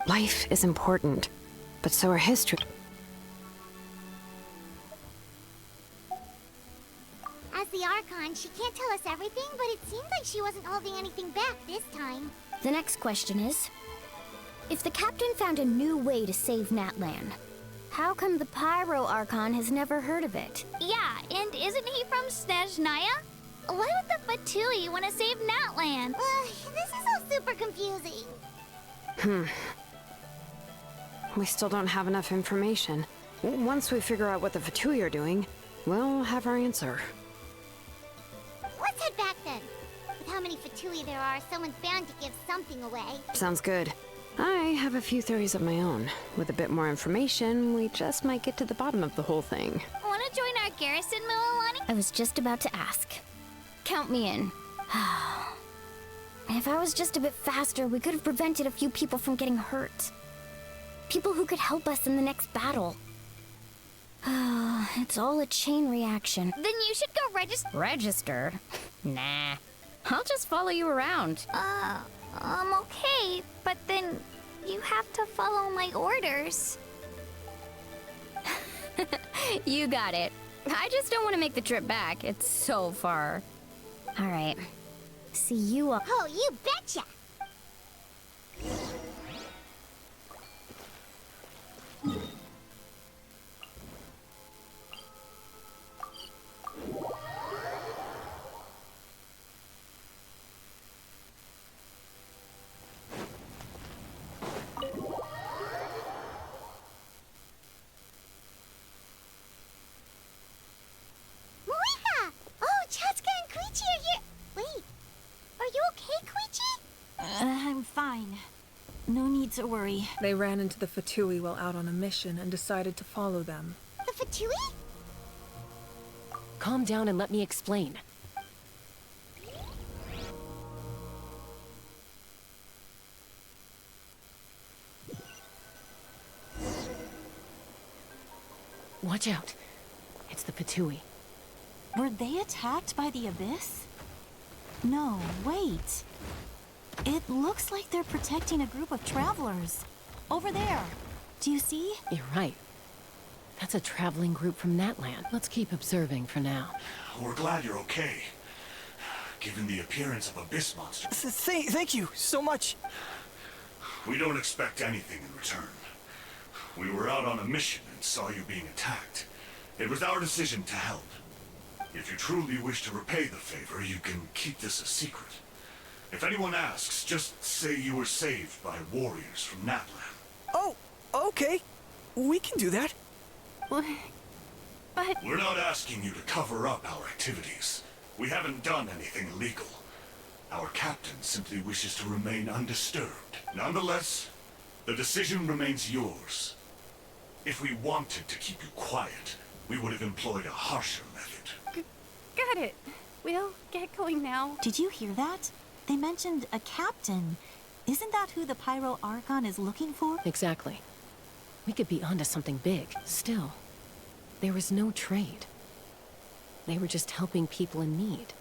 Life is important, but so are history. As the Archon, she can't tell us everything, but it seemed like she wasn't holding anything back this time. The next question is, if the captain found a new way to save Natlan, how come the Hydro Archon has never heard of it? Yeah, and isn't he from Snezhnaya? Why would the Fatui want to save Natlan? This is all super confusing. We still don't have enough information. Once we figure out what the Fatui are doing, we'll have our answer. Let's head back then. With how many Fatui there are, someone's bound to give something away. Sounds good. I have a few theories of my own. With a bit more information, we just might get to the bottom of the whole thing. Want to join our garrison, Mililani? I was just about to ask. Count me in. If I was just a bit faster, we could have prevented a few people from getting hurt. People who could help us in the next battle. It's all a chain reaction. Then you should go register. Register? Nah. I'll just follow you around. Okay, but then you have to follow my orders. You got it. I just don't want to make the trip back. It's so far. All right. See you up. Oh, you betcha! Moika! Oh, Chatska and Koichi are here! Wait, are you okay, Koichi? I'm fine. No need to worry. They ran into the Fatui while out on a mission and decided to follow them. The Fatui? Calm down and let me explain. Watch out. It's the Fatui. Were they attacked by the Abyss? No, wait. It looks like they're protecting a group of travelers. Over there. Do you see? You're right. That's a traveling group from Natlan. Let's keep observing for now. We're glad you're okay. Given the appearance of abyss monsters. Thank you so much. We don't expect anything in return. We were out on a mission and saw you being attacked. It was our decision to help. If you truly wish to repay the favor, you can keep this a secret. If anyone asks, just say you were saved by warriors from Natlan. Oh, okay. We can do that. But... We're not asking you to cover up our activities. We haven't done anything illegal. Our captain simply wishes to remain undisturbed. Nonetheless, the decision remains yours. If we wanted to keep you quiet, we would have employed a harsher method. Got it. We'll get going now. Did you hear that? They mentioned a captain. Isn't that who the Hydro Archon is looking for? Exactly. We could be onto something big. Still, there was no trade. They were just helping people in need.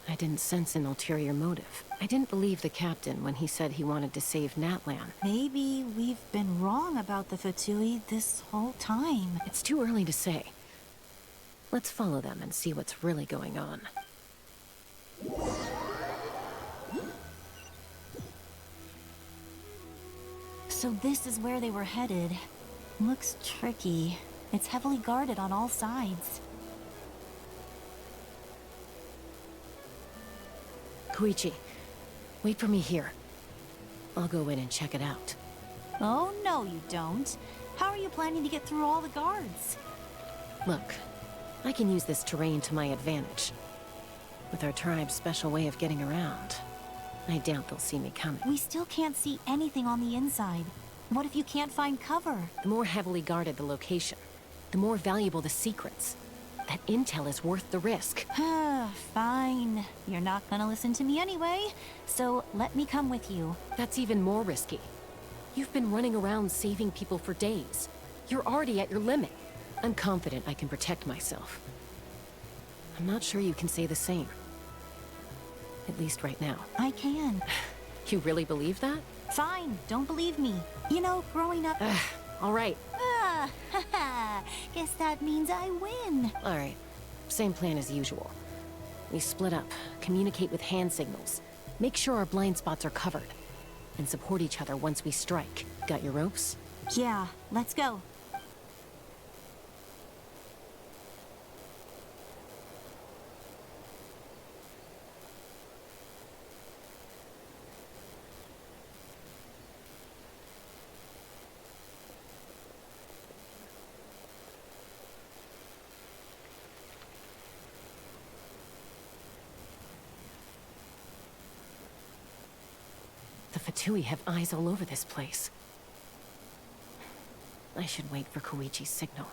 I didn't sense an ulterior motive. I didn't believe the captain when he said he wanted to save Natlan. Maybe we've been wrong about the Fatui this whole time. It's too early to say. Let's follow them and see what's really going on. So this is where they were headed. Looks tricky. It's heavily guarded on all sides. Koichi, wait for me here. I'll go in and check it out. Oh, no you don't. How are you planning to get through all the guards? Look, I can use this terrain to my advantage. With our tribe's special way of getting around, I doubt they'll see me coming. We still can't see anything on the inside. What if you can't find cover? The more heavily guarded the location, the more valuable the secrets. That intel is worth the risk. Fine. You're not gonna listen to me anyway, so let me come with you. That's even more risky. You've been running around saving people for days. You're already at your limit. I'm confident I can protect myself. I'm not sure you can say the same. At least right now. I can. You really believe that? Fine, don't believe me. You know, growing up... All right. Ah, haha. Guess that means I win. All right. Same plan as usual. We split up, communicate with hand signals, make sure our blind spots are covered, and support each other once we strike. Got your ropes? Yeah, let's go. The Fatui have eyes all over this place. I should wait for Koichi's signal.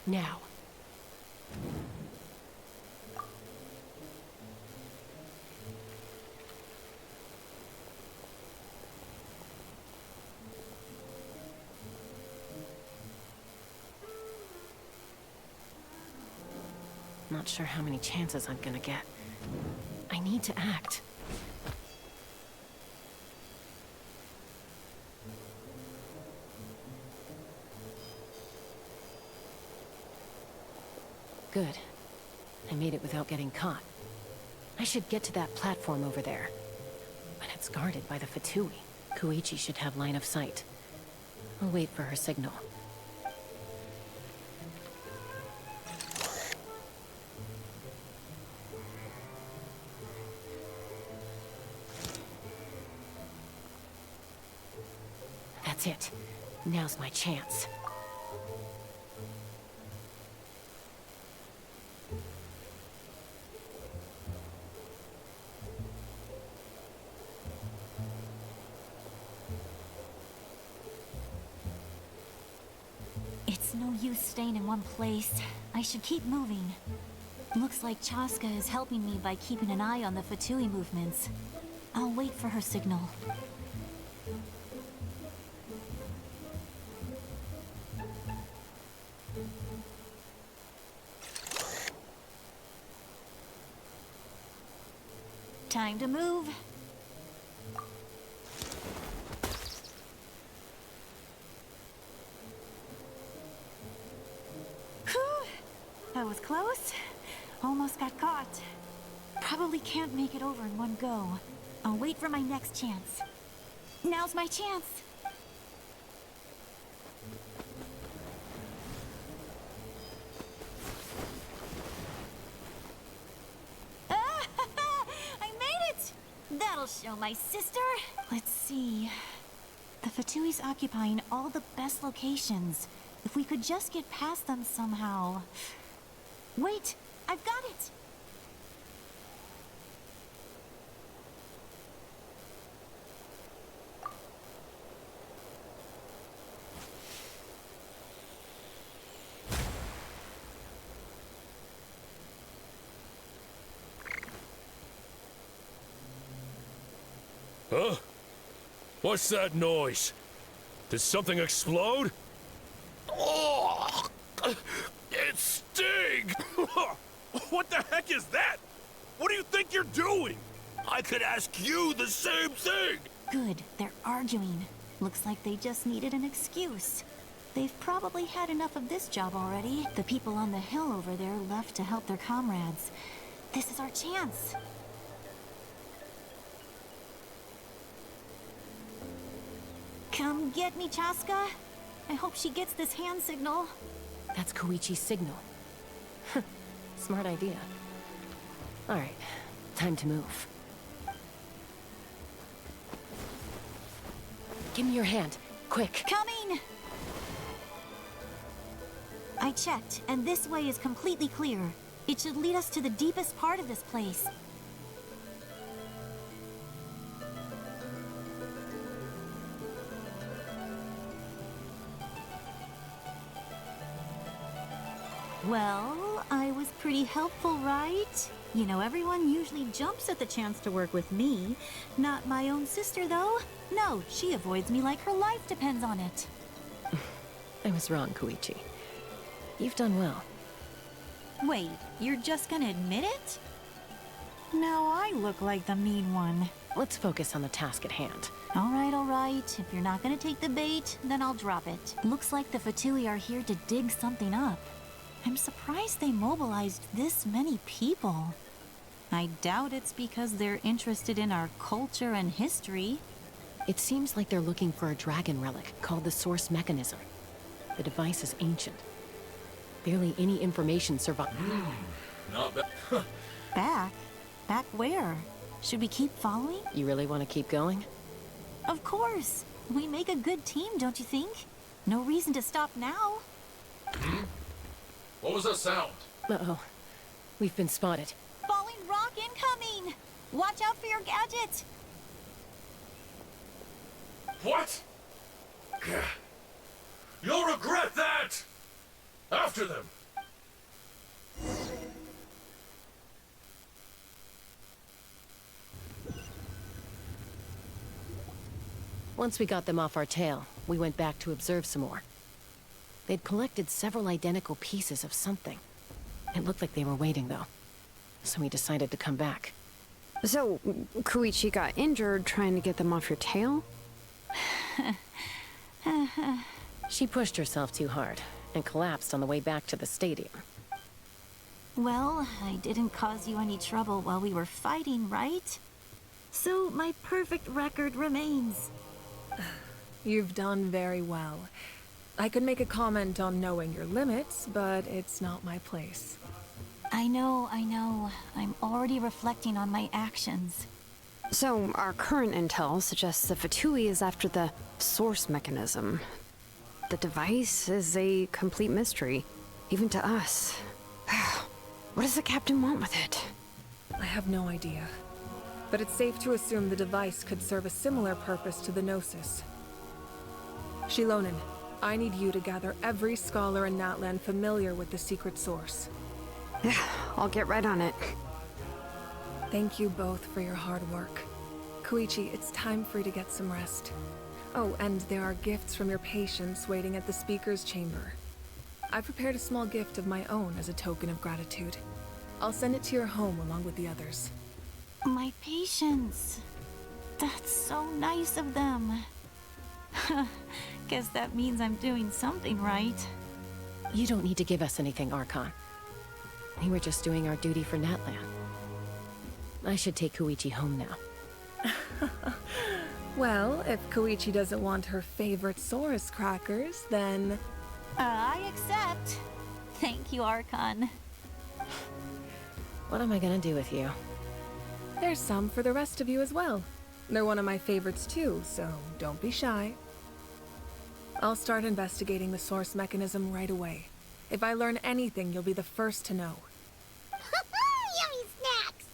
Now. Not sure how many chances I'm gonna get. I need to act. Good. I made it without getting caught. I should get to that platform over there. But it's guarded by the Fatui. Koichi should have line of sight. I'll wait for her signal. That's it. Now's my chance. It's no use staying in one place. I should keep moving. Looks like Chaska is helping me by keeping an eye on the Fatui movements. I'll wait for her signal. Time to move. Whew. That was close. Almost got caught. Probably can't make it over in one go. I'll wait for my next chance. Now's my chance. That'll show my sister. Let's see. The Fatui's occupying all the best locations. If we could just get past them somehow. Wait, I've got it! Huh? What's that noise? Did something explode? Oh! It stings! What the heck is that? What do you think you're doing? I could ask you the same thing! Good, they're arguing. Looks like they just needed an excuse. They've probably had enough of this job already. The people on the hill over there left to help their comrades. This is our chance. Come get me, Chaska. I hope she gets this hand signal. That's Koichi's signal. Smart idea. All right, time to move. Give me your hand, quick. Coming! I checked, and this way is completely clear. It should lead us to the deepest part of this place. Well, I was pretty helpful, right? You know, everyone usually jumps at the chance to work with me. Not my own sister, though. No, she avoids me like her life depends on it. I was wrong, Koichi. You've done well. Wait, you're just gonna admit it? Now I look like the mean one. Let's focus on the task at hand. All right. If you're not gonna take the bait, then I'll drop it. Looks like the Fatui are here to dig something up. I'm surprised they mobilized this many people. I doubt it's because they're interested in our culture and history. It seems like they're looking for a dragon relic called the Source Mechanism. The device is ancient. Barely any information survived. Not bad. Back? Back where? Should we keep following? You really want to keep going? Of course. We make a good team, don't you think? No reason to stop now. What was that sound? Uh-oh. We've been spotted. Falling rock incoming! Watch out for your gadget! What? You'll regret that! After them! Once we got them off our tail, we went back to observe some more. They'd collected several identical pieces of something. It looked like they were waiting, though. So we decided to come back. So, Koichi got injured trying to get them off your tail? She pushed herself too hard and collapsed on the way back to the stadium. Well, I didn't cause you any trouble while we were fighting, right? So my perfect record remains. You've done very well. I could make a comment on knowing your limits, but it's not my place. I know. I'm already reflecting on my actions. So, our current intel suggests the Fatui is after the source mechanism. The device is a complete mystery, even to us. What does the captain want with it? I have no idea. But it's safe to assume the device could serve a similar purpose to the Gnosis. Shilonen, I need you to gather every scholar in Natlan familiar with the secret source. Yeah, I'll get right on it. Thank you both for your hard work. Koichi, it's time for you to get some rest. Oh, and there are gifts from your patients waiting at the speaker's chamber. I prepared a small gift of my own as a token of gratitude. I'll send it to your home along with the others. My patience. That's so nice of them. Guess that means I'm doing something right. You don't need to give us anything, Archon. We were just doing our duty for Natlan. I should take Koichi home now. Well, if Koichi doesn't want her favorite Saurus crackers, then... I accept. Thank you, Archon. What am I gonna do with you? There's some for the rest of you as well. They're one of my favorites too, so don't be shy. I'll start investigating the source mechanism right away. If I learn anything, you'll be the first to know. Yummy snacks!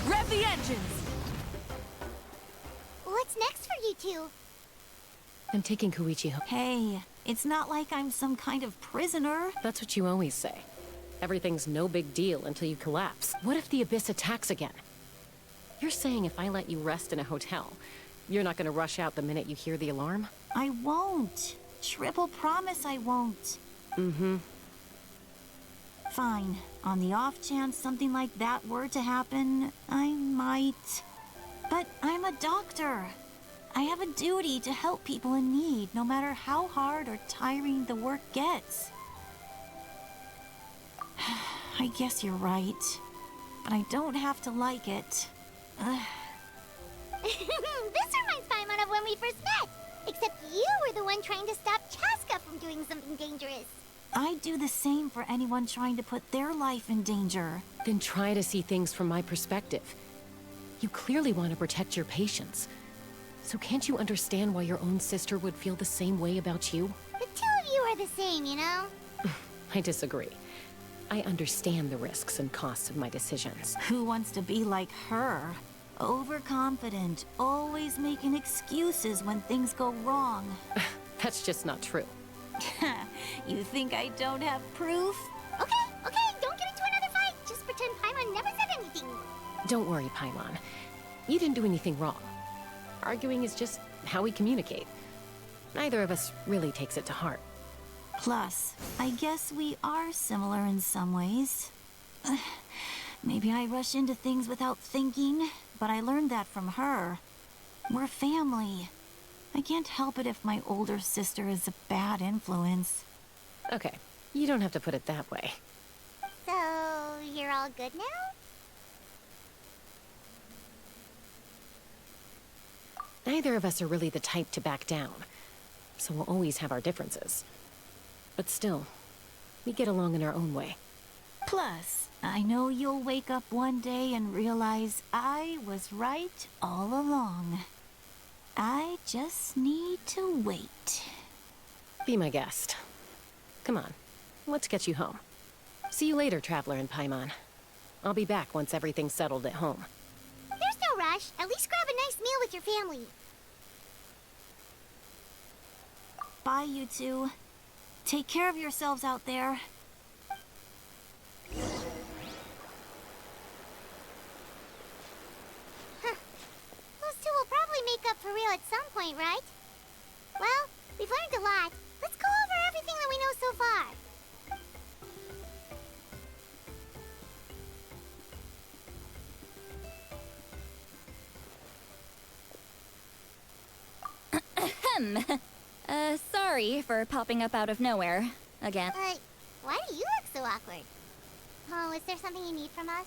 Rev the engines! What's next for you two? I'm taking Koichi home. Hey, It's not like I'm some kind of prisoner. That's what you always say. Everything's no big deal until you collapse. What if the Abyss attacks again? You're saying if I let you rest in a hotel, you're not gonna rush out the minute you hear the alarm? I won't. Triple promise I won't. Mm-hmm. Fine. On the off chance something like that were to happen, I might. But I'm a doctor. I have a duty to help people in need, no matter how hard or tiring the work gets. I guess you're right. But I don't have to like it. This reminds Paimon of when we first met. Except you were the one trying to stop Chaska from doing something dangerous. I'd do the same for anyone trying to put their life in danger. Then try to see things from my perspective. You clearly want to protect your patients. So can't you understand why your own sister would feel the same way about you? The two of you are the same, you know? I disagree. I understand the risks and costs of my decisions. Who wants to be like her? Overconfident, always making excuses when things go wrong. That's just not true. You think I don't have proof? Okay, don't get into another fight. Just pretend Paimon never said anything. Don't worry, Paimon. You didn't do anything wrong. Arguing is just how we communicate. Neither of us really takes it to heart. Plus, I guess we are similar in some ways. Maybe I rush into things without thinking, but I learned that from her. We're family. I can't help it if my older sister is a bad influence. Okay, you don't have to put it that way. So, you're all good now? Neither of us are really the type to back down, so we'll always have our differences. But still, we get along in our own way. Plus, I know you'll wake up one day and realize I was right all along. I just need to wait. Be my guest. Come on, let's get you home. See you later, Traveler and Paimon. I'll be back once everything's settled at home. There's no rush. At least grab a nice meal with your family. Bye, you two. Take care of yourselves out there. Those two will probably make up for real at some point, right? Well, we've learned a lot. Let's go over everything that we know so far. Sorry for popping up out of nowhere. Again. Why do you look so awkward? Oh, is there something you need from us?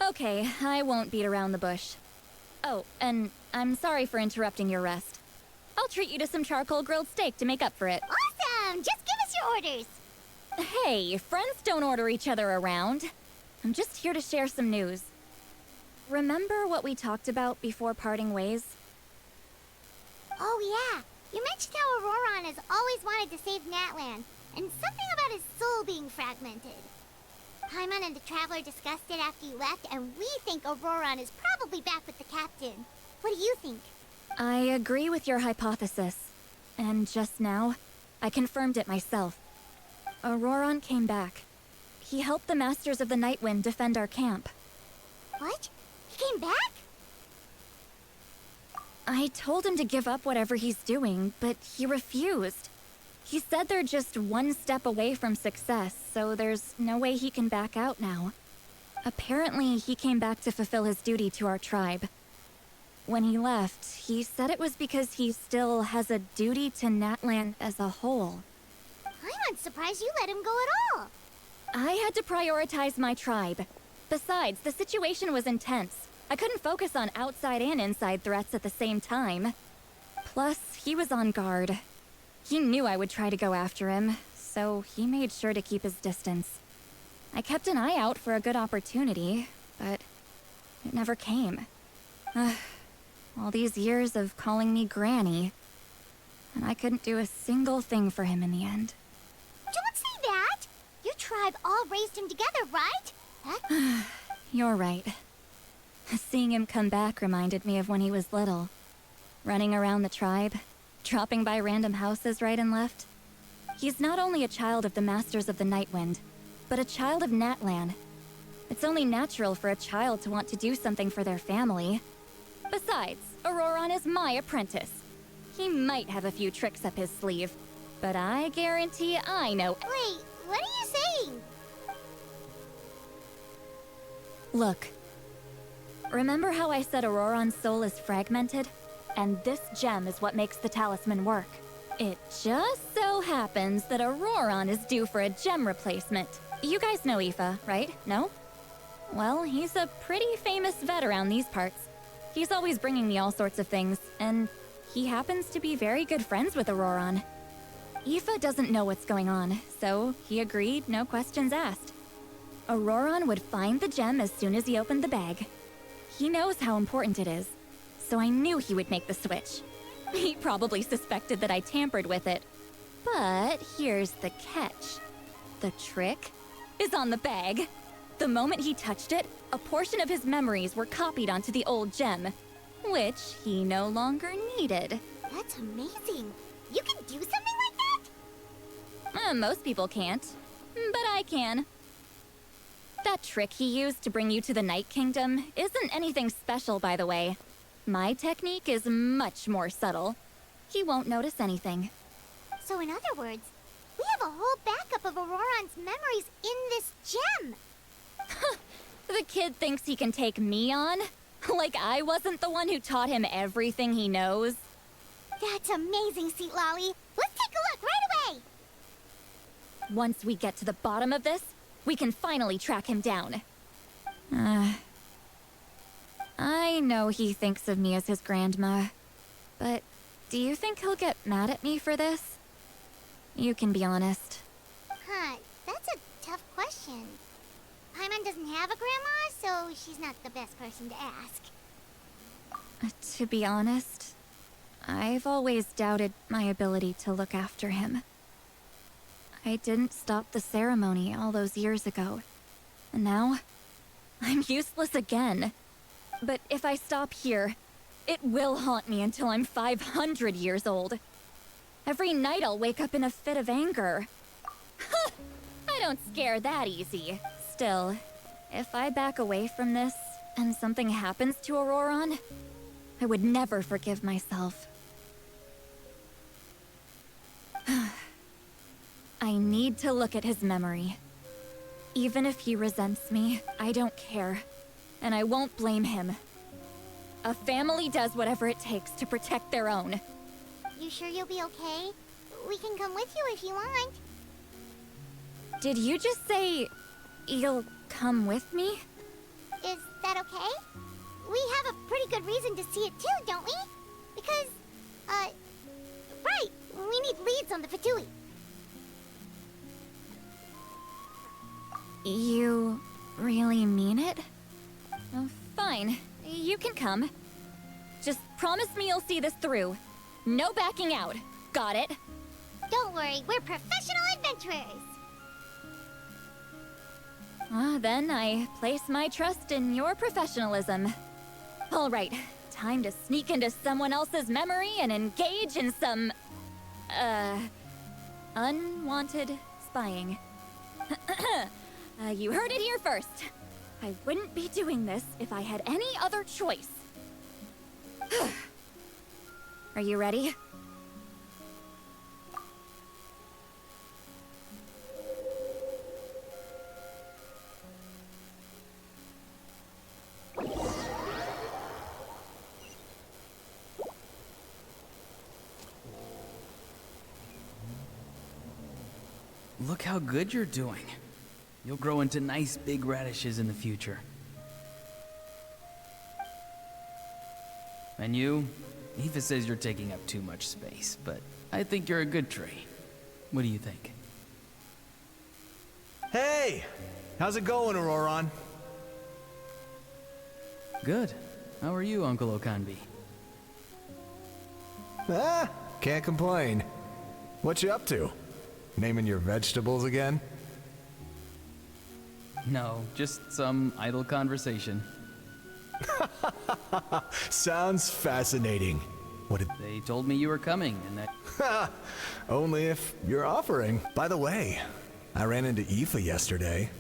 Okay, I won't beat around the bush. Oh, and I'm sorry for interrupting your rest. I'll treat you to some charcoal grilled steak to make up for it. Awesome! Just give us your orders! Hey, friends don't order each other around. I'm just here to share some news. Remember what we talked about before parting ways? Oh yeah, you mentioned how Auroron has always wanted to save Natlan, and something about his soul being fragmented. Paimon and the Traveler discussed it after you left, and we think Auroron is probably back with the Captain. What do you think? I agree with your hypothesis. And just now, I confirmed it myself. Auroron came back. He helped the Masters of the Nightwind defend our camp. What? He came back? I told him to give up whatever he's doing, but he refused. He said they're just one step away from success, so there's no way he can back out now. Apparently, he came back to fulfill his duty to our tribe. When he left, he said it was because he still has a duty to Natlan as a whole. I'm unsurprised you let him go at all. I had to prioritize my tribe. Besides, the situation was intense. I couldn't focus on outside and inside threats at the same time. Plus, he was on guard. He knew I would try to go after him, so he made sure to keep his distance. I kept an eye out for a good opportunity, but it never came. All these years of calling me Granny, and I couldn't do a single thing for him in the end. Don't say that! Your tribe all raised him together, right? Huh? You're right. Seeing him come back reminded me of when he was little. Running around the tribe, dropping by random houses right and left. He's not only a child of the Masters of the Nightwind, but a child of Natlan. It's only natural for a child to want to do something for their family. Besides, Auroron is my apprentice. He might have a few tricks up his sleeve, but I guarantee I know. Wait, what are you saying? Look. Remember how I said Auroron's soul is fragmented? And this gem is what makes the talisman work. It just so happens that Auroron is due for a gem replacement. You guys know Aoife, right? No? Well, he's a pretty famous vet around these parts. He's always bringing me all sorts of things, and he happens to be very good friends with Auroron. Aoife doesn't know what's going on, so he agreed, no questions asked. Auroron would find the gem as soon as he opened the bag. He knows how important it is, so I knew he would make the switch. He probably suspected that I tampered with it. But here's the catch. The trick is on the bag. The moment he touched it, a portion of his memories were copied onto the old gem, which he no longer needed. That's amazing. You can do something like that? Most people can't, but I can. That trick he used to bring you to the Night Kingdom isn't anything special, by the way. My technique is much more subtle. He won't notice anything. So in other words, we have a whole backup of Auroron's memories in this gem. The kid thinks he can take me on? Like I wasn't the one who taught him everything he knows? That's amazing, Sweet Lolly. Let's take a look right away. Once we get to the bottom of this, we can finally track him down. I know he thinks of me as his grandma, but do you think he'll get mad at me for this? You can be honest. Huh, that's a tough question. Paimon doesn't have a grandma, so she's not the best person to ask. To be honest, I've always doubted my ability to look after him. I didn't stop the ceremony all those years ago, and now I'm useless again. But if I stop here, it will haunt me until I'm 500 years old. Every night I'll wake up in a fit of anger. I don't scare that easy. Still, if I back away from this and something happens to Auroron, I would never forgive myself. I need to look at his memory. Even if he resents me, I don't care. And I won't blame him. A family does whatever it takes to protect their own. You sure you'll be okay? We can come with you if you want. Did you just say you'll come with me? Is that okay? We have a pretty good reason to see it too, don't we? Because, right, we need leads on the Fatui. You really mean it? Oh, fine. You can come. Just promise me you'll see this through. No backing out. Got it? Don't worry, we're professional adventurers. Then I place my trust in your professionalism. All right, time to sneak into someone else's memory and engage in some, unwanted spying. You heard it here first. I wouldn't be doing this if I had any other choice. Are you ready? Look how good you're doing. You'll grow into nice big radishes in the future. And you? Aoife says you're taking up too much space, but I think you're a good tree. What do you think? Hey! How's it going, Auroron? Good. How are you, Uncle Okanbi? Ah, can't complain. What you up to? Naming your vegetables again? No, just some idle conversation. Sounds fascinating. What did... They told me you were coming, and that... Ha! Only if you're offering. By the way, I ran into Aoife yesterday.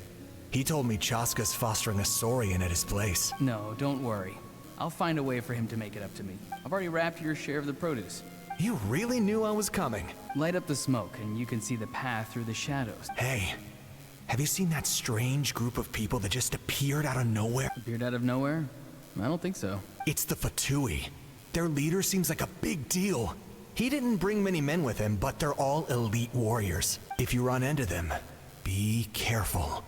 He told me Chaska's fostering a Saurian at his place. No, don't worry. I'll find a way for him to make it up to me. I've already wrapped your share of the produce. You really knew I was coming. Light up the smoke, and you can see the path through the shadows. Hey, have you seen that strange group of people that just appeared out of nowhere? Appeared out of nowhere? I don't think so. It's the Fatui. Their leader seems like a big deal. He didn't bring many men with him, but they're all elite warriors. If you run into them, be careful.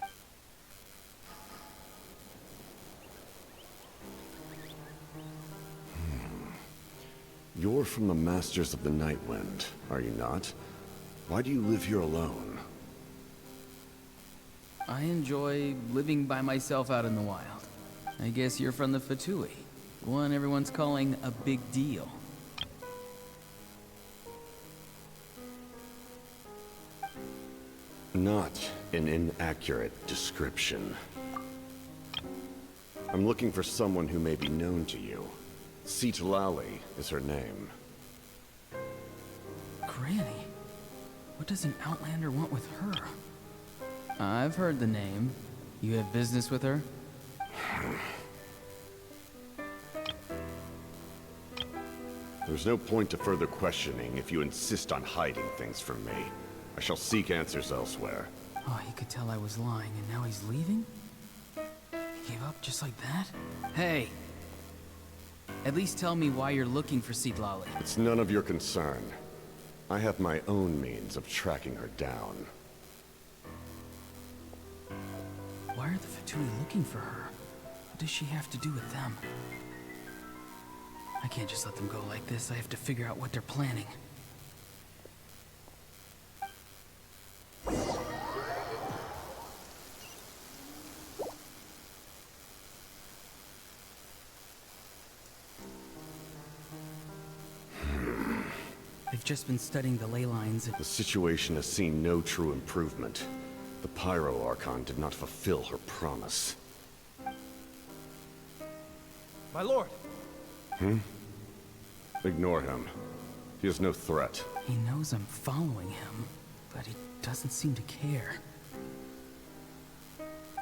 You're from the Masters of the Nightwind, are you not? Why do you live here alone? I enjoy living by myself out in the wild. I guess you're from the Fatui, the one everyone's calling a big deal. Not an inaccurate description. I'm looking for someone who may be known to you. Citlali is her name. Granny? What does an Outlander want with her? I've heard the name. You have business with her? There's no point to further questioning if you insist on hiding things from me. I shall seek answers elsewhere. Oh, he could tell I was lying, and now he's leaving? He gave up just like that? Hey! At least tell me why you're looking for Citlali. It's none of your concern. I have my own means of tracking her down. Why are the Fatui looking for her? What does she have to do with them? I can't just let them go like this. I have to figure out what they're planning. They've just been studying the ley lines. The situation has seen no true improvement. The Hydro Archon did not fulfill her promise. My lord! Ignore him. He is no threat. He knows I'm following him, but he doesn't seem to care.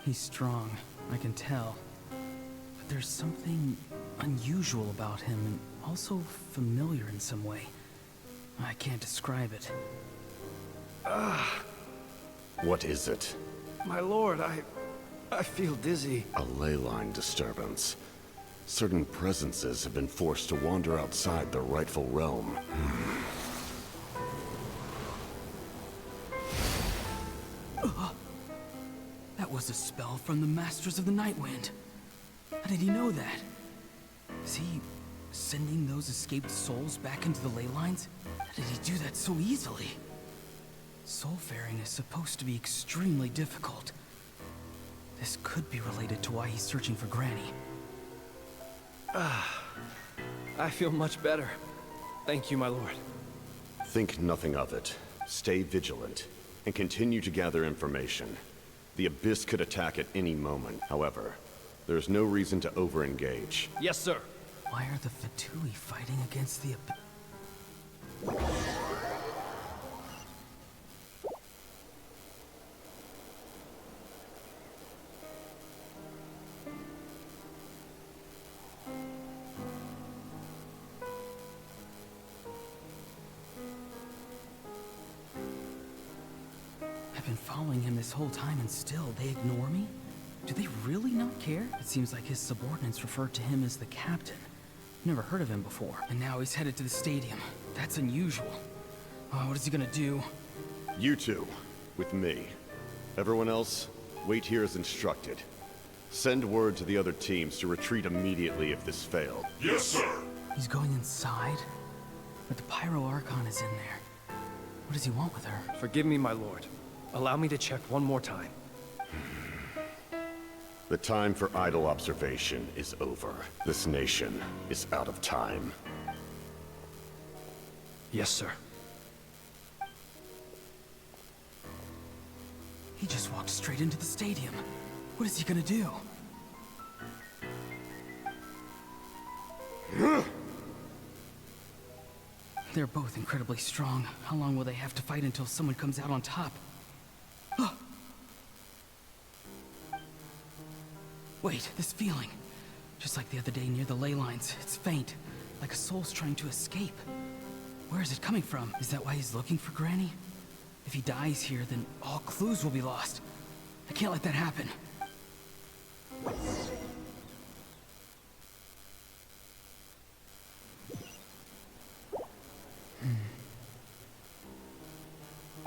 He's strong, I can tell. But there's something unusual about him, and also familiar in some way. I can't describe it. What is it? My lord, I feel dizzy. A ley line disturbance. Certain presences have been forced to wander outside their rightful realm. That was a spell from the Masters of the Nightwind. How did he know that? Is he sending those escaped souls back into the ley lines? How did he do that so easily? Soulfaring is supposed to be extremely difficult. This could be related to why he's searching for Granny. I feel much better. Thank you, my lord. Think nothing of it. Stay vigilant, and continue to gather information. The Abyss could attack at any moment. However, there's no reason to over-engage. Yes, sir. Why are the Fatui fighting against the Abyss? I've been following him this whole time and still they ignore me? Do they really not care? It seems like his subordinates refer to him as the captain. Never heard of him before. And now he's headed to the stadium. That's unusual. Oh, what is he gonna do? You two, with me. Everyone else, wait here as instructed. Send word to the other teams to retreat immediately if this failed. Yes, sir. He's going inside? But the Hydro Archon is in there. What does he want with her? Forgive me, my lord. Allow me to check one more time. The time for idle observation is over. This nation is out of time. Yes, sir. He just walked straight into the stadium. What is he gonna do? They're both incredibly strong. How long will they have to fight until someone comes out on top? Wait, this feeling. Just like the other day near the ley lines. It's faint, like a soul's trying to escape. Where is it coming from? Is that why he's looking for Granny? If he dies here, then all clues will be lost. I can't let that happen.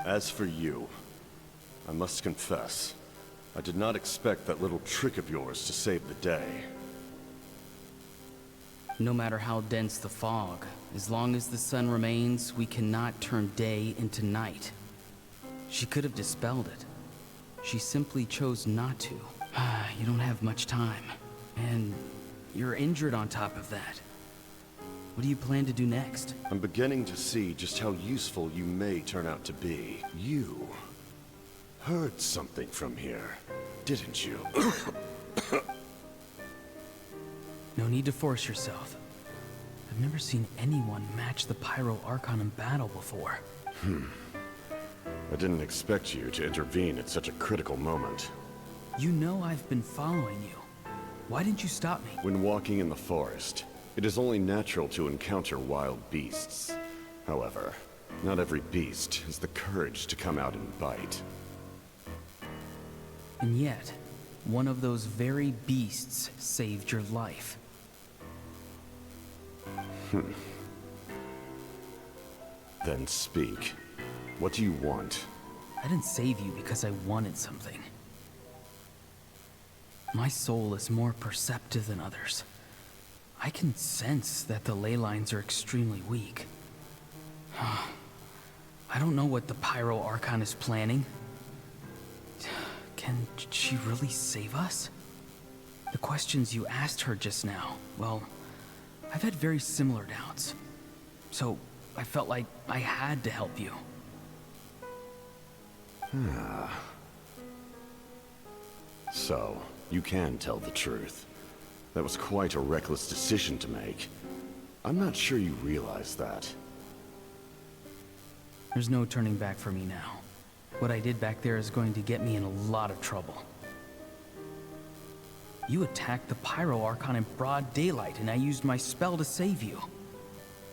As for you, I must confess, I did not expect that little trick of yours to save the day. No matter how dense the fog, as long as the sun remains, we cannot turn day into night. She could have dispelled it. She simply chose not to. You don't have much time. And you're injured on top of that. What do you plan to do next? I'm beginning to see just how useful you may turn out to be. You heard something from here, didn't you? No need to force yourself. I've never seen anyone match the Hydro Archon in battle before. I didn't expect you to intervene at such a critical moment. You know I've been following you. Why didn't you stop me? When walking in the forest, it is only natural to encounter wild beasts. However, not every beast has the courage to come out and bite. And yet, one of those very beasts saved your life. Then speak. What do you want? I didn't save you because I wanted something. My soul is more perceptive than others. I can sense that the ley lines are extremely weak. I don't know what the Hydro Archon is planning. Can she really save us? The questions you asked her just now, well, I've had very similar doubts. So I felt like I had to help you. So, you can tell the truth. That was quite a reckless decision to make. I'm not sure you realize that. There's no turning back for me now. What I did back there is going to get me in a lot of trouble. You attacked the Hydro Archon in broad daylight, and I used my spell to save you.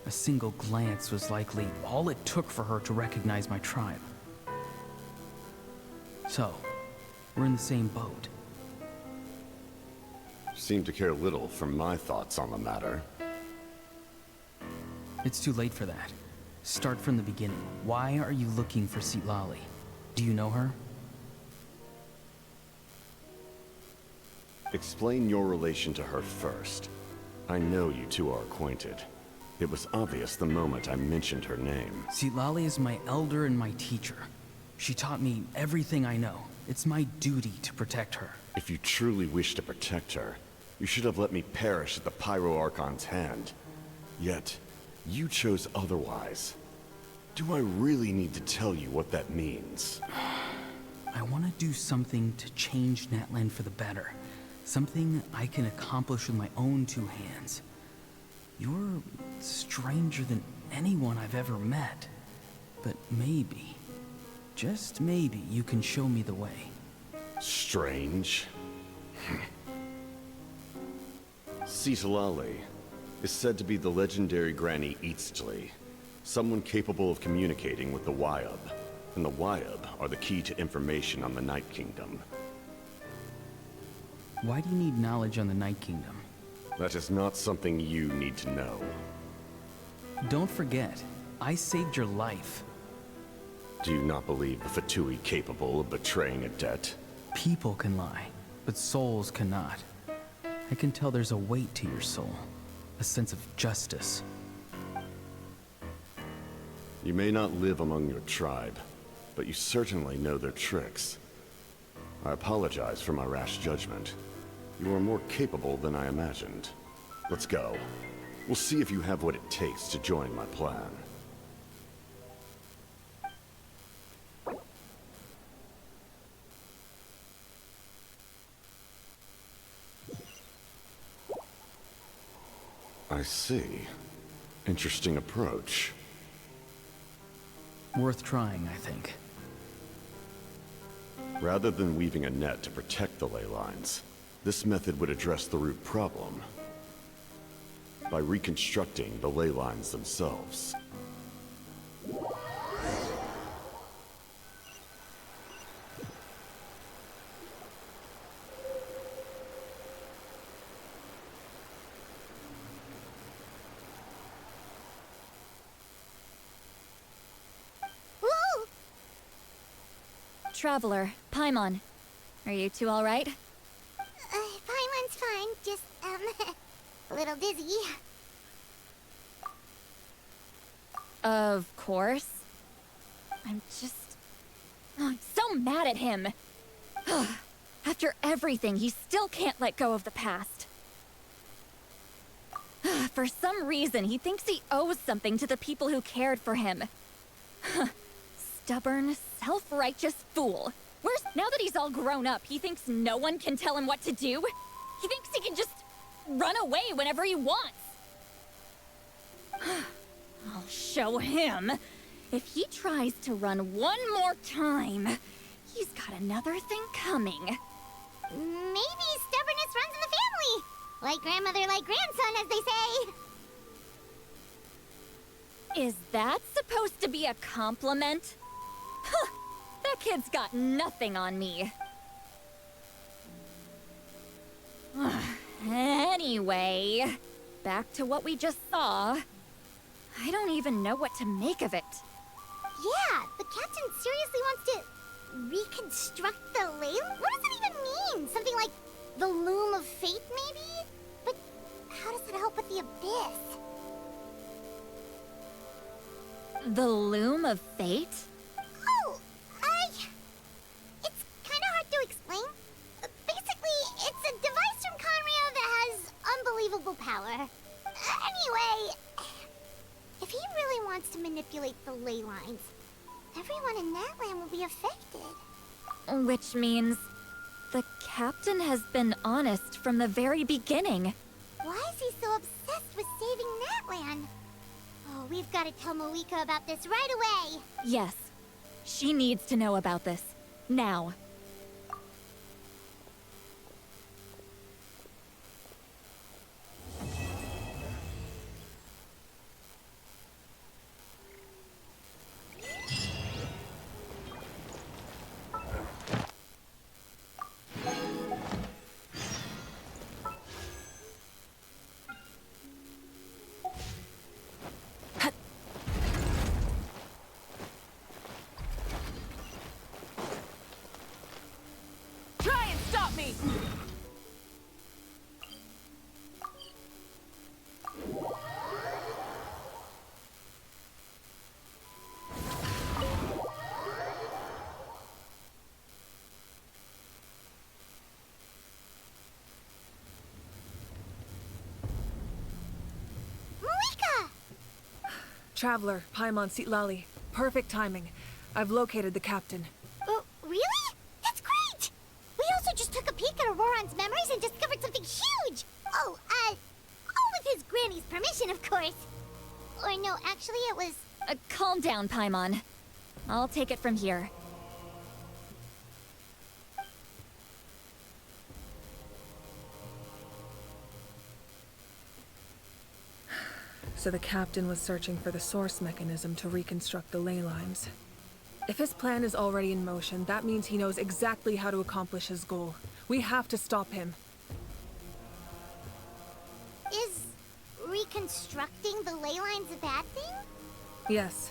A single glance was likely all it took for her to recognize my tribe. So, we're in the same boat. Seem to care little for my thoughts on the matter. It's too late for that. Start from the beginning. Why are you looking for Citlali? Do you know her? Explain your relation to her first. I know you two are acquainted. It was obvious the moment I mentioned her name. Citlali is my elder and my teacher. She taught me everything I know. It's my duty to protect her. If you truly wish to protect her, you should have let me perish at the Hydro Archon's hand. Yet, you chose otherwise. Do I really need to tell you what that means? I want to do something to change Natlan for the better. Something I can accomplish with my own two hands. You're stranger than anyone I've ever met. But maybe, just maybe, you can show me the way. Strange? Citlali is said to be the legendary Granny Eastly, someone capable of communicating with the Wyab, and the Wyab are the key to information on the Night Kingdom. Why do you need knowledge on the Night Kingdom? That is not something you need to know. Don't forget, I saved your life. Do you not believe the Fatui capable of betraying a debt? People can lie, but souls cannot. I can tell there's a weight to your soul, a sense of justice. You may not live among your tribe, but you certainly know their tricks. I apologize for my rash judgment. You are more capable than I imagined. Let's go. We'll see if you have what it takes to join my plan. I see. Interesting approach. Worth trying, I think. Rather than weaving a net to protect the ley lines, this method would address the root problem by reconstructing the ley lines themselves. Woo! Traveler, Paimon. Are you two alright? Paimon's fine, just, a little dizzy. Of course. I'm so mad at him. After everything, he still can't let go of the past. For some reason, he thinks he owes something to the people who cared for him. Stubborn, self-righteous fool. Now that he's all grown up, he thinks no one can tell him what to do? He thinks he can just run away whenever he wants. I'll show him. If he tries to run one more time, he's got another thing coming. Maybe stubbornness runs in the family. Like grandmother, like grandson, as they say. Is that supposed to be a compliment? Huh, that kid's got nothing on me. Anyway, back to what we just saw. I don't even know what to make of it. Yeah, the captain seriously wants to reconstruct the ley. What does it even mean? Something like the loom of fate, maybe? But how does it help with the abyss? The loom of fate? Oh, it's kind of hard to explain. Basically, it's a device from Conrio that has unbelievable power. Anyway, if he really wants to manipulate the ley lines, everyone in that land will be affected. Which means the captain has been honest from the very beginning. Why is he so obsessed with saving Natlan? Oh, we've got to tell Moika about this right away. Yes, she needs to know about this. Now. Traveler, Paimon Sitlali. Perfect timing. I've located the captain. Oh, really? That's great! We also just took a peek at Auroran's memories and discovered something huge! Oh, all with his granny's permission, of course. Or no, actually it was... Calm down, Paimon. I'll take it from here. So the captain was searching for the source mechanism to reconstruct the ley lines. If his plan is already in motion, that means he knows exactly how to accomplish his goal. We have to stop him. Is reconstructing the ley lines a bad thing? Yes.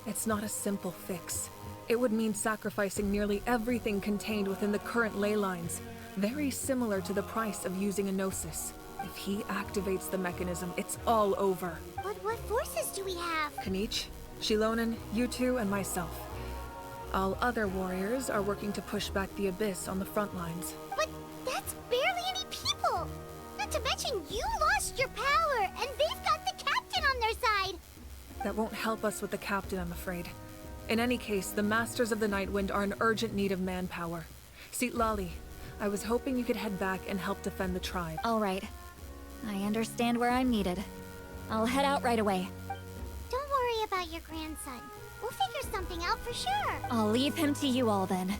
It's not a simple fix. It would mean sacrificing nearly everything contained within the current ley lines. Very similar to the price of using a Gnosis. If he activates the mechanism, it's all over. But what forces do we have? Kanich, Shilonen, you two, and myself. All other warriors are working to push back the Abyss on the front lines. But that's barely any people! Not to mention you lost your power, and they've got the captain on their side! That won't help us with the captain, I'm afraid. In any case, the Masters of the Nightwind are in urgent need of manpower. Sitlali, I was hoping you could head back and help defend the tribe. All right. I understand where I'm needed. I'll head out right away. Don't worry about your grandson. We'll figure something out for sure. I'll leave him to you all then.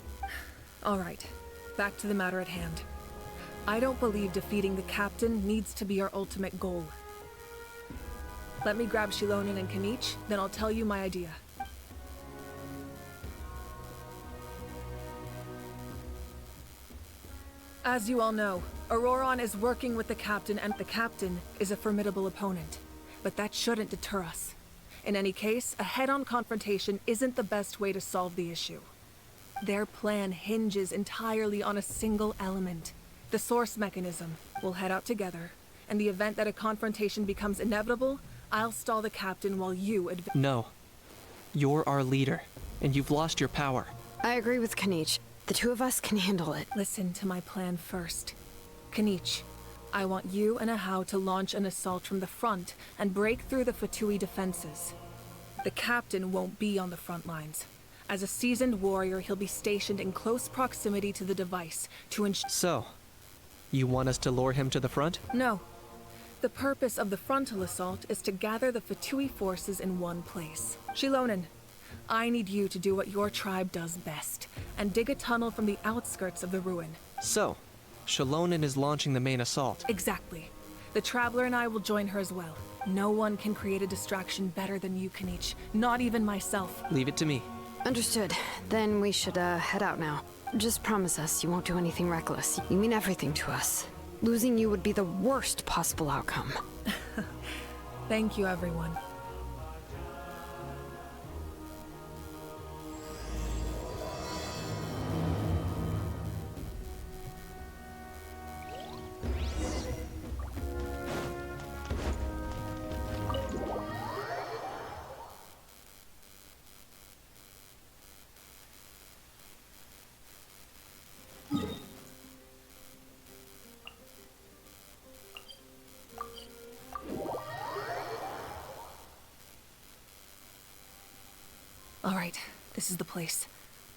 All right, back to the matter at hand. I don't believe defeating the captain needs to be our ultimate goal. Let me grab Shilonen and Kanich, then I'll tell you my idea. As you all know, Auroron is working with the captain, and the captain is a formidable opponent. But that shouldn't deter us. In any case, a head-on confrontation isn't the best way to solve the issue. Their plan hinges entirely on a single element. The source mechanism. We'll head out together. In the event that a confrontation becomes inevitable, I'll stall the captain while you No. You're our leader, and you've lost your power. I agree with Kanich. The two of us can handle it. Listen to my plan first. Kanich, I want you and Ahau to launch an assault from the front and break through the Fatui defenses. The captain won't be on the front lines. As a seasoned warrior, he'll be stationed in close proximity to the device to ensure— So, you want us to lure him to the front? No. The purpose of the frontal assault is to gather the Fatui forces in one place. Shilonen, I need you to do what your tribe does best, and dig a tunnel from the outskirts of the ruin. So, Shilonen is launching the main assault. Exactly. The Traveler and I will join her as well. No one can create a distraction better than you, Kanich. Not even myself. Leave it to me. Understood. Then we should, head out now. Just promise us you won't do anything reckless. You mean everything to us. Losing you would be the worst possible outcome. Thank you, everyone. All right, this is the place.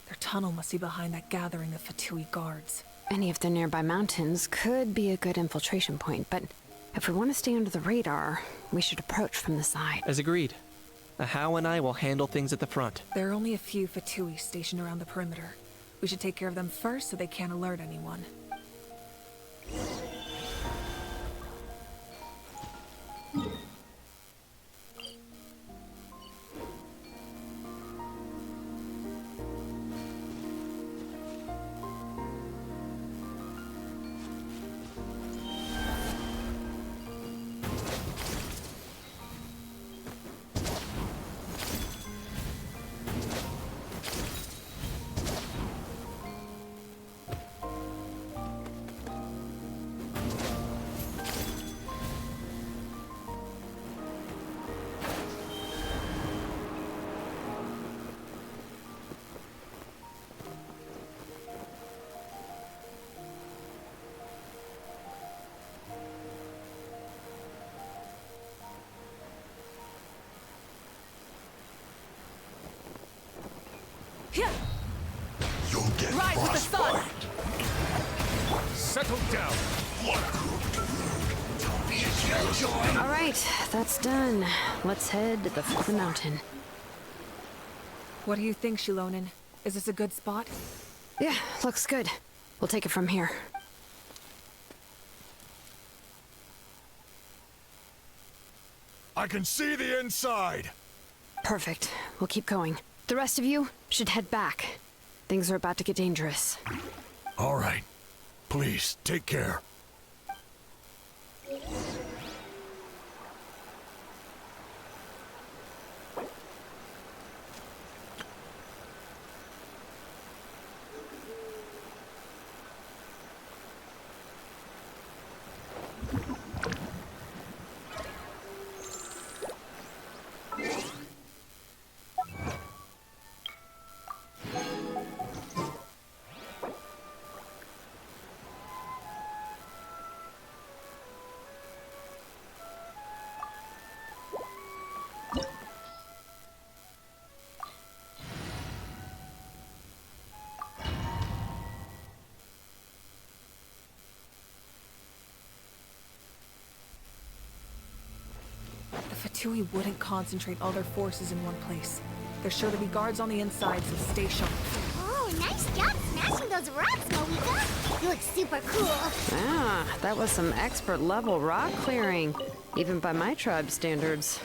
Their tunnel must be behind that gathering of Fatui guards. Any of the nearby mountains could be a good infiltration point, but if we want to stay under the radar, we should approach from the side. As agreed. Ahau and I will handle things at the front. There are only a few Fatui stationed around the perimeter. We should take care of them first so they can't alert anyone. You'll get Rise with the sun! Settle down. All right, that's done. Let's head to the foot of the mountain. What do you think, Shilonen? Is this a good spot? Yeah, looks good. We'll take it from here. I can see the inside. Perfect. We'll keep going. The rest of you should head back. Things are about to get dangerous. All right. Please, take care. The Fatui wouldn't concentrate all their forces in one place. There's sure to be guards on the inside, so stay sharp. Oh, nice job smashing those rocks, Moeka. You look super cool. Ah, that was some expert level rock clearing, even by my tribe standards.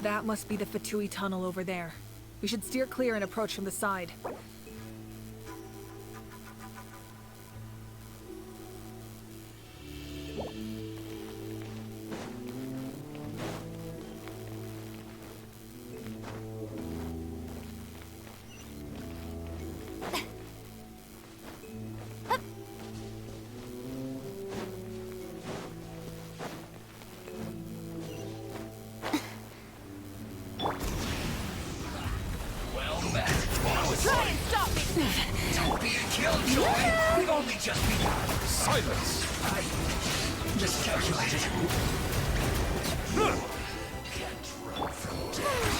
That must be the Fatui tunnel over there. We should steer clear and approach from the side. Don't be a killjoy! We've only just begun! Silence! I miscalculated. Can't run from death.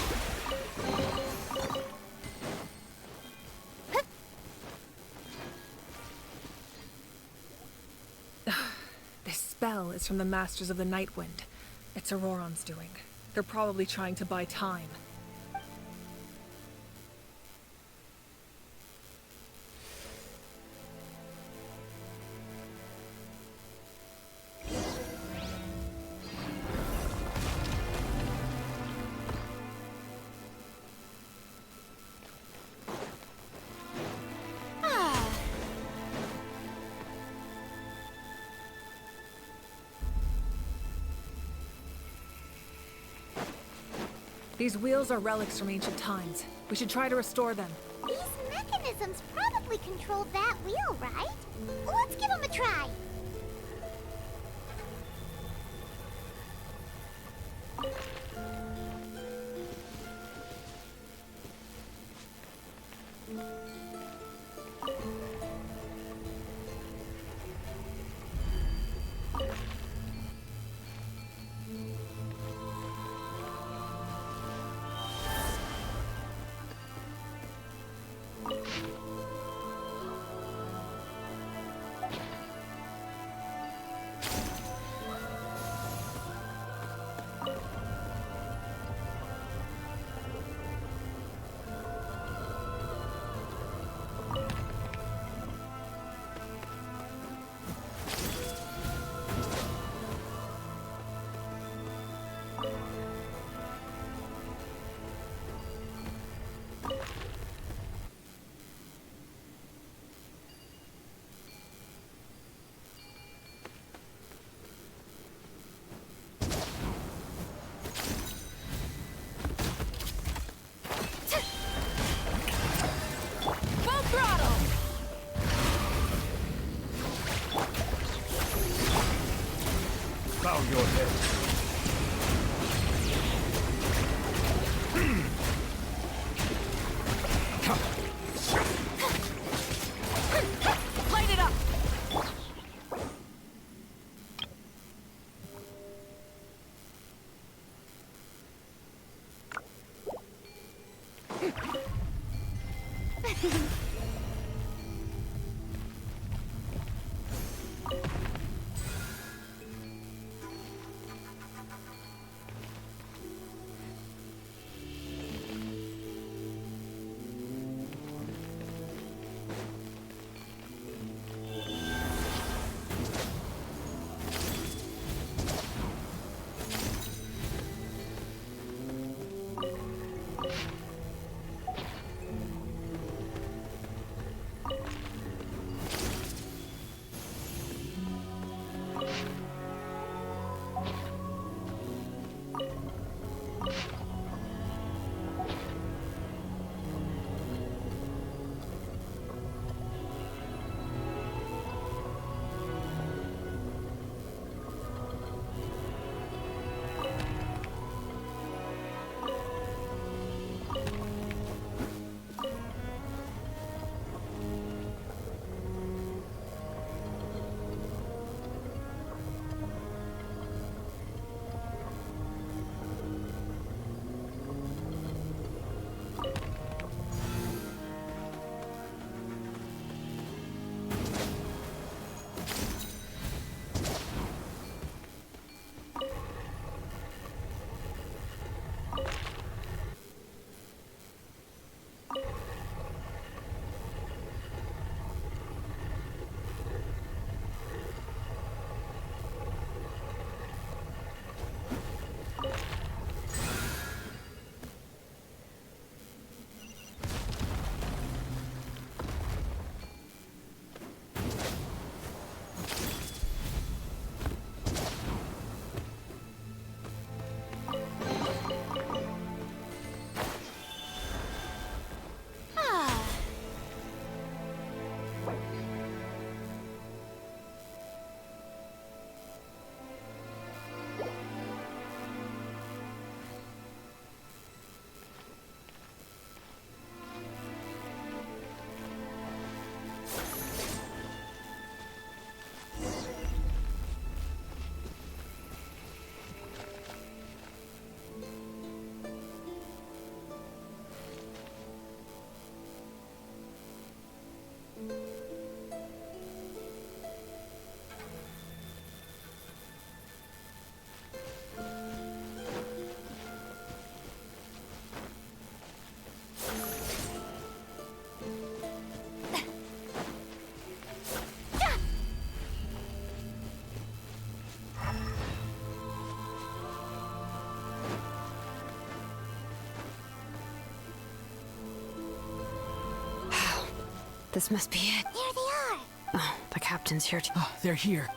This spell is from the Masters of the Nightwind. It's Auroron's doing. They're probably trying to buy time. These wheels are relics from ancient times. We should try to restore them. These mechanisms probably control that wheel, right? Let's give them a try. Bow your head. Light it up! This must be it. There they are! Oh, the captain's here too. Oh, they're here.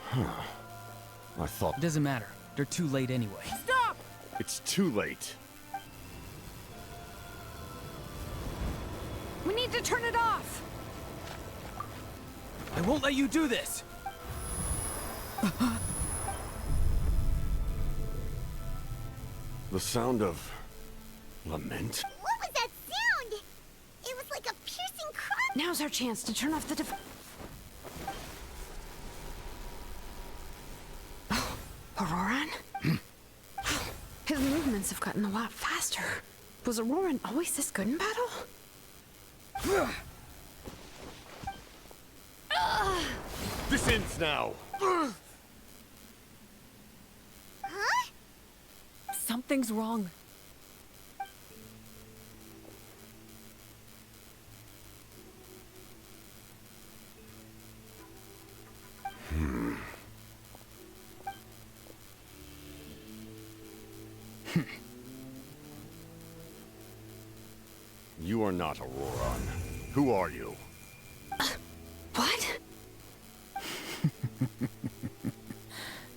I thought... It doesn't matter. They're too late anyway. Stop! It's too late. We need to turn it off! I won't let you do this! The sound of... lament? What was that sound? It was like a piercing cry. Now's our chance to turn off the Oh, Auroran? His movements have gotten a lot faster. Was Auroran always this good in battle? This ends now! Huh? Something's wrong. You are not Auroran. Who are you? What?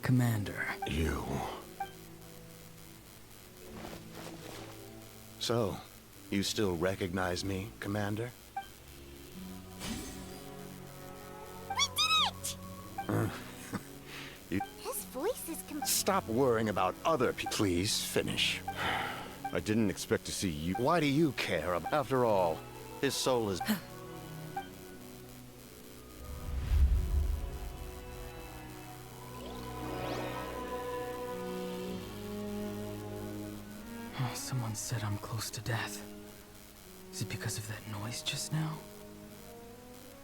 Commander. You. So, you still recognize me, Commander? We did it! His voice is Stop worrying about other people. Please finish. I didn't expect to see you. Why do you care? After all, his soul is... Someone said I'm close to death. Is it because of that noise just now?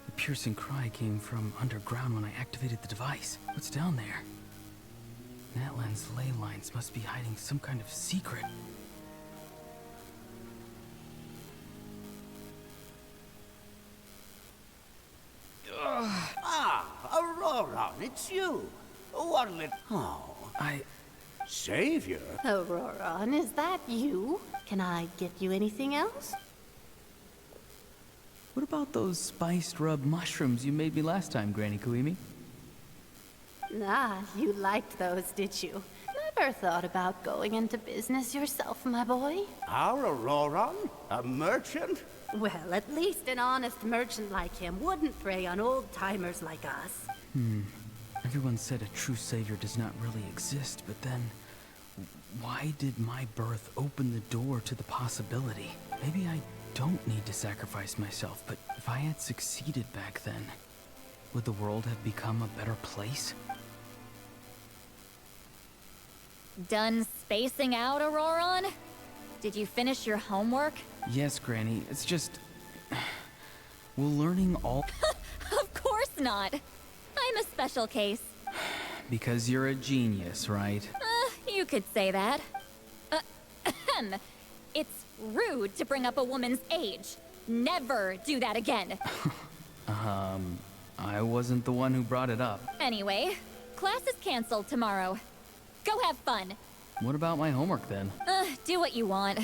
The piercing cry came from underground when I activated the device. What's down there? Natlan's ley lines must be hiding some kind of secret. Aurora, it's you. What'll it... Oh. Savior? Auroran, is that you? Can I get you anything else? What about those spiced rub mushrooms you made me last time, Granny Kuimi? Ah, you liked those, did you? Never thought about going into business yourself, my boy? Our Auroran? A merchant? Well, at least an honest merchant like him wouldn't prey on old-timers like us. Everyone said a true savior does not really exist, but then... why did my birth open the door to the possibility? Maybe I don't need to sacrifice myself, but if I had succeeded back then, would the world have become a better place? Done spacing out, Auroran? Did you finish your homework? Yes, Granny, it's just... will learning all... Of course not. I'm a special case. Because you're a genius, right? You could say that. It's rude to bring up a woman's age. Never do that again. I wasn't the one who brought it up. Anyway, class is canceled tomorrow. Go have fun. What about my homework then? Do what you want.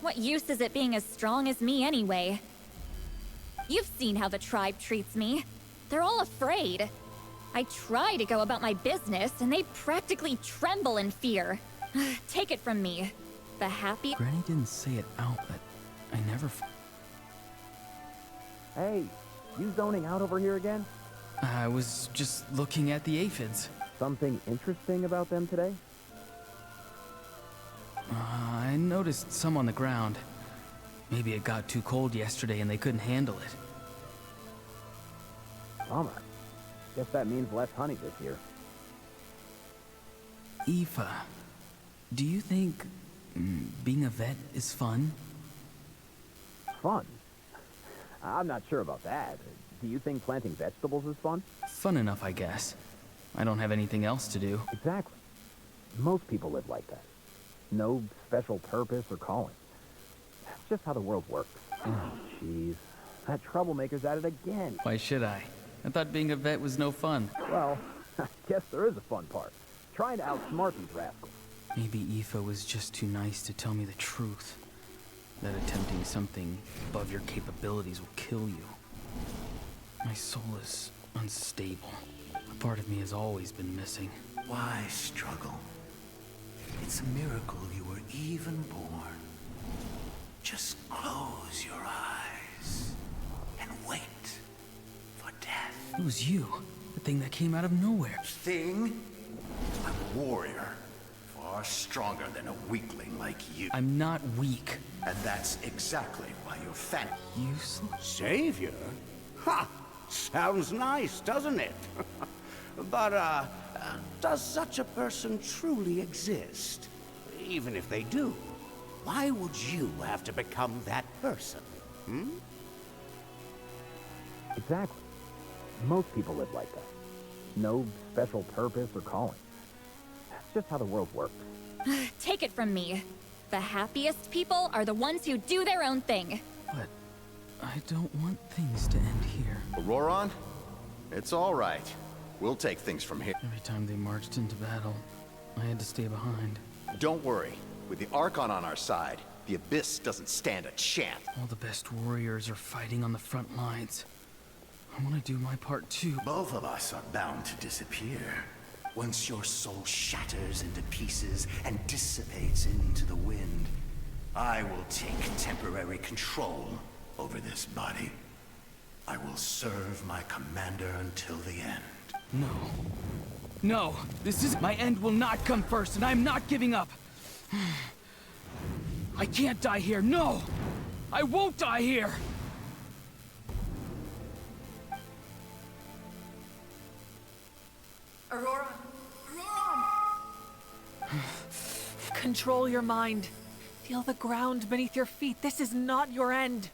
What use is it being as strong as me anyway? You've seen how the tribe treats me. They're all afraid. I try to go about my business, and they practically tremble in fear. Take it from me. The happy... Granny didn't say it out, but I never... Hey, you zoning out over here again? I was just looking at the aphids. Something interesting about them today? I noticed some on the ground. Maybe it got too cold yesterday and they couldn't handle it. Bummer. Guess that means less honey this year. Aoife, do you think being a vet is fun? Fun? I'm not sure about that. Do you think planting vegetables is fun? Fun enough, I guess. I don't have anything else to do. Exactly. Most people live like that. No special purpose or calling. That's just how the world works. Oh, jeez. That troublemaker's at it again. Why should I? I thought being a vet was no fun. Well, I guess there is a fun part. Trying to outsmart these rascals. Maybe Aoife was just too nice to tell me the truth. That attempting something above your capabilities will kill you. My soul is unstable. A part of me has always been missing. Why struggle? It's a miracle you were even born. Just close your eyes and wait for death. It was you, the thing that came out of nowhere. Thing? I'm a warrior. Far stronger than a weakling like you. I'm not weak. And that's exactly why you're useless. Savior? Ha! Sounds nice, doesn't it? But, does such a person truly exist? Even if they do, why would you have to become that person? Hmm? Exactly. Most people live like that. No special purpose or calling. That's just how the world works. Take it from me. The happiest people are the ones who do their own thing. But I don't want things to end here. Auroron? It's all right. We'll take things from here. Every time they marched into battle, I had to stay behind. Don't worry. With the Archon on our side, the Abyss doesn't stand a chance. All the best warriors are fighting on the front lines. I want to do my part too. Both of us are bound to disappear. Once your soul shatters into pieces and dissipates into the wind, I will take temporary control over this body. I will serve my commander until the end. No. No! This is... My end will not come first, and I'm not giving up! I can't die here, no! I won't die here! Aurora! Control your mind. Feel the ground beneath your feet. This is not your end.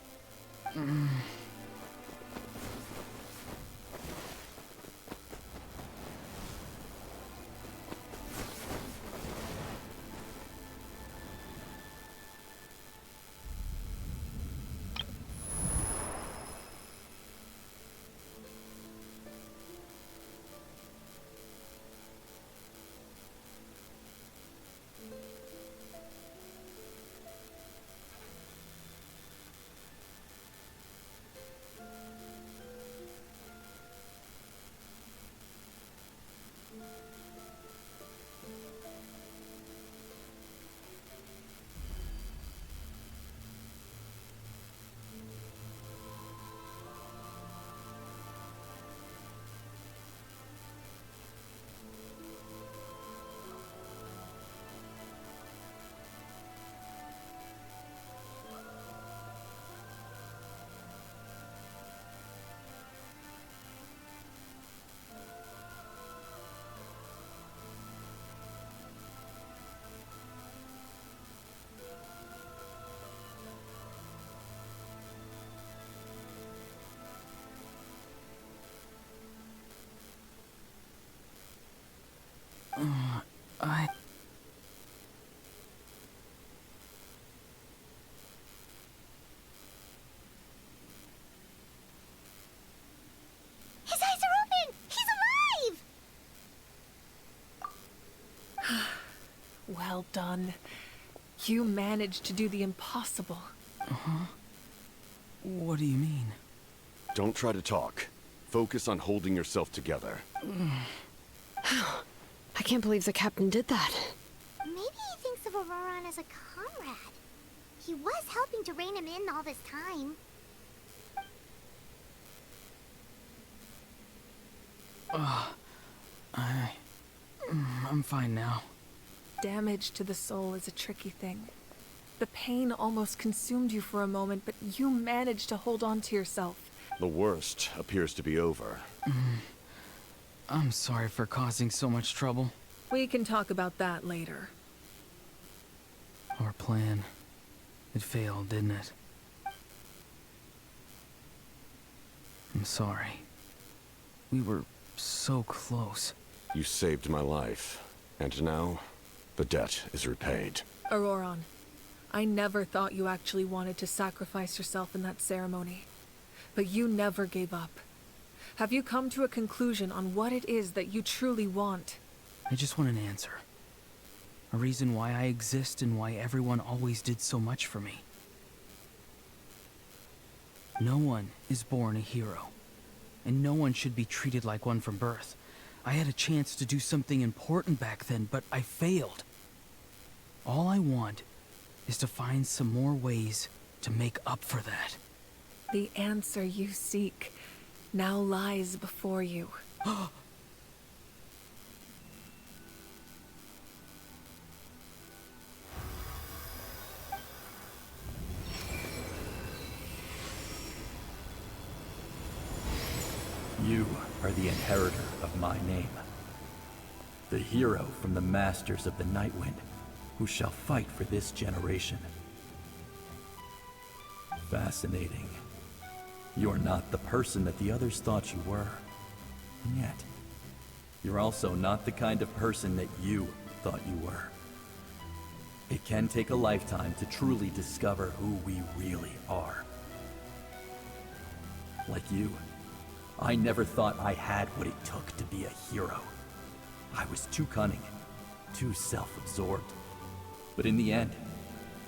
His eyes are open! He's alive! Well done. You managed to do the impossible. Uh-huh. What do you mean? Don't try to talk. Focus on holding yourself together. I can't believe the captain did that. Maybe he thinks of Auroron as a comrade. He was helping to rein him in all this time. I'm fine now. Damage to the soul is a tricky thing. The pain almost consumed you for a moment, but you managed to hold on to yourself. The worst appears to be over. I'm sorry for causing so much trouble. We can talk about that later. Our plan. It failed, didn't it? I'm sorry. We were so close. You saved my life, and now the debt is repaid. Auroron, I never thought you actually wanted to sacrifice yourself in that ceremony. But you never gave up. Have you come to a conclusion on what it is that you truly want? I just want an answer. A reason why I exist and why everyone always did so much for me. No one is born a hero. and no one should be treated like one from birth. I had a chance to do something important back then, but I failed. All I want is to find some more ways to make up for that. The answer you seek now lies before you. You are the inheritor of my name. The hero from the Masters of the Nightwind, who shall fight for this generation. Fascinating. You're not the person that the others thought you were. And yet, you're also not the kind of person that you thought you were. It can take a lifetime to truly discover who we really are. Like you, I never thought I had what it took to be a hero. I was too cunning, too self-absorbed. But in the end,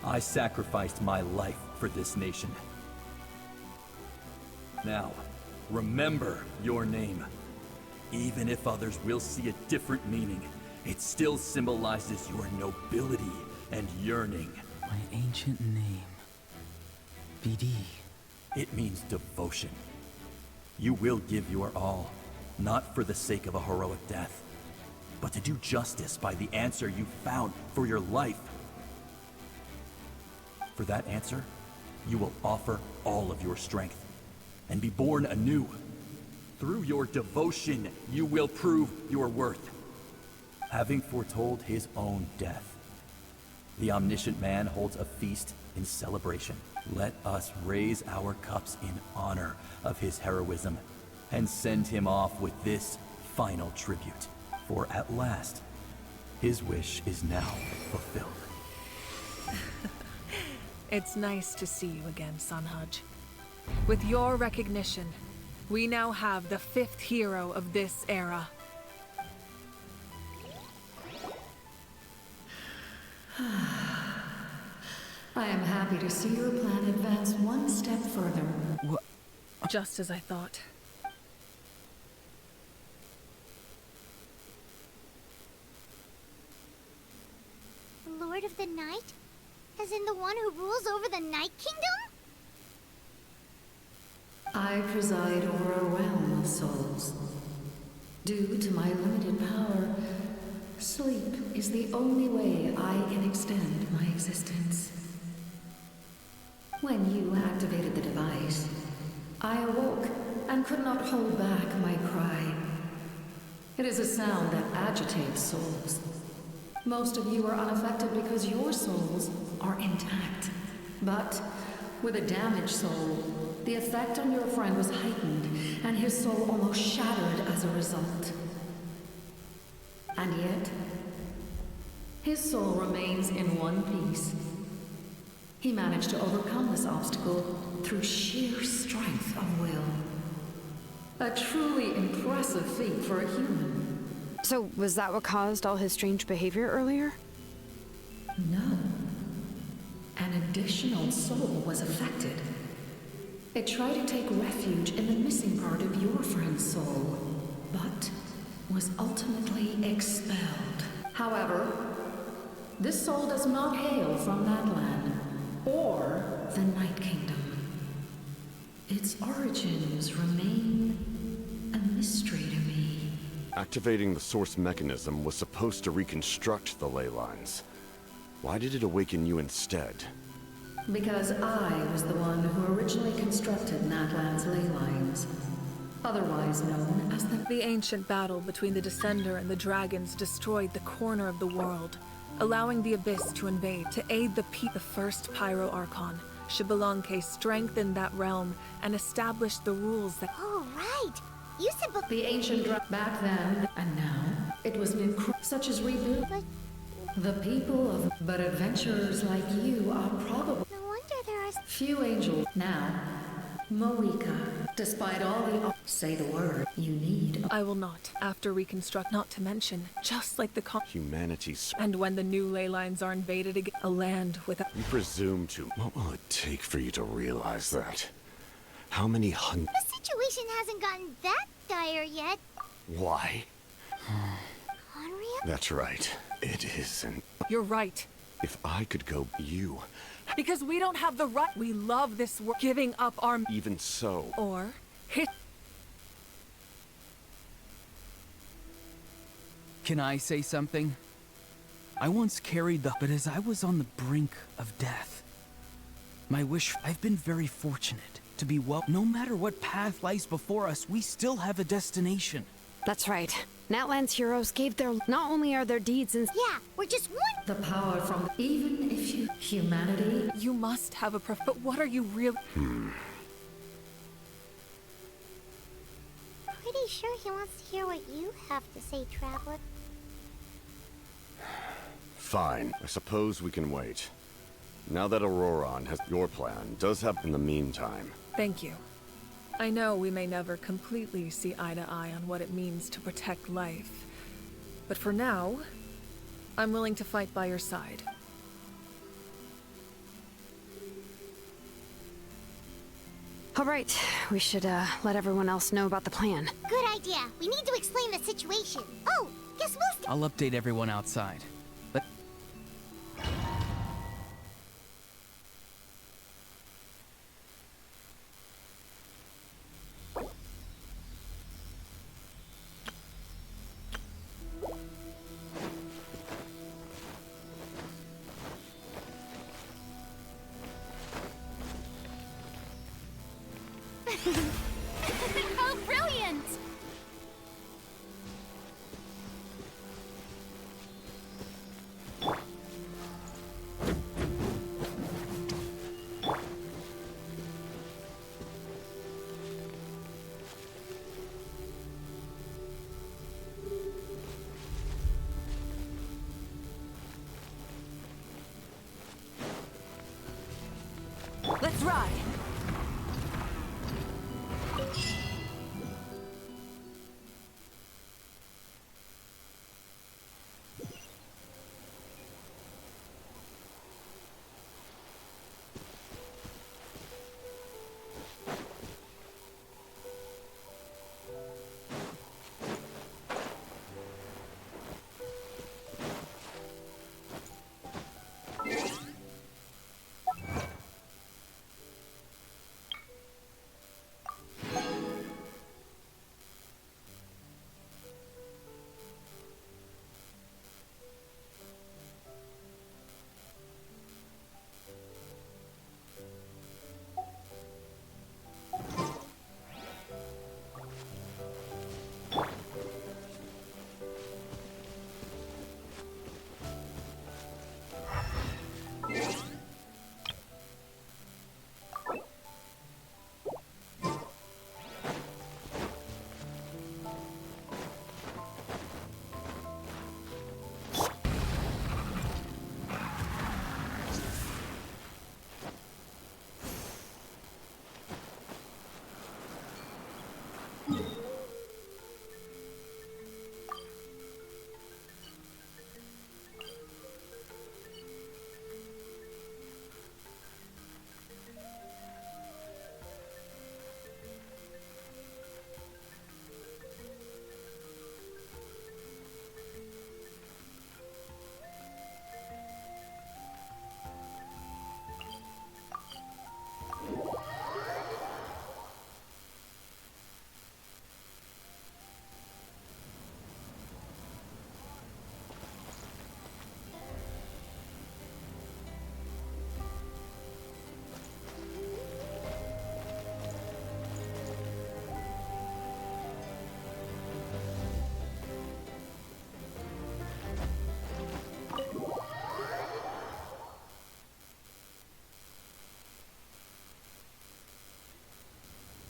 I sacrificed my life for this nation. Now, remember your name. Even if others will see a different meaning, it still symbolizes your nobility and yearning. My ancient name. BD. It means devotion. You will give your all, not for the sake of a heroic death, but to do justice by the answer you found for your life. For that answer, you will offer all of your strength and be born anew. Through your devotion, you will prove your worth. Having foretold his own death, the omniscient man holds a feast in celebration. Let us raise our cups in honor of his heroism and send him off with this final tribute. For at last, his wish is now fulfilled. It's nice to see you again, Sanhaj. With your recognition, we now have the 5th hero of this era. I am happy to see your plan advance one step further. Just as I thought. The Lord of the Night? As in the one who rules over the Night Kingdom? I preside over a realm of souls. Due to my limited power, sleep is the only way I can extend my existence. When you activated the device, I awoke and could not hold back my cry. It is a sound that agitates souls. Most of you are unaffected because your souls are intact. But with a damaged soul, the effect on your friend was heightened, and his soul almost shattered as a result. And yet, his soul remains in one piece. He managed to overcome this obstacle through sheer strength of will. A truly impressive feat for a human. So, was that what caused all his strange behavior earlier? No. An additional soul was affected. It tried to take refuge in the missing part of your friend's soul, but was ultimately expelled. However, this soul does not hail from that land, or the Night Kingdom. Its origins remain a mystery to me. Activating the source mechanism was supposed to reconstruct the ley lines. Why did it awaken you instead? Because I was the one who originally constructed Natlan's ley lines, otherwise known as The ancient battle between the Descender and the dragons destroyed the corner of the world, allowing the Abyss to invade. To aid the first Hydro Archon, Xbalanque strengthened that realm and established the rules that— Oh, right! You said the ancient back then, and now, it was an such as rebuild. The people of— But adventurers like you are probably— No wonder there are— Few angels. Now, Moika, despite all the— Say the word you need. I will not, after reconstruct, not to mention, just like the Humanity's— And when the new ley lines are invaded again, a land without— You presume to— What will it take for you to realize that? How many The situation hasn't gotten that dire yet. Why? Conria? That's right. It isn't. You're right. If I could go, you. Because we don't have the right. We love this work. Giving up our. Even so. Or hit. Can I say something? I once carried the... But as I was on the brink of death, my wish... I've been very fortunate to be well... No matter what path lies before us, we still have a destination. That's right. Natlan's heroes gave their... Not only are their deeds and... Yeah, we're just one... The power from... Even if you... Humanity... You must have a but what are you really... Pretty sure he wants to hear what you have to say, Traveler. Fine. I suppose we can wait. Now that Auroron has your plan, does have in the meantime. Thank you. I know we may never completely see eye to eye on what it means to protect life. But for now, I'm willing to fight by your side. All right, we should let everyone else know about the plan. Good idea. We need to explain the situation. Oh, guess we'll... I'll update everyone outside. But... Oh, brilliant! Let's ride!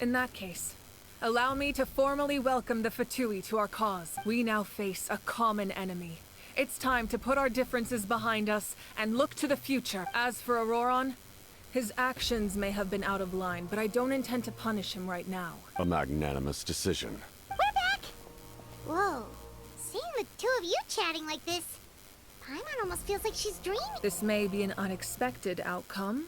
In that case, allow me to formally welcome the Fatui to our cause. We now face a common enemy. It's time to put our differences behind us and look to the future. As for Auroron, his actions may have been out of line, but I don't intend to punish him right now. A magnanimous decision. We're back! Whoa. Seeing the two of you chatting like this, Paimon almost feels like she's dreaming. This may be an unexpected outcome,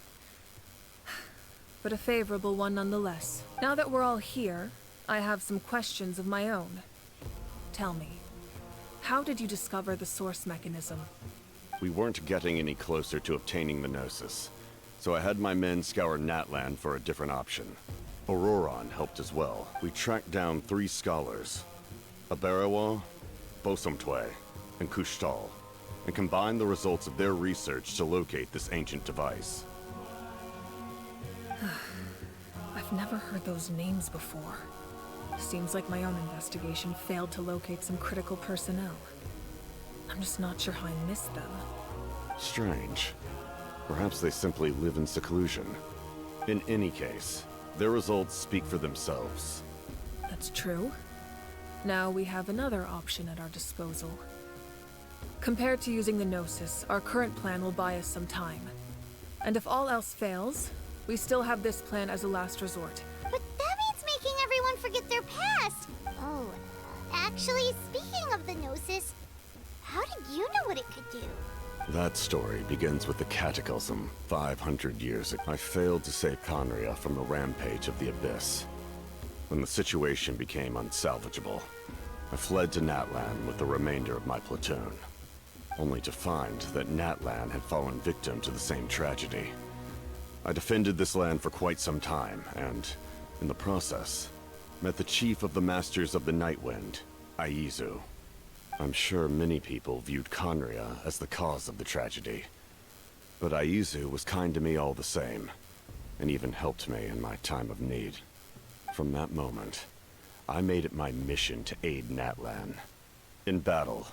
but a favorable one nonetheless. Now that we're all here, I have some questions of my own. Tell me, how did you discover the source mechanism? We weren't getting any closer to obtaining the Gnosis, so I had my men scour Natlan for a different option. Auroron helped as well. We tracked down 3 scholars, Aberawa, Bosumtwe, and Kushtal, and combined the results of their research to locate this ancient device. I've never heard those names before. Seems like my own investigation failed to locate some critical personnel. I'm just not sure how I missed them. Strange. Perhaps they simply live in seclusion. In any case, their results speak for themselves. That's true. Now we have another option at our disposal. Compared to using the Gnosis, our current plan will buy us some time. And if all else fails, we still have this plan as a last resort. But that means making everyone forget their past! Oh, actually, speaking of the Gnosis, how did you know what it could do? That story begins with the Cataclysm 500 years ago. I failed to save Conria from the rampage of the Abyss. When the situation became unsalvageable, I fled to Natlan with the remainder of my platoon, only to find that Natlan had fallen victim to the same tragedy. I defended this land for quite some time, and, in the process, met the chief of the Masters of the Nightwind, Aizu. I'm sure many people viewed Conria as the cause of the tragedy, but Aizu was kind to me all the same, and even helped me in my time of need. From that moment, I made it my mission to aid Natlan. In battle,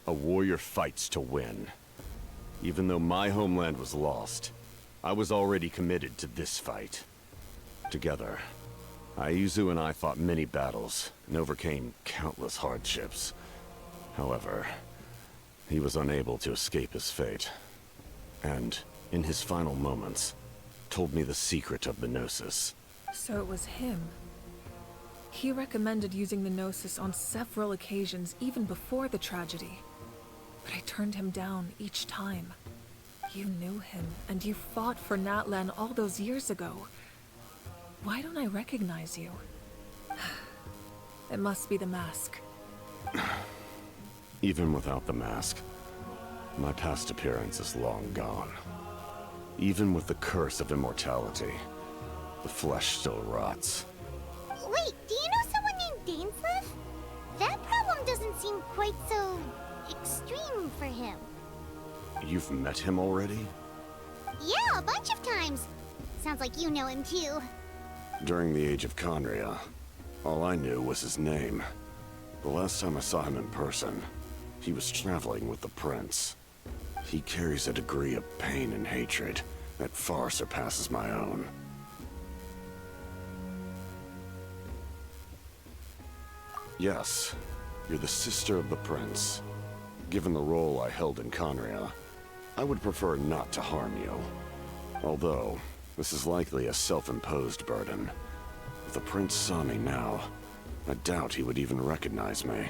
a warrior fights to win. Even though my homeland was lost, I was already committed to this fight. Together, Aizu and I fought many battles and overcame countless hardships. However, he was unable to escape his fate, and, in his final moments, told me the secret of the Gnosis. So it was him. He recommended using the Gnosis on several occasions, even before the tragedy. But I turned him down each time. You knew him, and you fought for Natlan all those years ago. Why don't I recognize you? It must be the mask. Even without the mask, my past appearance is long gone. Even with the curse of immortality, the flesh still rots. Wait, do you know someone named Dainsleif? That problem doesn't seem quite so extreme for him. You've met him already? Yeah, a bunch of times. Sounds like you know him too. During the age of Conria, all I knew was his name. The last time I saw him in person, he was traveling with the prince. He carries a degree of pain and hatred that far surpasses my own. Yes, you're the sister of the prince. Given the role I held in Conria, I would prefer not to harm you. Although, this is likely a self-imposed burden. If the prince saw me now, I doubt he would even recognize me.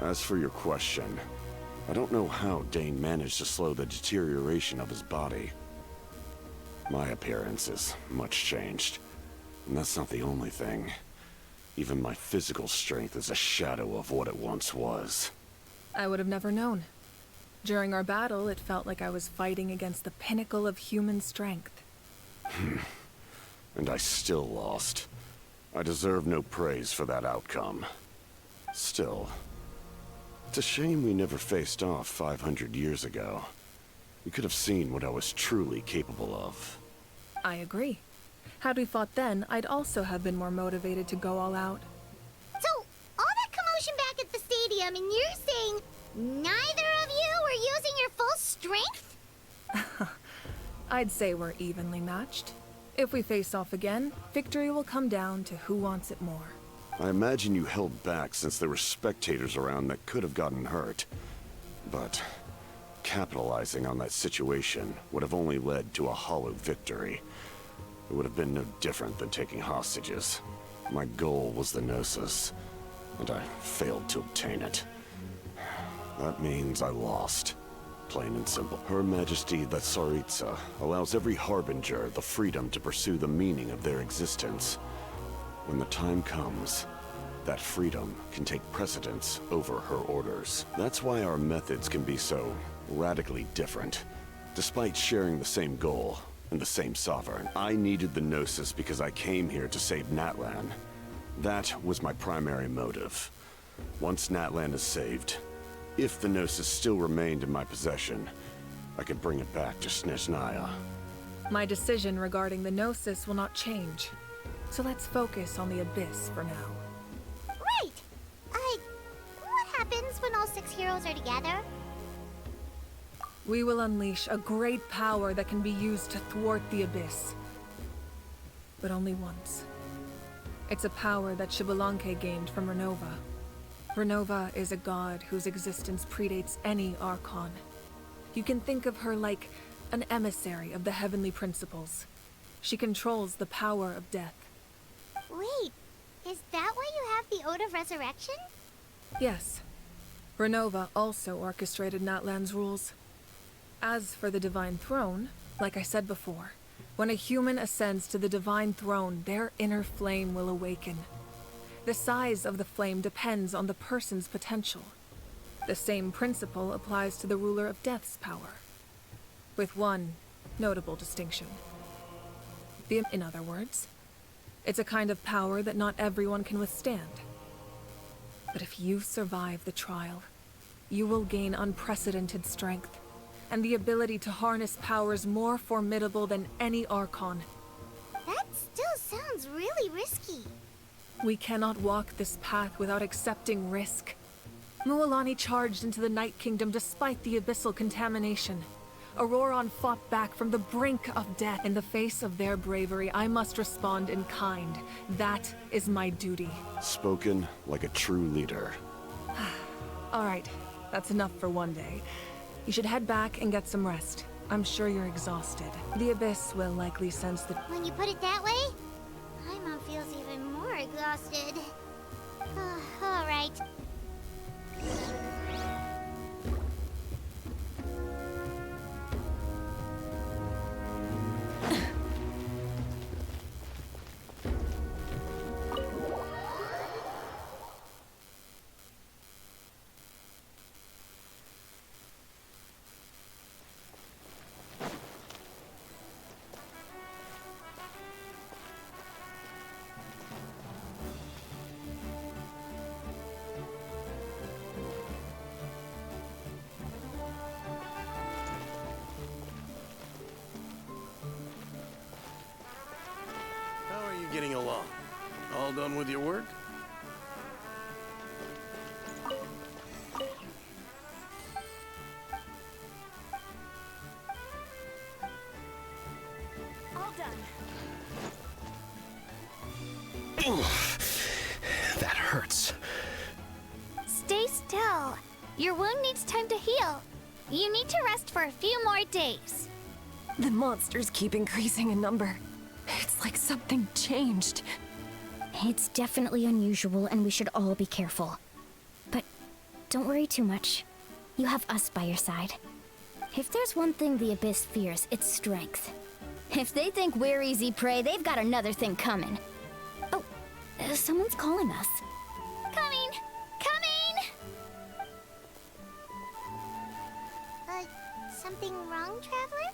As for your question, I don't know how Dane managed to slow the deterioration of his body. My appearance is much changed, and that's not the only thing. Even my physical strength is a shadow of what it once was. I would have never known. During our battle, it felt like I was fighting against the pinnacle of human strength. And I still lost. I deserve no praise for that outcome. Still, it's a shame we never faced off 500 years ago. You could have seen what I was truly capable of. I agree. Had we fought then, I'd also have been more motivated to go all out. So, all that commotion back at the stadium, and you're saying neither of you were using your full strength? I'd say we're evenly matched. If we face off again, victory will come down to who wants it more. I imagine you held back since there were spectators around that could have gotten hurt. But capitalizing on that situation would have only led to a hollow victory. It would have been no different than taking hostages. My goal was the Gnosis, and I failed to obtain it. That means I lost. plain and simple. Her Majesty the Tsaritsa allows every Harbinger the freedom to pursue the meaning of their existence. When the time comes, that freedom can take precedence over her orders. That's why our methods can be so radically different, despite sharing the same goal and the same sovereign. I needed the Gnosis because I came here to save Natlan. That was my primary motive. Once Natlan is saved, if the Gnosis still remained in my possession, I could bring it back to Snezhnaya. My decision regarding the Gnosis will not change. So let's focus on the Abyss for now. Right! What happens when all 6 heroes are together? We will unleash a great power that can be used to thwart the Abyss. But only once. It's a power that Xbalanque gained from Renova. Renova is a god whose existence predates any Archon. You can think of her like an emissary of the heavenly principles. She controls the power of death. Wait, is that why you have the Ode of Resurrection? Yes. Renova also orchestrated Natlan's rules. As for the Divine Throne, like I said before, when a human ascends to the Divine Throne, their inner flame will awaken. The size of the flame depends on the person's potential. The same principle applies to the Ruler of Death's power, with one notable distinction. In other words, it's a kind of power that not everyone can withstand. But if you survive the trial, you will gain unprecedented strength, and the ability to harness powers more formidable than any Archon. That still sounds really risky. We cannot walk this path without accepting risk. Mualani charged into the Night Kingdom despite the abyssal contamination. Auroron fought back from the brink of death. In the face of their bravery, I must respond in kind. That is my duty. Spoken like a true leader. All right, that's enough for one day. You should head back and get some rest. I'm sure you're exhausted. The Abyss will likely sense that— When you put it that way, Paimon feels even more exhausted. All right. Getting along. All done with your work? All done. That hurts. Stay still. Your wound needs time to heal. You need to rest for a few more days. The monsters keep increasing in number. It's like something changed. It's definitely unusual, and we should all be careful. But don't worry too much. You have us by your side. If there's one thing the Abyss fears, it's strength. If they think we're easy prey, they've got another thing coming. Oh, someone's calling us. Coming! Coming! Something wrong, Traveler?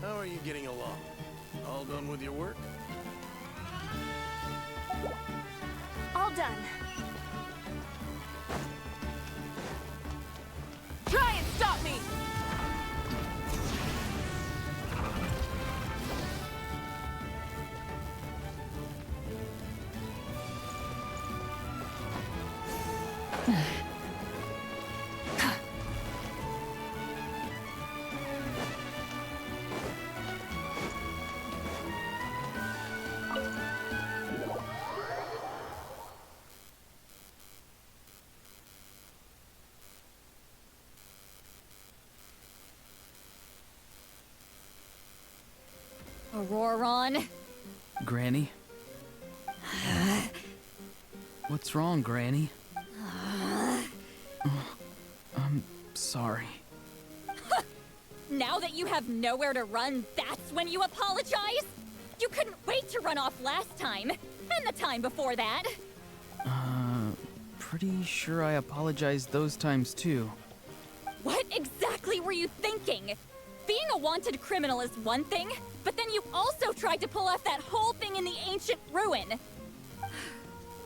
How are you getting along? All done with your work? All done. Try and stop me! Auroron. Granny? What's wrong, Granny? I'm sorry. Now that you have nowhere to run, that's when you apologize? You couldn't wait to run off last time, and the time before that. Pretty sure I apologized those times too. What exactly were you thinking? Being a wanted criminal is one thing, but then you also tried to pull off that whole thing in the ancient ruin.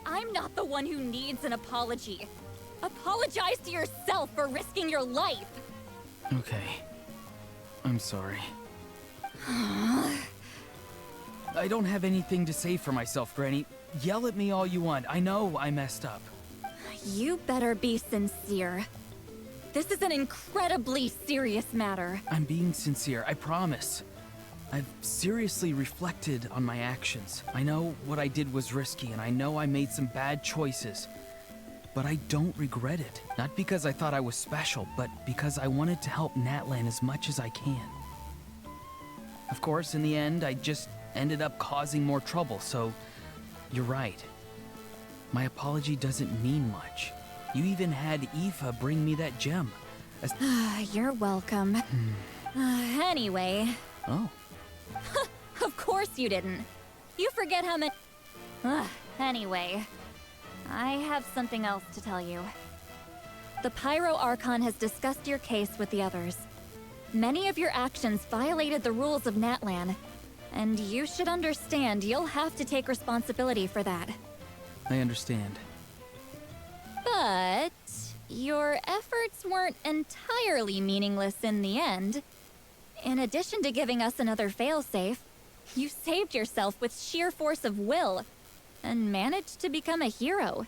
I'm not the one who needs an apology. Apologize to yourself for risking your life. Okay. I'm sorry. I don't have anything to say for myself, Granny. Yell at me all you want. I know I messed up. You better be sincere. This is an incredibly serious matter. I'm being sincere, I promise. I've seriously reflected on my actions. I know what I did was risky, and I know I made some bad choices. But I don't regret it. Not because I thought I was special, but because I wanted to help Natlan as much as I can. Of course, in the end, I just ended up causing more trouble, so you're right. My apology doesn't mean much. You even had Aoife bring me that gem. You're welcome. Anyway. Oh. Of course you didn't. You forget how many... Anyway. I have something else to tell you. The Hydro Archon has discussed your case with the others. Many of your actions violated the rules of Natlan, and you should understand you'll have to take responsibility for that. I understand. But your efforts weren't entirely meaningless in the end. In addition to giving us another failsafe, you saved yourself with sheer force of will and managed to become a hero.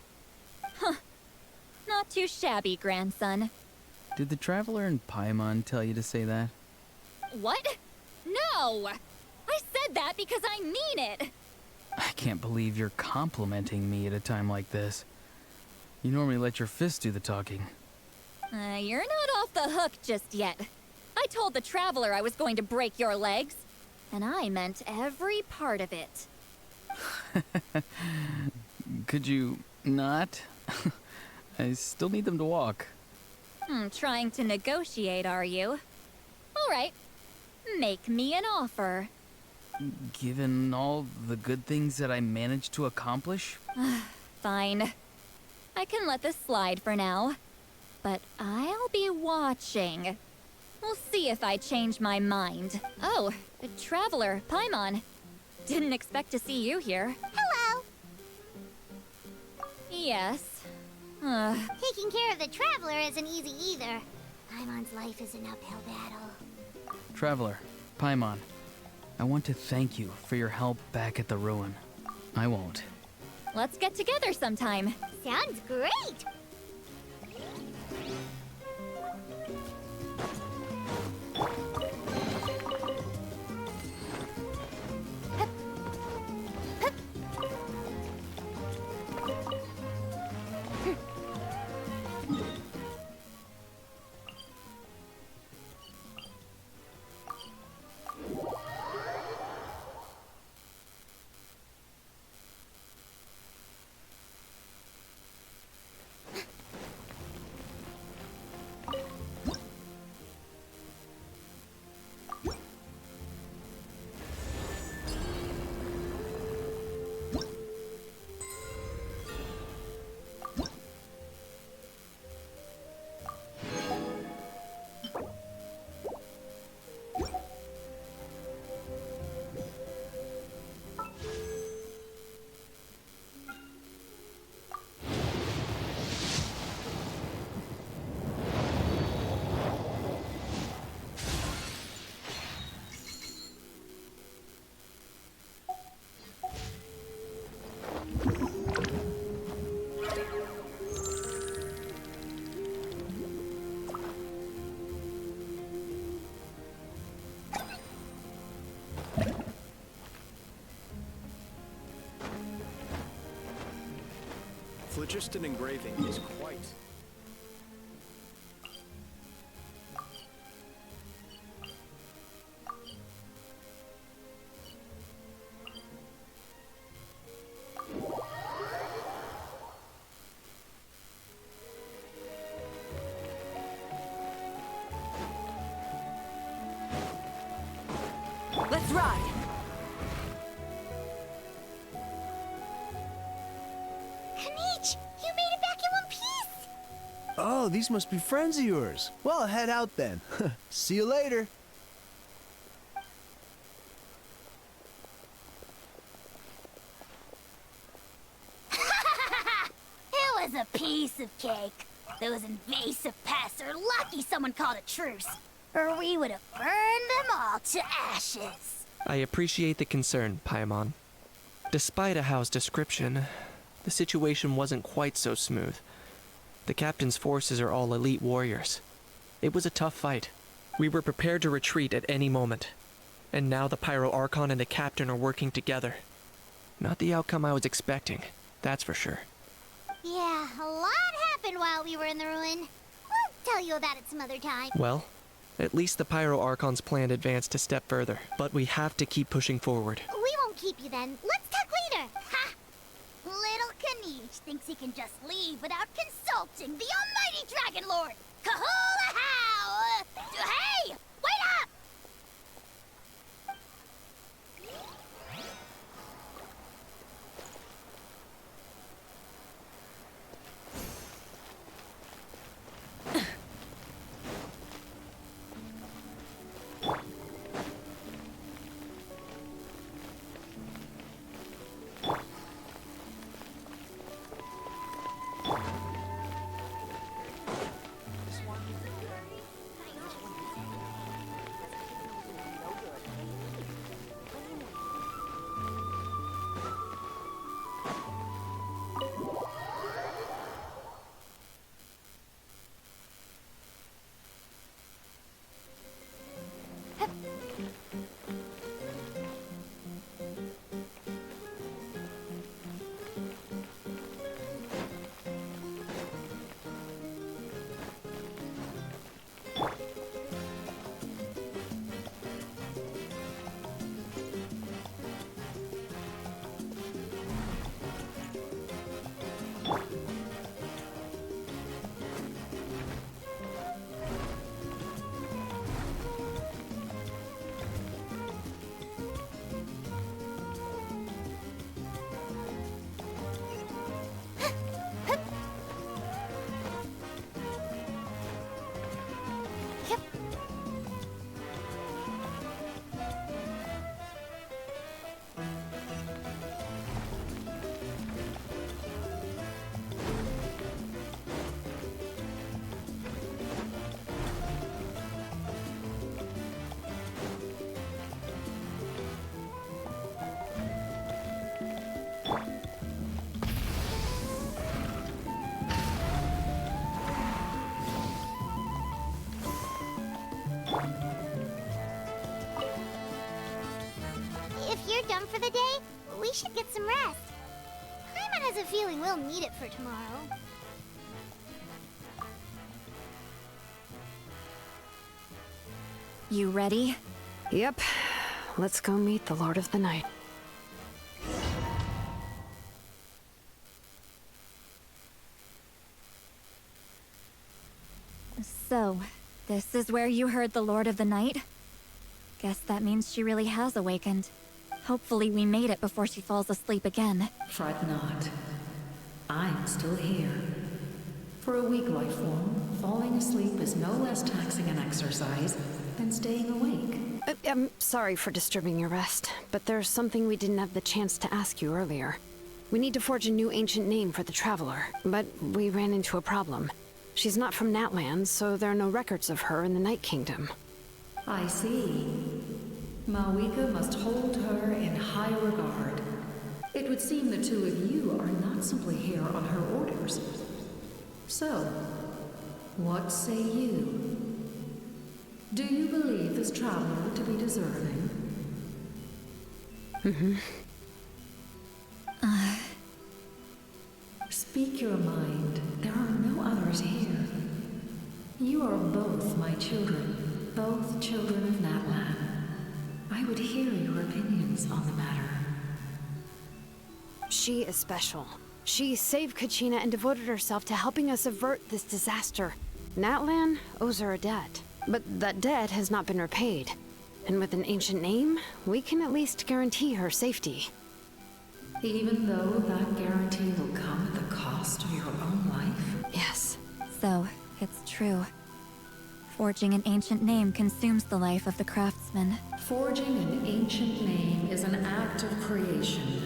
Huh. Not too shabby, grandson. Did the Traveler and Paimon tell you to say that? What? No! I said that because I mean it! I can't believe you're complimenting me at a time like this. You normally let your fist do the talking. You're not off the hook just yet. I told the Traveler I was going to break your legs, and I meant every part of it. Could you not? I still need them to walk. Trying to negotiate, are you? All right. Make me an offer. Given all the good things that I managed to accomplish? Fine. I can let this slide for now. But I'll be watching. We'll see if I change my mind. Oh, Traveler, Paimon. Didn't expect to see you here. Hello! Yes. Taking care of the Traveler isn't easy either. Paimon's life is an uphill battle. Traveler, Paimon, I want to thank you for your help back at the ruin. I won't. Let's get together sometime. Sounds great! Phlogiston engraving is quite... Let's ride! Kanich, you made it back in one piece! Oh, these must be friends of yours. Well, head out then. See you later. It was a piece of cake. Those invasive pests are lucky someone called a truce, or we would have burned them all to ashes. I appreciate the concern, Paimon. Despite Ahao's description, the situation wasn't quite so smooth. The captain's forces are all elite warriors. It was a tough fight. We were prepared to retreat at any moment. And now the Hydro Archon and the captain are working together. Not the outcome I was expecting, that's for sure. Yeah, a lot happened while we were in the ruin. We'll tell you about it some other time. Well, at least the Hydro Archon's plan advanced a step further. But we have to keep pushing forward. We won't keep you then. Let's talk later. Ha! Little Kanich thinks he can just leave without consulting the almighty Dragon Lord. Kahula how! Hey! Wait up! If you're done for the day, we should get some rest. Paimon has a feeling we'll need it for tomorrow. You ready? Yep. Let's go meet the Lord of the Night. So, this is where you heard the Lord of the Night? Guess that means she really has awakened. Hopefully we made it before she falls asleep again. Fret not. I'm still here. For a weak life form, falling asleep is no less taxing an exercise than staying awake. I'm sorry for disturbing your rest, but there's something we didn't have the chance to ask you earlier. We need to forge a new ancient name for the Traveler, but we ran into a problem. She's not from Natlan, so there are no records of her in the Night Kingdom. I see. Mawika must hold her in high regard. It would seem the two of you are not simply here on her orders. So, what say you? Do you believe this traveler to be deserving? Mm-hmm. Speak your mind. There are no others here. You are both my children, both children of Natlan. I would hear your opinions on the matter. She is special. She saved Kachina and devoted herself to helping us avert this disaster. Natlan owes her a debt, but that debt has not been repaid. And with an ancient name, we can at least guarantee her safety. Even though that guarantee will come at the cost of your own life? Yes. So, it's true. Forging an ancient name consumes the life of the craftsman. Forging an ancient name is an act of creation.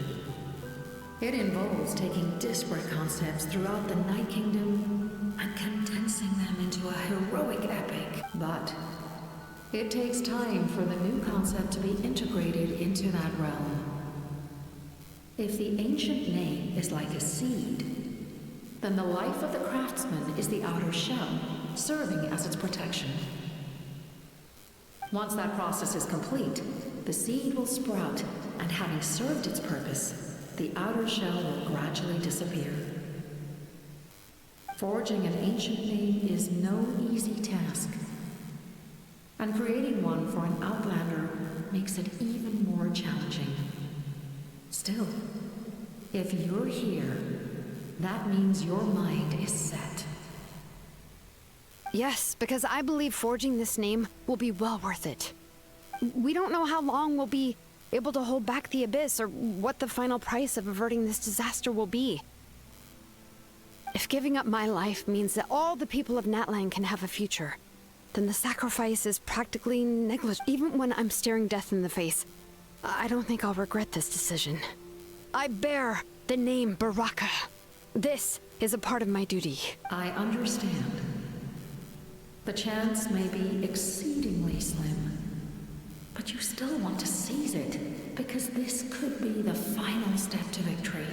It involves taking disparate concepts throughout the Night Kingdom and condensing them into a heroic epic. But it takes time for the new concept to be integrated into that realm. If the ancient name is like a seed, then the life of the craftsman is the outer shell, serving as its protection. Once that process is complete, the seed will sprout, and having served its purpose, the outer shell will gradually disappear. Forging an ancient name is no easy task, and creating one for an outlander makes it even more challenging. Still, if you're here, that means your mind is set. Yes, because I believe forging this name will be well worth it. We don't know how long we'll be able to hold back the Abyss or what the final price of averting this disaster will be. If giving up my life means that all the people of Natlan can have a future, then the sacrifice is practically negligible. Even when I'm staring death in the face, I don't think I'll regret this decision. I bear the name Baraka. This is a part of my duty. I understand. The chance may be exceedingly slim, but you still want to seize it, because this could be the final step to victory.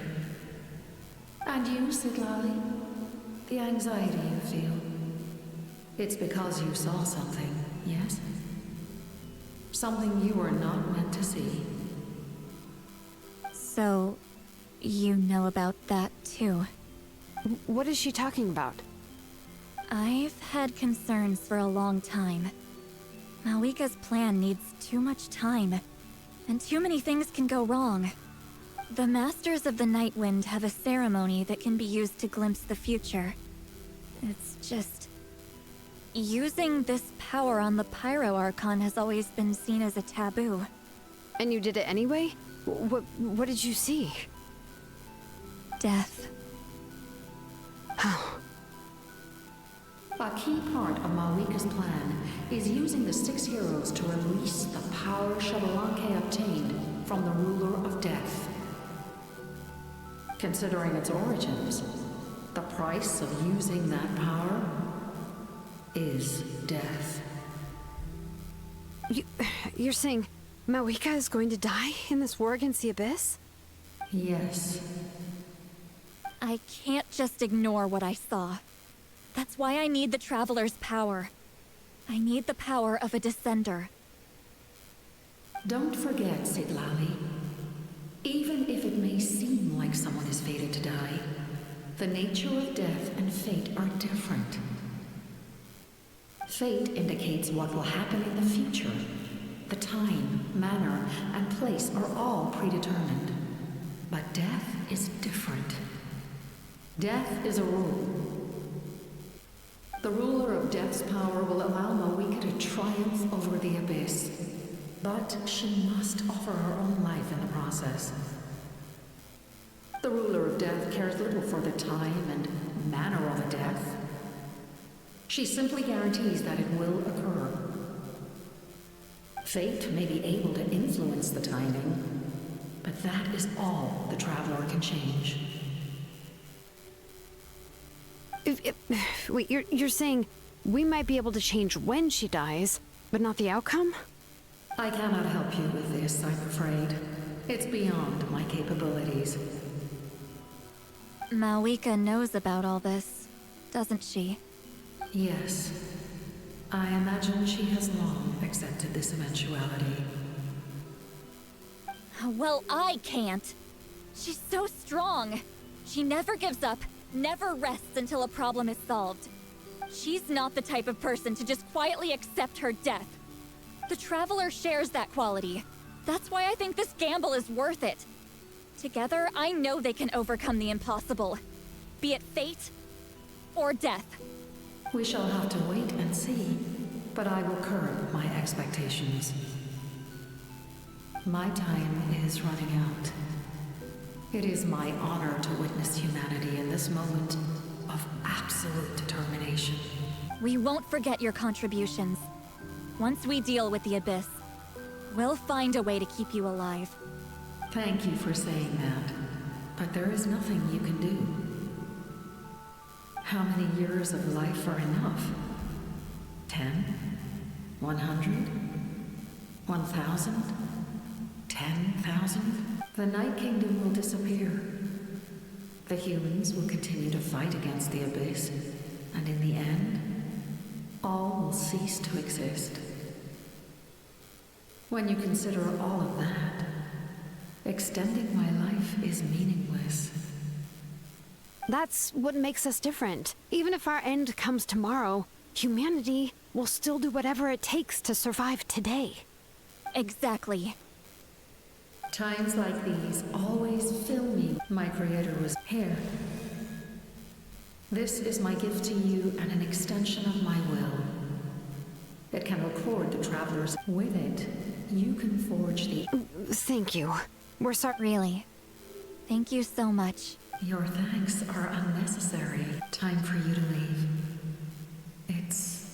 And you, Sidlali, the anxiety you feel, it's because you saw something, yes? Something you were not meant to see. So, you know about that too? What is she talking about? I've had concerns for a long time. Malika's plan needs too much time, and too many things can go wrong. The Masters of the Night Wind have a ceremony that can be used to glimpse the future. It's just... using this power on the Hydro Archon has always been seen as a taboo. And you did it anyway? What did you see? Death. How? A key part of Malika's plan is using the 6 heroes to release the power Xbalanque obtained from the ruler of death. Considering its origins, the price of using that power is death. You're saying Malika is going to die in this war against the Abyss? Yes. I can't just ignore what I saw. That's why I need the Traveler's power. I need the power of a Descender. Don't forget, Sidlali. Even if it may seem like someone is fated to die, the nature of death and fate are different. Fate indicates what will happen in the future. The time, manner, and place are all predetermined. But death is different. Death is a rule. The ruler of Death's power will allow Malika to triumph over the Abyss, but she must offer her own life in the process. The ruler of Death cares little for the time and manner of a death. She simply guarantees that it will occur. Fate may be able to influence the timing, but that is all the Traveler can change. Wait, you're saying we might be able to change when she dies, but not the outcome? I cannot help you with this, I'm afraid. It's beyond my capabilities. Malika knows about all this, doesn't she? Yes. I imagine she has long accepted this eventuality. Well, I can't. She's so strong. She never gives up, never rests until a problem is solved. She's not the type of person to just quietly accept her death. The Traveler shares that quality. That's why I think this gamble is worth it. Together, I know they can overcome the impossible. Be it fate or death. We shall have to wait and see, but I will curb my expectations. My time is running out. It is my honor to witness humanity in this moment of absolute determination. We won't forget your contributions. Once we deal with the Abyss, we'll find a way to keep you alive. Thank you for saying that, but there is nothing you can do. How many years of life are enough? 10? 100? 1,000? 10,000? The Night Kingdom will disappear. The humans will continue to fight against the Abyss, and in the end, all will cease to exist. When you consider all of that, extending my life is meaningless. That's what makes us different. Even if our end comes tomorrow, humanity will still do whatever it takes to survive today. Exactly. Times like these always fill me. My creator was here. This is my gift to you and an extension of my will. It can record the travelers. With it, you can forge the... Thank you. We're sorry. Really. Thank you so much. Your thanks are unnecessary. Time for you to leave. It's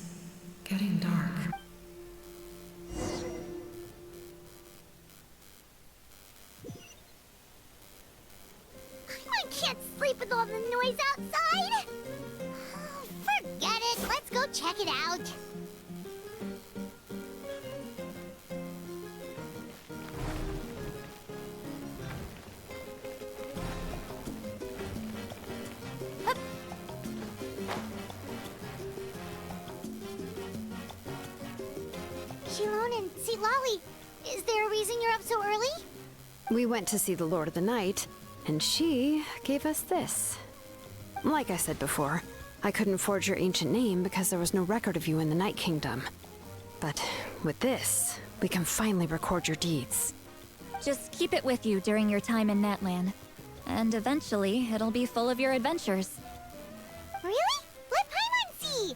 getting dark. I can't sleep with all the noise outside. Forget it. Let's go check it out. Shilon and Lolly, is there a reason you're up so early? We went to see the Lord of the Night, and she gave us this. Like I said before, I couldn't forge your ancient name because there was no record of you in the Night Kingdom. But with this, we can finally record your deeds. Just keep it with you during your time in Natlan. And eventually, it'll be full of your adventures. Really? Let Paimon see!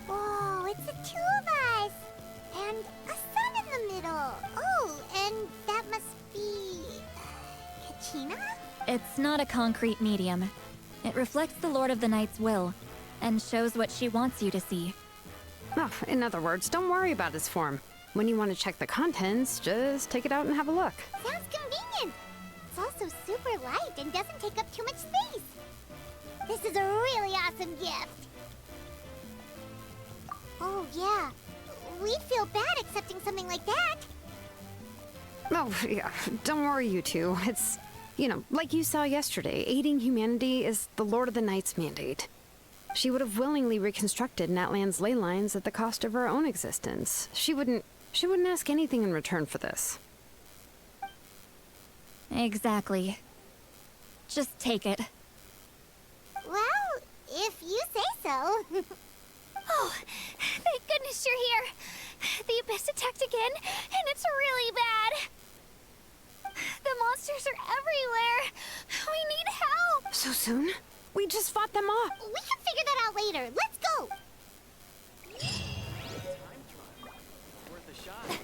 Whoa, it's the two of us! And a sun in the middle! Oh, and that must be... Kachina? It's not a concrete medium. It reflects the Lord of the Night's will, and shows what she wants you to see. Oh, in other words, don't worry about its form. When you want to check the contents, just take it out and have a look. Sounds convenient! It's also super light and doesn't take up too much space! This is a really awesome gift! Oh, yeah. We'd feel bad accepting something like that. Oh, yeah, don't worry, you two. It's, like you saw yesterday, aiding humanity is the Lord of the Night's mandate. She would have willingly reconstructed Natlan's ley lines at the cost of her own existence. She wouldn't ask anything in return for this. Exactly. Just take it. Well, if you say so. Oh, thank goodness you're here. The Abyss attacked again, and it's really bad. The monsters are everywhere. We need help. So soon? We just fought them off. We can figure that out later. Let's go. Worth a shot.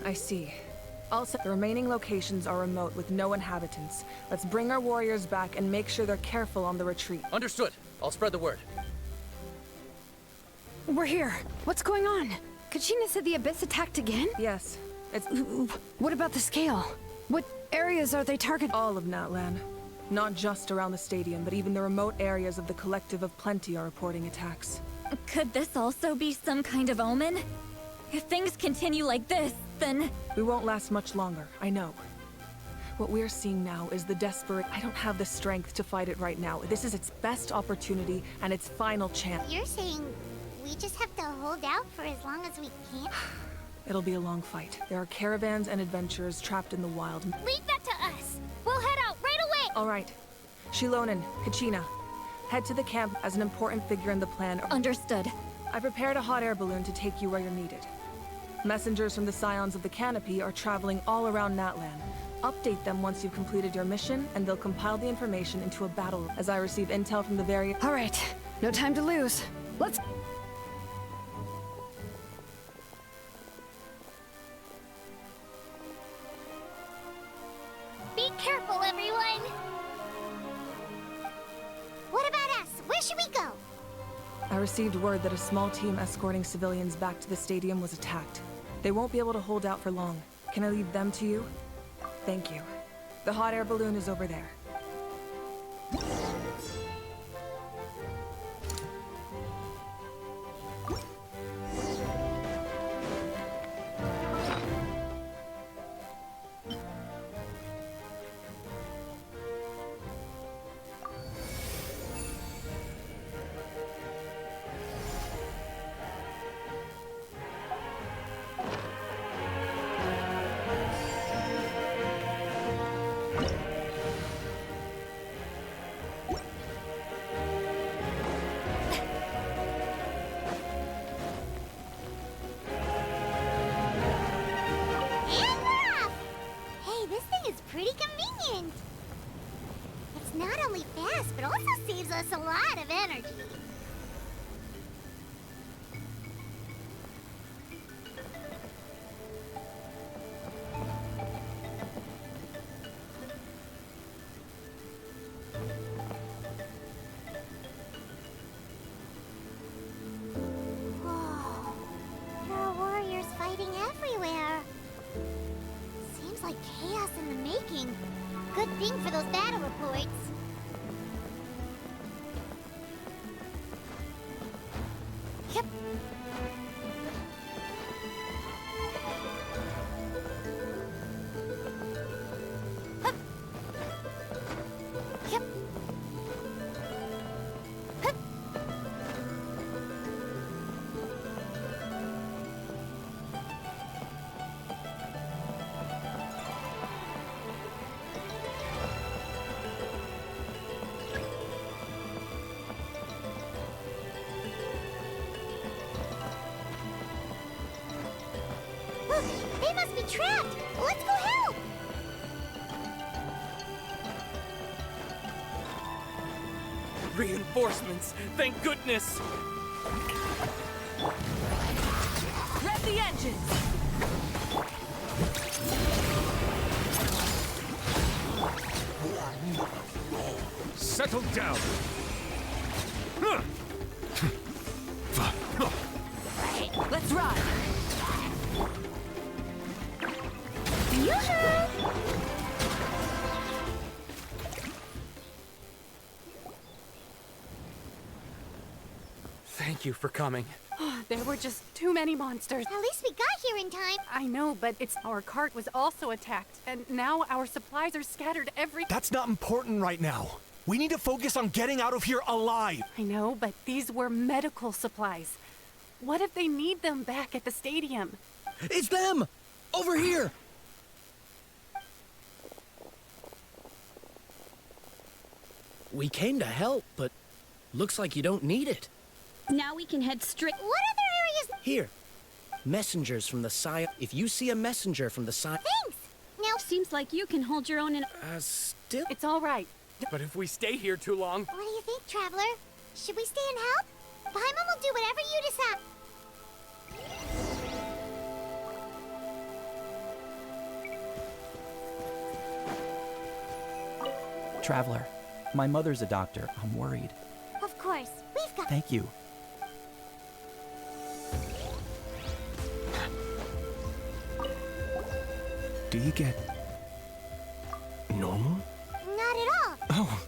I see. Also, the remaining locations are remote with no inhabitants. Let's bring our warriors back and make sure they're careful on the retreat. Understood. I'll spread the word. We're here. What's going on? Kachina said the Abyss attacked again? Yes. It's... What about the scale? What areas are they targeting? All of Natlan. Not just around the stadium, but even the remote areas of the Collective of Plenty are reporting attacks. Could this also be some kind of omen? If things continue like this, then... We won't last much longer, I know. What we're seeing now is the desperate... I don't have the strength to fight it right now. This is its best opportunity and its final chance. You're saying we just have to hold out for as long as we can? It'll be a long fight. There are caravans and adventurers trapped in the wild. Leave that to us! We'll head out right away! All right. Shilonen, Kachina, head to the camp as an important figure in the plan. Understood. I prepared a hot air balloon to take you where you're needed. Messengers from the Scions of the Canopy are traveling all around Natlan. Update them once you've completed your mission, and they'll compile the information into a battle as I receive intel from the various... All right. No time to lose. Let's... Be careful, everyone! What about us? Where should we go? I received word that a small team escorting civilians back to the stadium was attacked. They won't be able to hold out for long. Can I leave them to you? Thank you. The hot air balloon is over there. Pretty convenient. It's not only fast, but also saves us a lot of energy. Whoa. There are warriors fighting everywhere. Seems like chaos in the making. Good thing for those battle reports. Yep. Hup. Yep. Hup. Look, they must be trapped. Let's go help. Reinforcements! Thank goodness! Rev the engines! Settle down! Let's ride! Thank you for coming. There were just too many monsters. At least we got here in time. I know, but our cart was also attacked, and now our supplies are scattered every... That's not important right now. We need to focus on getting out of here alive. I know, but these were medical supplies. What if they need them back at the stadium? It's them! Over here! We came to help, but looks like you don't need it. Now we can head straight... What other areas? Here. Messengers from the Scion. If you see a messenger from the Scion... Thanks! Now... Seems like you can hold your own in... still... It's all right. But if we stay here too long... What do you think, Traveler? Should we stay and help? Paimon will do whatever you decide. Traveler, my mother's a doctor. I'm worried. Of course. We've got... Thank you. Dee get... normal? Not at all. Oh,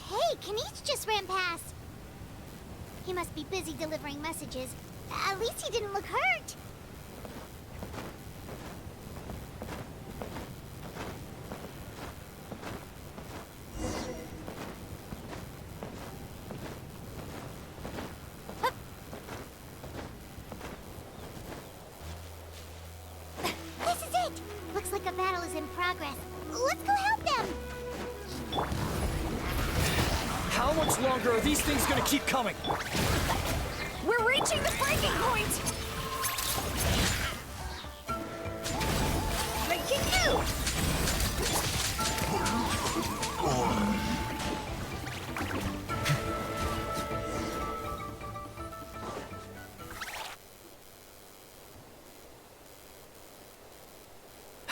Hey, Kanich just ran past. He must be busy delivering messages. At least he didn't look hurt. This is it! Looks like a battle is in progress. Let's go help them! How much longer are these things gonna keep coming? We're reaching the breaking point! Making you!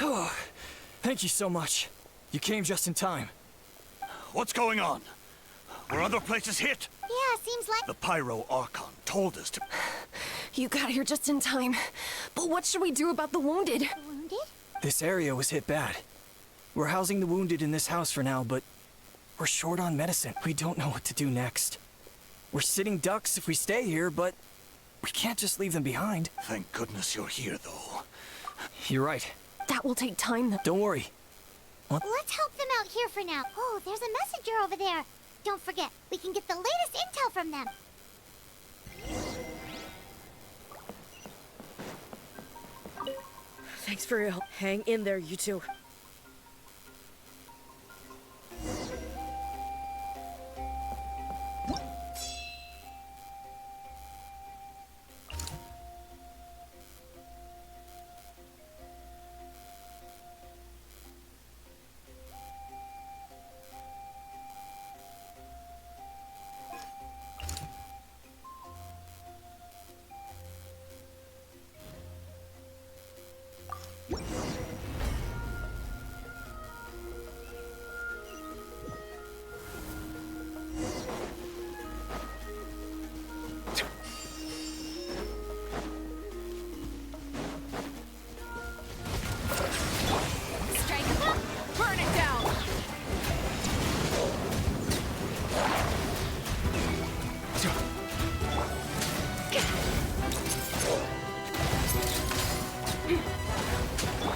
Oh, thank you so much. You came just in time. What's going on? Were other places hit? Yeah, seems like... The Hydro Archon told us to... You got here just in time. But what should we do about the wounded? Wounded? This area was hit bad. We're housing the wounded in this house for now, but we're short on medicine. We don't know what to do next. We're sitting ducks if we stay here, but we can't just leave them behind. Thank goodness you're here, though. You're right. That will take time, though. Don't worry. Let's help them out here for now. Oh, there's a messenger over there. Don't forget, we can get the latest intel from them. Thanks for your help. Hang in there, you two.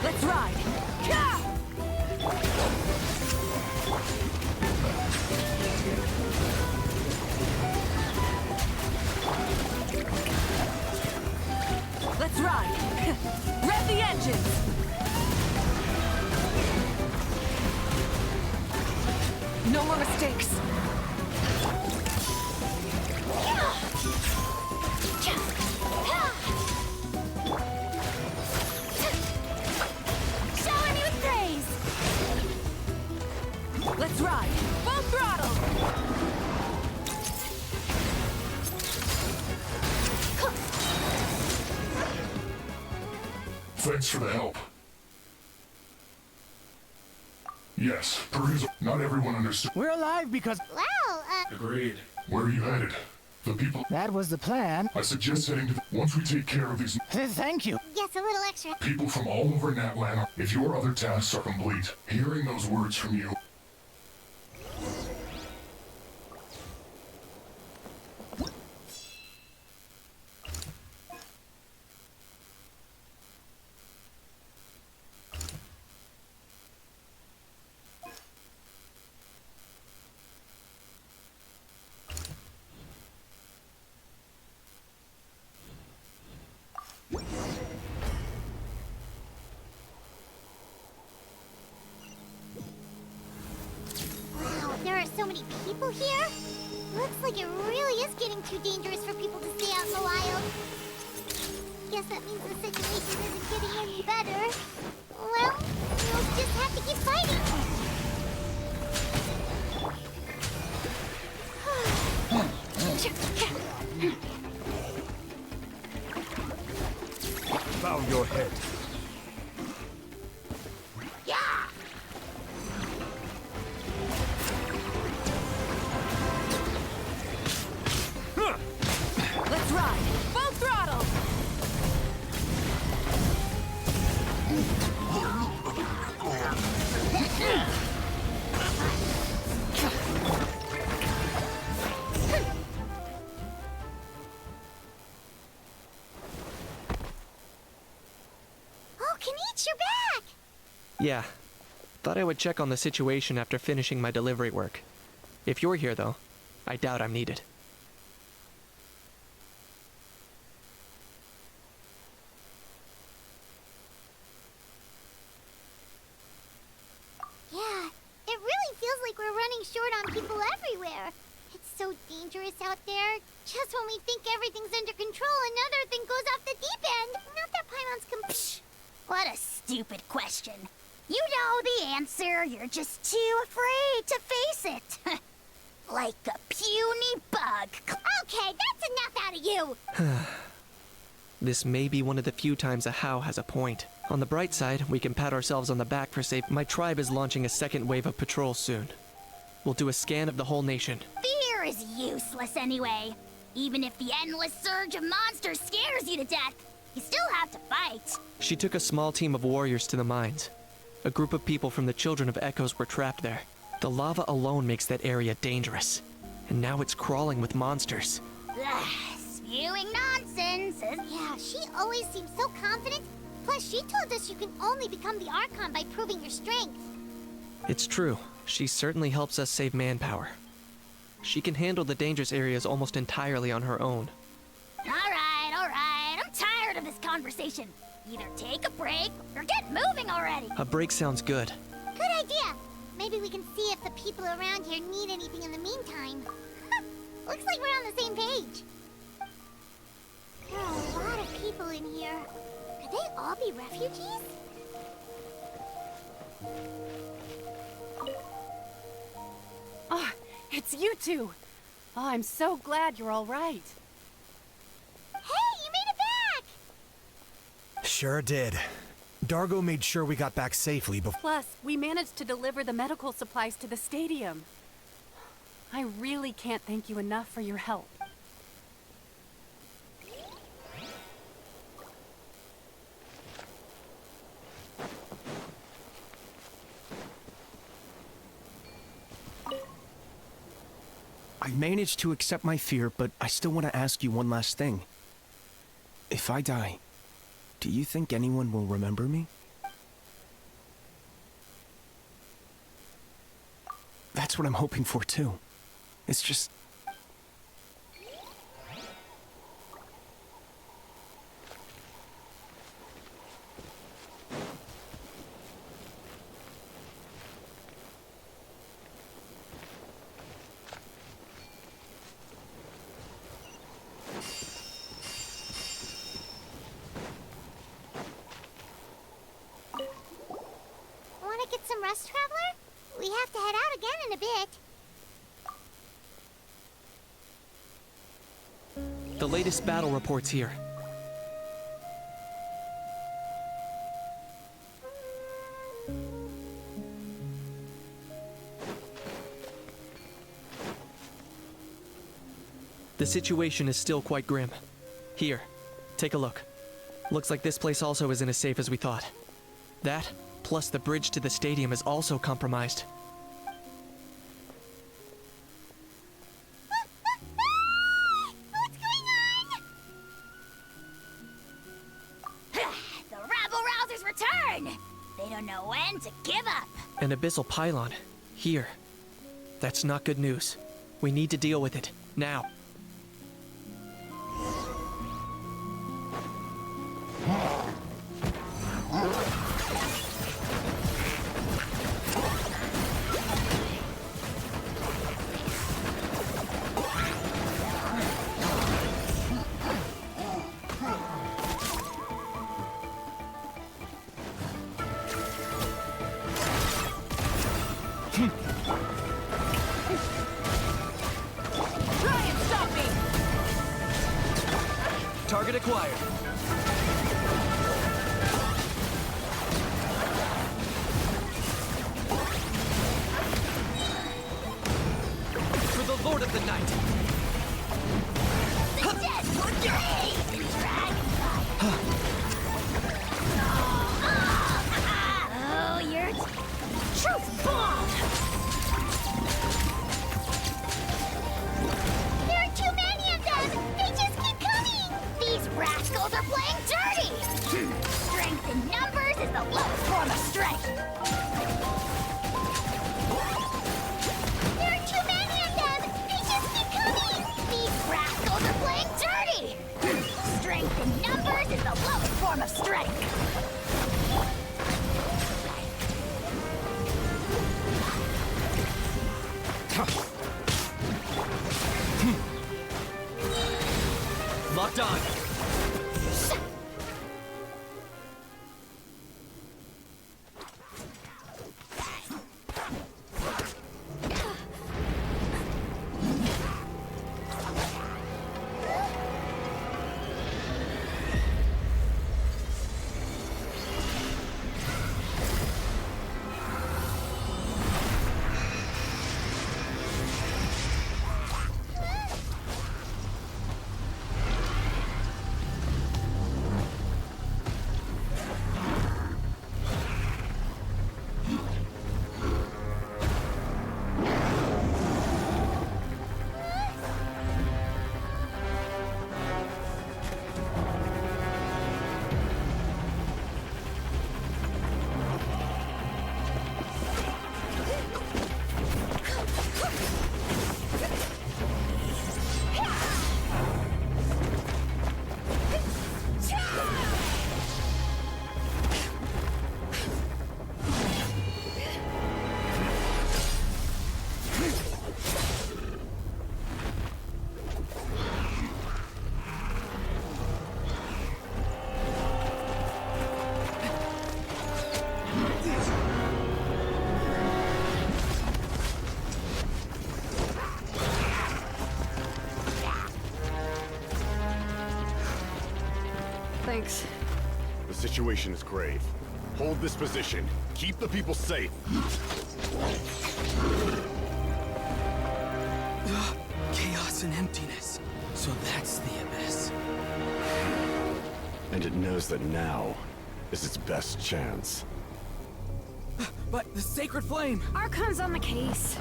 Let's ride! Let's ride! Rev the engines! No more mistakes! Shower me with praise! Let's ride! Full throttle! Thanks for the help. Yes, Peru's. Not everyone understood. We're alive because... Wow, Agreed. Where are you headed? The people... That was the plan. I suggest heading to the... Once we take care of these... Thank you. yes, a little extra. people from all over Natlan, if your other tasks are complete, hearing those words from you... Wow, there are so many people here. Looks like it really is getting too dangerous for people to stay out in the wild. Guess that means the situation isn't getting any better. Well, we'll just have to keep fighting. Bow your head. Yeah! Let's ride! Full throttle! Oh, Kenichi, you're back! Yeah. Thought I would check on the situation after finishing my delivery work. If you're here, though, I doubt I'm needed. Yeah, it really feels like we're running short on people everywhere. It's so dangerous out there. Just when we think everything's under control, another thing goes off the deep end. Not that Paimon's Psh, what a stupid question. You know the answer, you're just too afraid to face it. Like a puny bug. Okay, that's enough out of you! This may be one of the few times a How has a point. On the bright side, we can pat ourselves on the back for safe. My tribe is launching a second wave of patrols soon. We'll do a scan of the whole nation. Fear is useless anyway. Even if the endless surge of monsters scares you to death, you still have to fight. She took a small team of warriors to the mines. A group of people from the Children of Echoes were trapped there. The lava alone makes that area dangerous. And now it's crawling with monsters. Ugh, spewing nonsense. Yeah, she always seems so confident. Plus, she told us you can only become the Archon by proving your strength. It's true. She certainly helps us save manpower. She can handle the dangerous areas almost entirely on her own. All right. I'm tired of this conversation. Either take a break or get moving already. A break sounds good. Good idea. Maybe we can see if the people around here need anything in the meantime. Looks like we're on the same page. There are a lot of people in here. Could they all be refugees? Oh, it's you two. Oh, I'm so glad you're all right. Hey, you made it back! Sure did. Dargo made sure we got back safely before. Plus, we managed to deliver the medical supplies to the stadium. I really can't thank you enough for your help. I managed to accept my fear, but I still want to ask you one last thing. If I die, do you think anyone will remember me? That's what I'm hoping for, too. It's just... Want to get some rest, Traveler? we have to head out again in a bit. The latest battle reports here. The situation is still quite grim. Here, take a look. Looks like this place also isn't as safe as we thought. That, plus the bridge to the stadium is also compromised. What's going on? The rabble-rousers return! They don't know when to give up. An abyssal pylon. Here. That's not good news. We need to deal with it. Now. Try and stop me! Target acquired. For the Lord of the Night. The dead would grave in dragonfire. Oh, you're truth bomb. There are too many of them. They just keep coming. These rascals are playing dirty. Strength in numbers is the lowest form of strength. There are too many of them. They just keep coming. These rascals are playing dirty. Strength in numbers is the lowest form of strength. Locked on. Thanks. The situation is grave. Hold this position. Keep the people safe. Chaos and emptiness. So that's the abyss. And it knows that now is its best chance. But the sacred flame! Archon's on the case.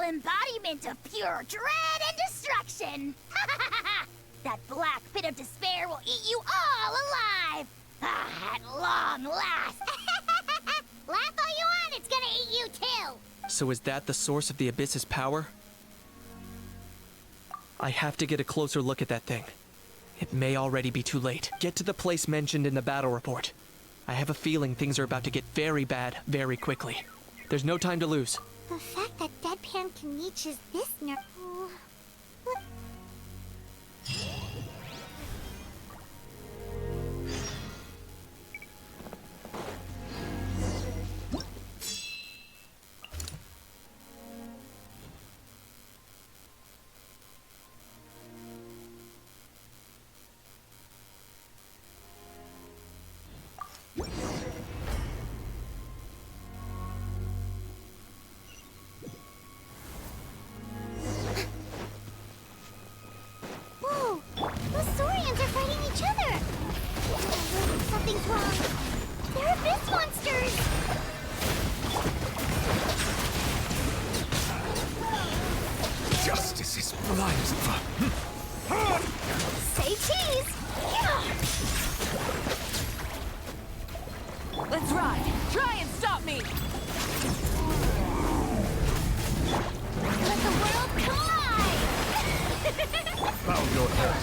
Embodiment of pure dread and destruction! The That black pit of despair will eat you all alive! Ah, at long last! Laugh all you want, it's gonna eat you too! So is that the source of the Abyss's power? I have to get a closer look at that thing. It may already be too late. Get to the place mentioned in the battle report. I have a feeling things are about to get very bad very quickly. There's no time to lose. The fact that Deadpan can reach is this nerve. Whoa! Those Saurians are fighting each other! Something's wrong. They're abyss monsters! Justice is blind. Say cheese! Let's ride! Try and stop me! Let the world collide! Bow your head.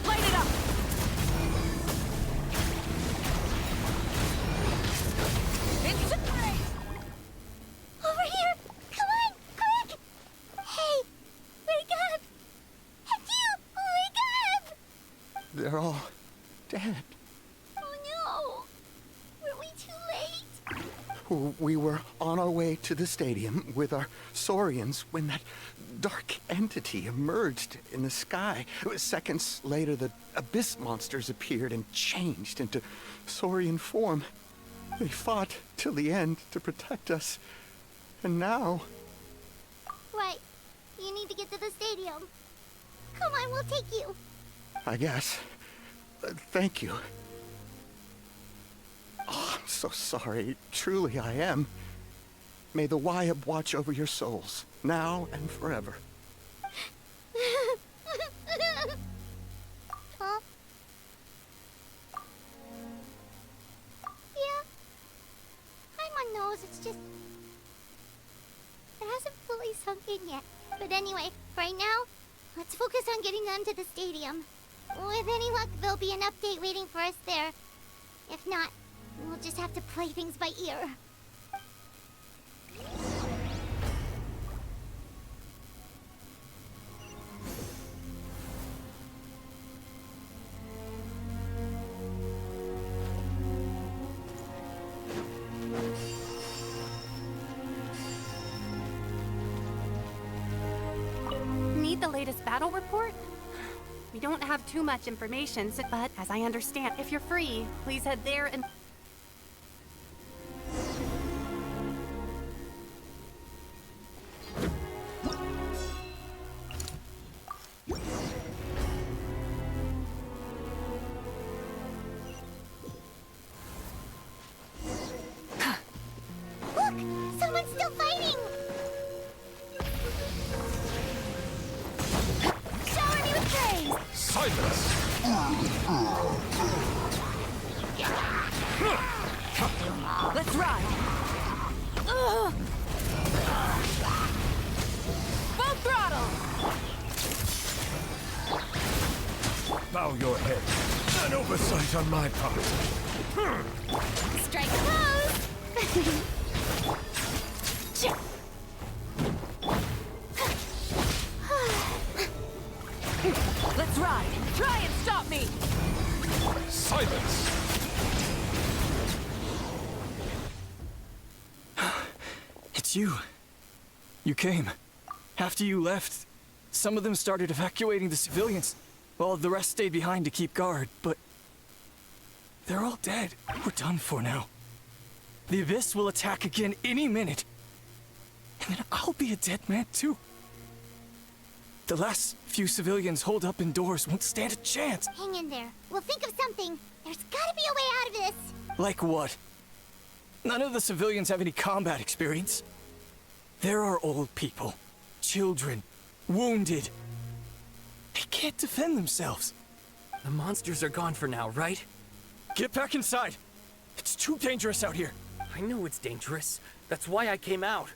Light it up! Incinerate! Over here! Come on! Quick! Hey! Wake up! You! Wake up! They're all dead. Oh no! Were we too late? We were on our way to the stadium with our Saurians when that dark entity emerged in the sky. Seconds later, the abyss monsters appeared and changed into Saurian form. They fought till the end to protect us. And now... Right. You need to get to the stadium. Come on, we'll take you. I guess. Thank you. Oh, I'm so sorry. Truly, I am. May the Wyab watch over your souls, now and forever. Huh? Yeah. Paimon knows, it's just... It hasn't fully sunk in yet. But anyway, right now, let's focus on getting them to the stadium. With any luck, there'll be an update waiting for us there. If not, we'll just have to play things by ear. Need the latest battle report? We don't have too much information, but as I understand, if you're free, please head there and... Look! Someone's still fighting! Shower me with praise! Silence! Let's ride! Full throttle! Bow your head. An oversight on my part. Strike pose! Let's ride! Try and stop me! Silence! It's you. You came. After you left, some of them started evacuating the civilians, while the rest stayed behind to keep guard, but... they're all dead. We're done for now. The Abyss will attack again any minute. And then I'll be a dead man too. The last few civilians holed up indoors won't stand a chance. Hang in there. We'll think of something. There's gotta be a way out of this. Like what? None of the civilians have any combat experience. There are old people, children, wounded. They can't defend themselves. The monsters are gone for now, right? Get back inside. It's too dangerous out here. I know it's dangerous. That's why I came out.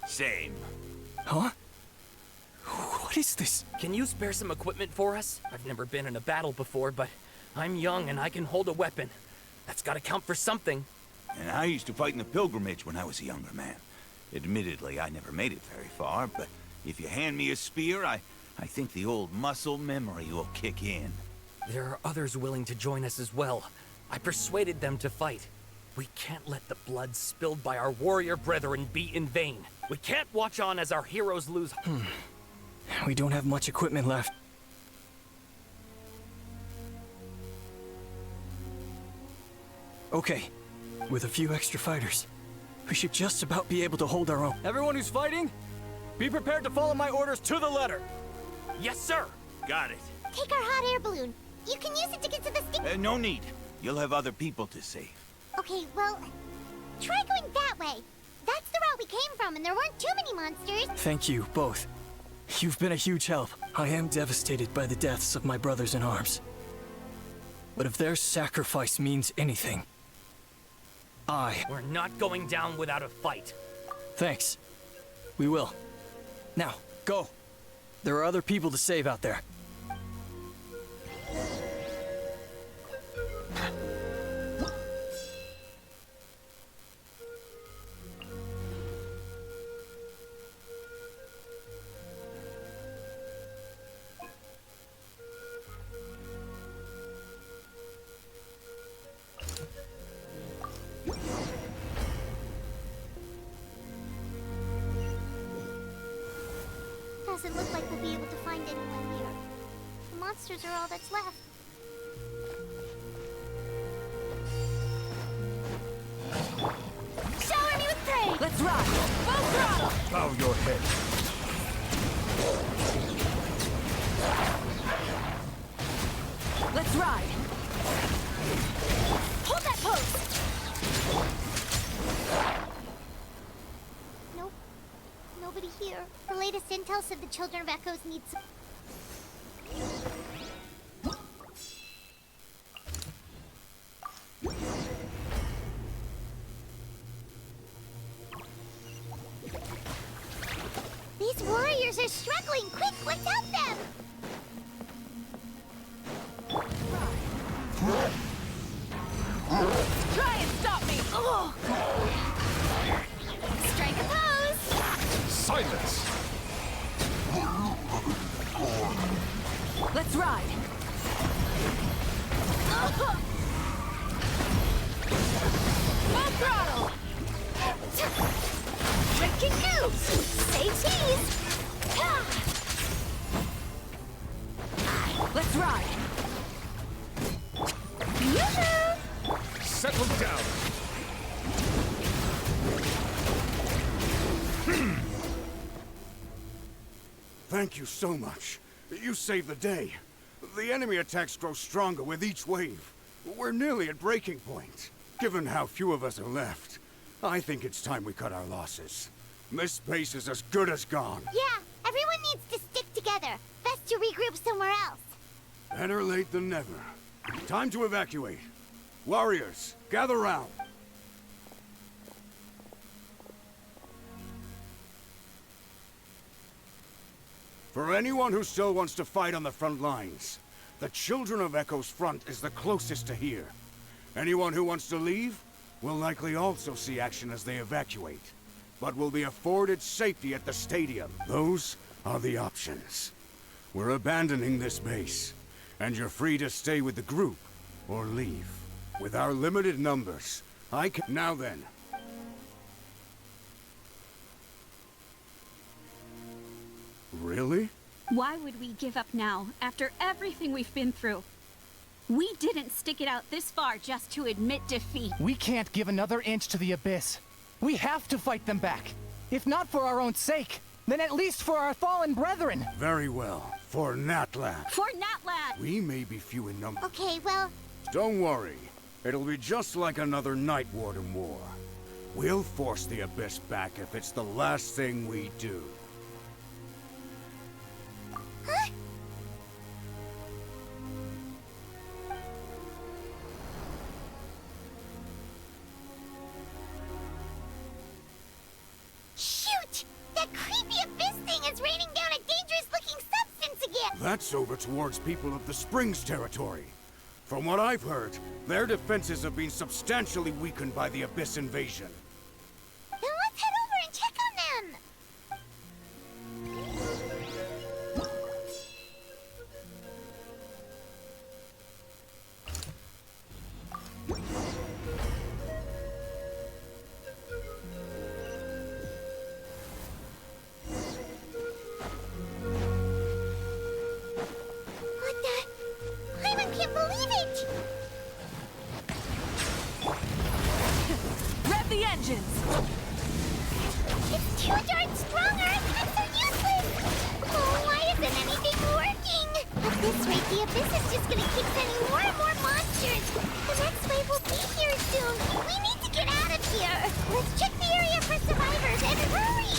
Same. Huh? What is this? Can you spare some equipment for us? I've never been in a battle before, but I'm young and I can hold a weapon. That's gotta count for something. And I used to fight in the pilgrimage when I was a younger man. Admittedly, I never made it very far, but if you hand me a spear, I think the old muscle memory will kick in. There are others willing to join us as well. I persuaded them to fight. We can't let the blood spilled by our warrior brethren be in vain. We can't watch on as our heroes lose. We don't have much equipment left. Okay, with a few extra fighters, we should just about be able to hold our own. Everyone who's fighting, be prepared to follow my orders to the letter. Yes, sir. Got it. Take our hot air balloon. You can use it to get to the stick. No need. You'll have other people to save. Okay, well, try going that way. That's the route we came from, and there weren't too many monsters. Thank you, both. You've been a huge help. I am devastated by the deaths of my brothers in arms. But if their sacrifice means anything, We're not going down without a fight. Thanks. We will. Now, go. There are other people to save out there. Doesn't look like we'll be able to find anyone here. The monsters are all that's left. Shower me with praise! Let's rock! Full throttle! Bow your head. Let's ride! Hold that pose! Nope. Nobody here. The latest intel said the Children of Echoes need some... These warriors are struggling! Quick, let's help them! Try and stop me! Oh. Strike a pose! Silence! Let's ride! Full throttle! Breaking news! Say cheese! Let's ride! Yoo-hoo! Settle down! Thank you so much. You saved the day. The enemy attacks grow stronger with each wave. We're nearly at breaking point. Given how few of us are left, I think it's time we cut our losses. This base is as good as gone. Yeah, everyone needs to stick together. Best to regroup somewhere else. Better late than never. Time to evacuate. Warriors, gather round. For anyone who still wants to fight on the front lines, the Children of Echo's front is the closest to here. Anyone who wants to leave will likely also see action as they evacuate, but will be afforded safety at the stadium. Those are the options. We're abandoning this base, and you're free to stay with the group or leave. With our limited numbers, I can... Now then. Really? Why would we give up now, after everything we've been through? We didn't stick it out this far just to admit defeat. We can't give another inch to the Abyss. We have to fight them back. If not for our own sake, then at least for our fallen brethren. Very well. For Natlan. For Natlan! We may be few in number. Okay, well... Don't worry. It'll be just like another Night Warden war. We'll force the Abyss back if it's the last thing we do. Huh? Shoot! That creepy Abyss thing is raining down a dangerous-looking substance again! That's over towards people of the Springs territory. From what I've heard, their defenses have been substantially weakened by the Abyss invasion. Then let's head over and check on them! What the? I can't believe it! Rev the engines! It's too darn strong, Earth! I'm so useless! Oh, why isn't anything working? At this rate, the Abyss is just gonna keep sending more and more monsters! The next wave will be here soon! We need to get out of here! Let's check the area for survivors, and hurry!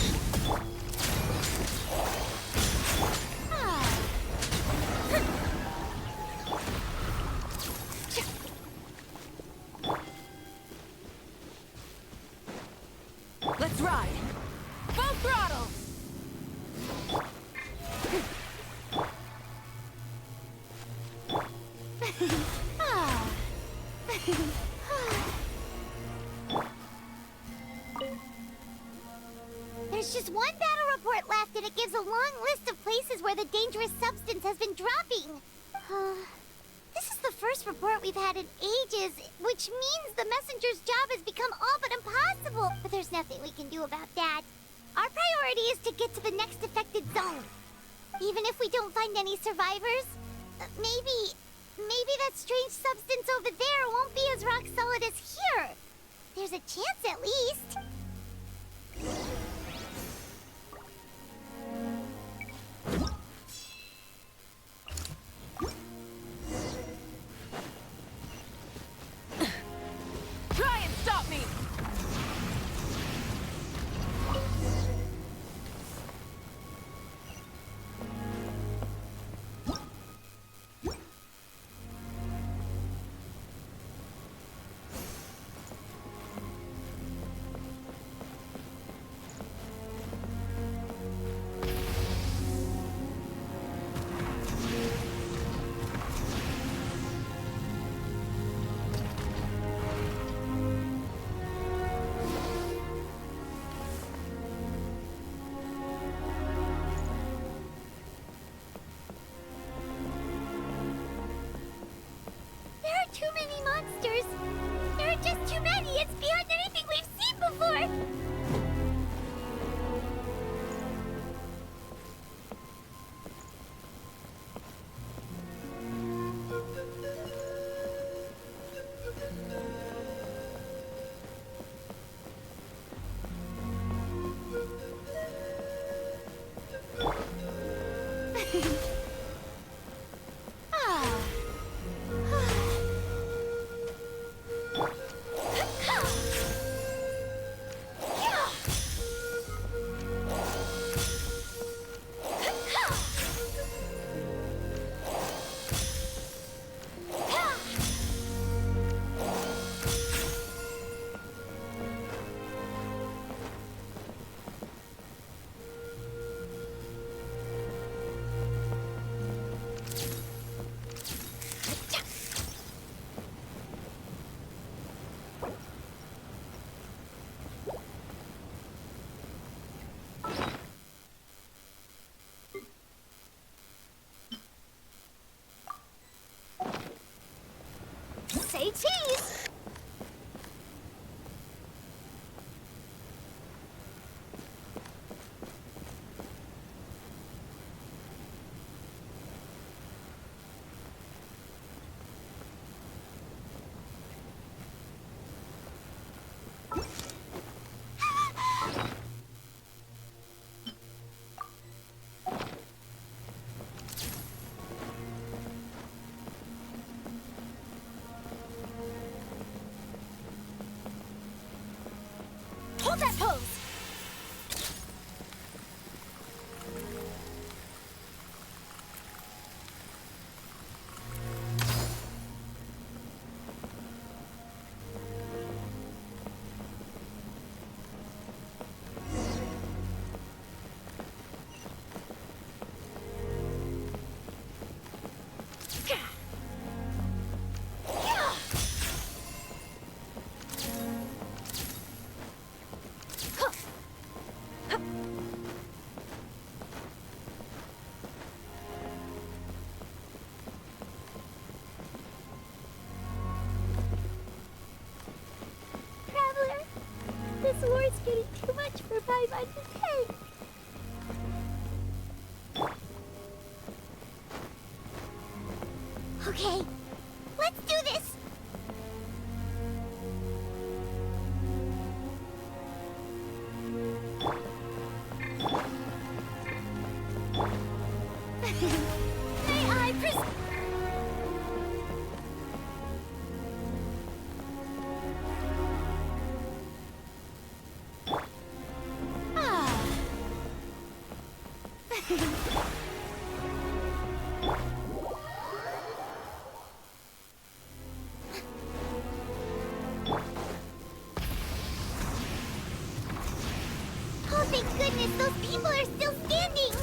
Let's ride! Full throttle! There's just one battle report left, and it gives a long list of places where the dangerous substance has been dropping. This is the first report we've had in ages, which means the messenger's job has become all but impossible. But there's nothing we can do about that. Our priority is to get to the next affected zone. Even if we don't find any survivors, maybe that strange substance over there won't be as rock solid as here. There's a chance at least. Try and stop me! This war's getting too much for Paimon to take. Okay, let's do this! May I Oh, thank goodness, those people are still standing!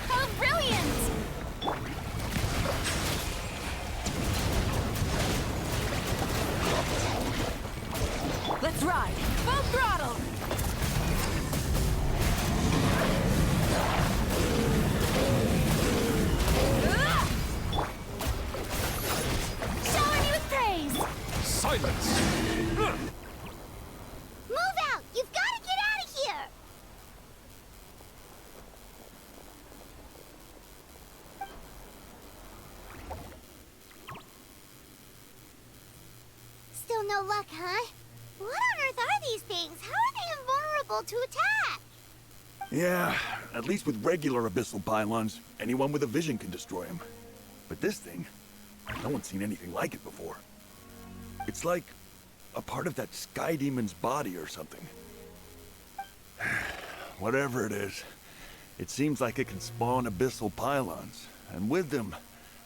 How brilliant! Let's ride! Full throttle! Shower me with praise! Silence! Move out! You've got to get out of here! Still no luck, huh? What on earth are these things? How are they invulnerable to attack? Yeah, at least with regular abyssal pylons, anyone with a vision can destroy them. But this thing, no one's seen anything like it before. It's like a part of that sky demon's body or something. Whatever it is, it seems like it can spawn abyssal pylons, and with them,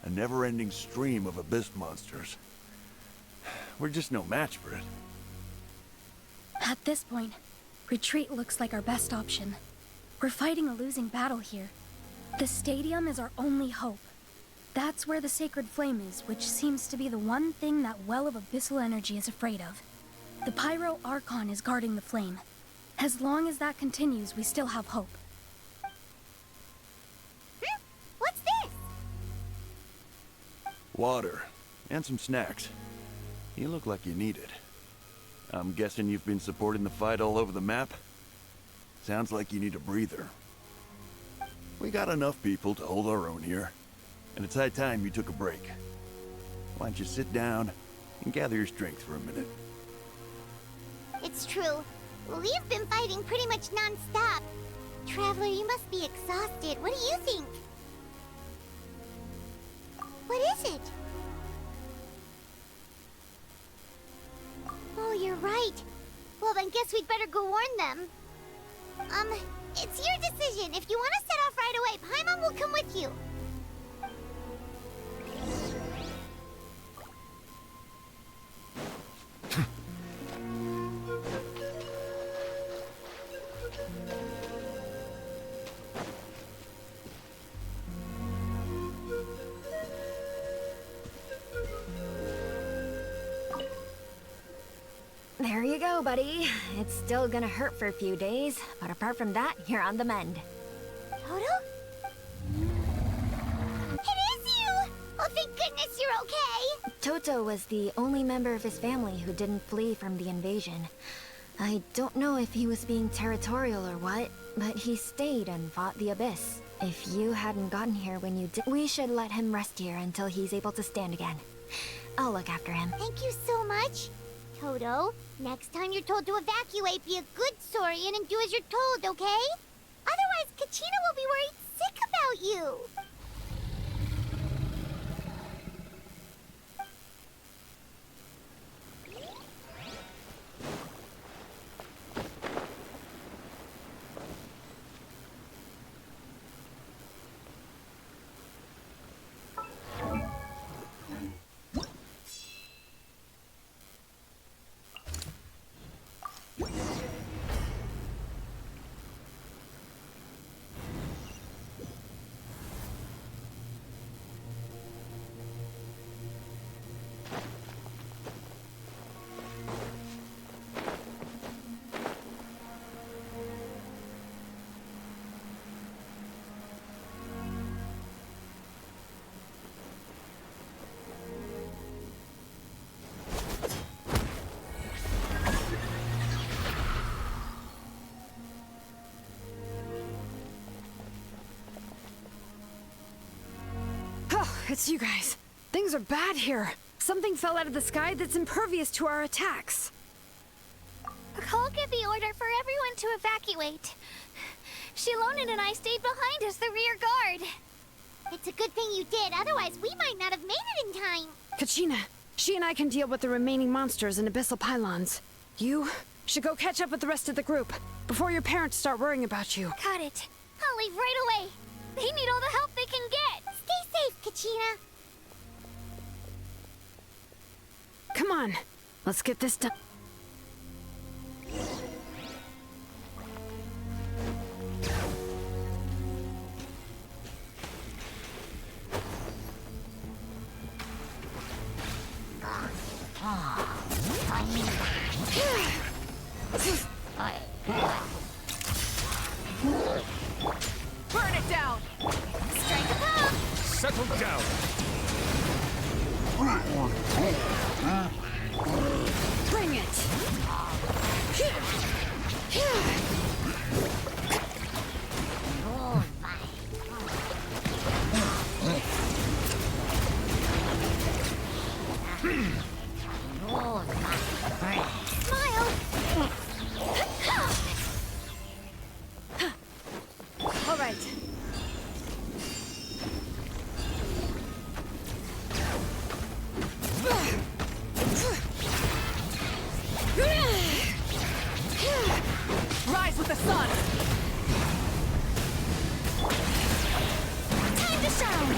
a never-ending stream of abyss monsters. We're just no match for it. At this point, retreat looks like our best option. We're fighting a losing battle here. The stadium is our only hope. That's where the sacred flame is, which seems to be the one thing that well of abyssal energy is afraid of. The Hydro Archon is guarding the flame. As long as that continues, we still have hope. What's this? Water, and some snacks. You look like you need it. I'm guessing you've been supporting the fight all over the map? Sounds like you need a breather. We got enough people to hold our own here, and it's high time you took a break. Why don't you sit down and gather your strength for a minute? It's true. We've been fighting pretty much non-stop. Traveler, you must be exhausted. What do you think? What is it? Oh, you're right. Well, then guess we'd better go warn them. It's your decision. If you want to set off right away, Paimon will come with you. There you go, buddy. It's still gonna hurt for a few days, but apart from that, you're on the mend. Toto? It is you! Oh, thank goodness you're okay! Toto was the only member of his family who didn't flee from the invasion. I don't know if he was being territorial or what, but he stayed and fought the Abyss. If you hadn't gotten here when you did, we should let him rest here until he's able to stand again. I'll look after him. Thank you so much. Toto, next time you're told to evacuate, be a good Saurian and do as you're told, okay? Otherwise, Kachina will be worried sick about you. it's you guys. Things are bad here. Something fell out of the sky that's impervious to our attacks. Cole gave the order for everyone to evacuate. Shilonen and I stayed behind as the rear guard. It's a good thing you did, otherwise we might not have made it in time. Kachina, she and I can deal with the remaining monsters and abyssal pylons. You should go catch up with the rest of the group before your parents start worrying about you. Got it. I'll leave right away. They need all the help they can get. Stay safe, Kachina. Come on, let's get this done. Burn it down! Strike a pose! Settle down! Bring it! Smile! All right. Rise with the sun! Time to shine!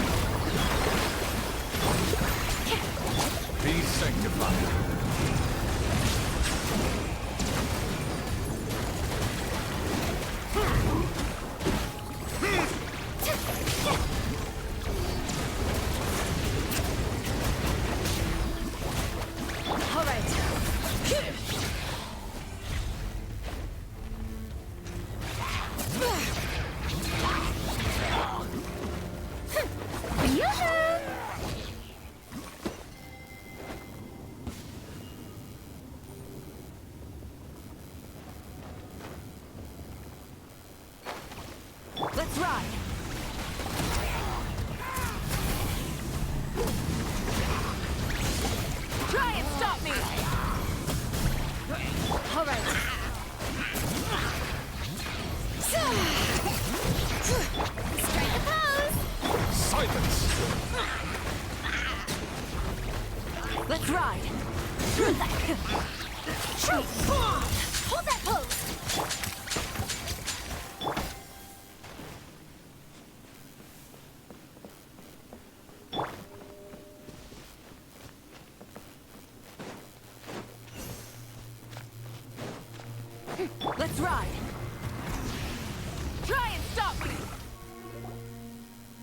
Be sanctified. All right. Let's ride! Try and stop me! All right. Strike a pose! Silence! Let's ride! Hold that pose! Let's ride! Try and stop me!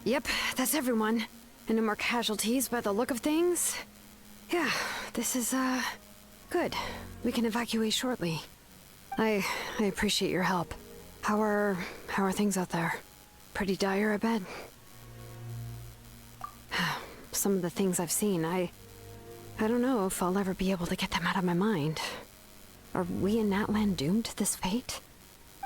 Yep, that's everyone. And no more casualties by the look of things. Yeah, this is, good. We can evacuate shortly. I appreciate your help. How are things out there? Pretty dire, I bet. Some of the things I've seen, I don't know if I'll ever be able to get them out of my mind. Are we in Natlan doomed to this fate?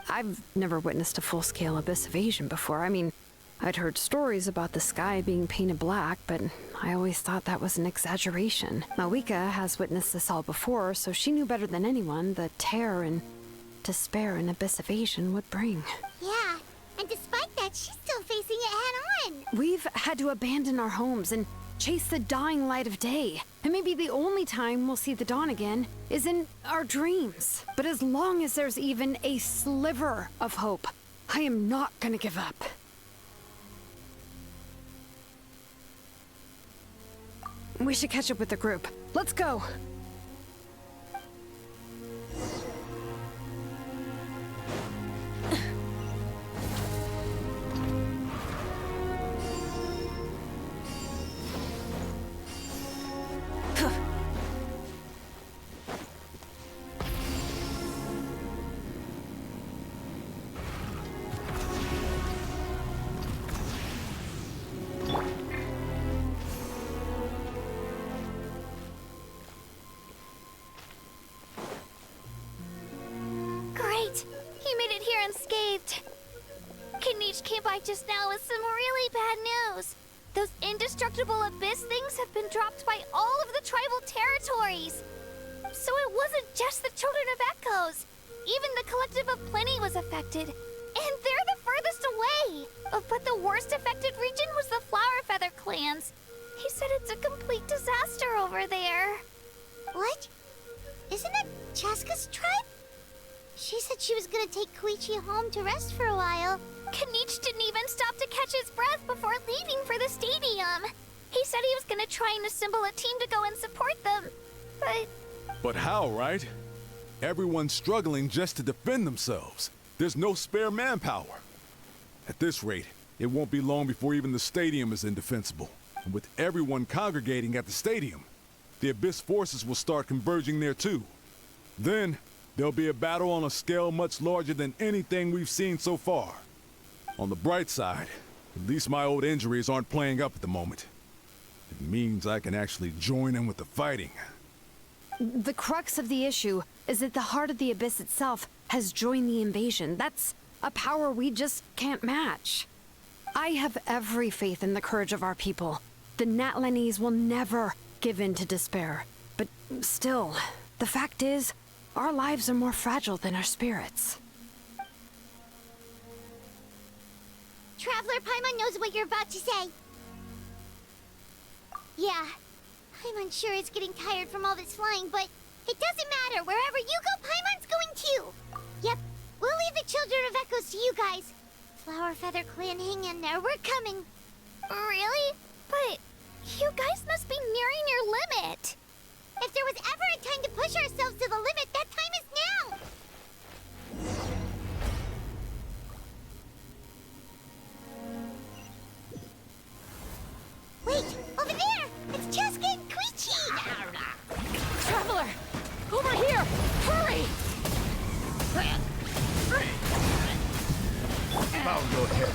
I've never witnessed a full-scale abyss invasion before. I mean, I'd heard stories about the sky being painted black, but I always thought that was an exaggeration. Mawika has witnessed this all before, so she knew better than anyone the terror and despair an abyss invasion would bring. Yeah, and despite that, she's still facing it head-on. We've had to abandon our homes and chase the dying light of day. And maybe the only time we'll see the dawn again is in our dreams. But as long as there's even a sliver of hope, I am not gonna give up. We should catch up with the group. Let's go! Unscathed. Kinich came by just now with some really bad news. Those indestructible abyss things have been dropped by all of the tribal territories. So it wasn't just the Children of Echoes. Even the Collective of Plenty was affected. And they're the furthest away. But the worst affected region was the Flower Feather clans. He said it's a complete disaster over there. What? Isn't that Chaska's tribe? She said she was gonna take Koichi home to rest for a while. Kanich didn't even stop to catch his breath before leaving for the stadium. He said he was gonna try and assemble a team to go and support them. But how, right? Everyone's struggling just to defend themselves. There's no spare manpower. At this rate, it won't be long before even the stadium is indefensible. And with everyone congregating at the stadium, the Abyss forces will start converging there too. Then, there'll be a battle on a scale much larger than anything we've seen so far. On the bright side, at least my old injuries aren't playing up at the moment. It means I can actually join in with the fighting. The crux of the issue is that the heart of the Abyss itself has joined the invasion. That's a power we just can't match. I have every faith in the courage of our people. The Natlanese will never give in to despair. But still, the fact is, our lives are more fragile than our spirits. Traveler Paimon knows what you're about to say. Yeah, Paimon's sure is getting tired from all this flying, but it doesn't matter. Wherever you go, Paimon's going too. Yep, we'll leave the Children of Echoes to you guys. Flower Feather Clan, hang in there. We're coming. Really? But you guys must be nearing your limit. If there was ever a time to push ourselves to the limit, that time is now. Wait, over there! It's Chaska and Koichi! Traveler! Over here! Hurry! I'll go ahead.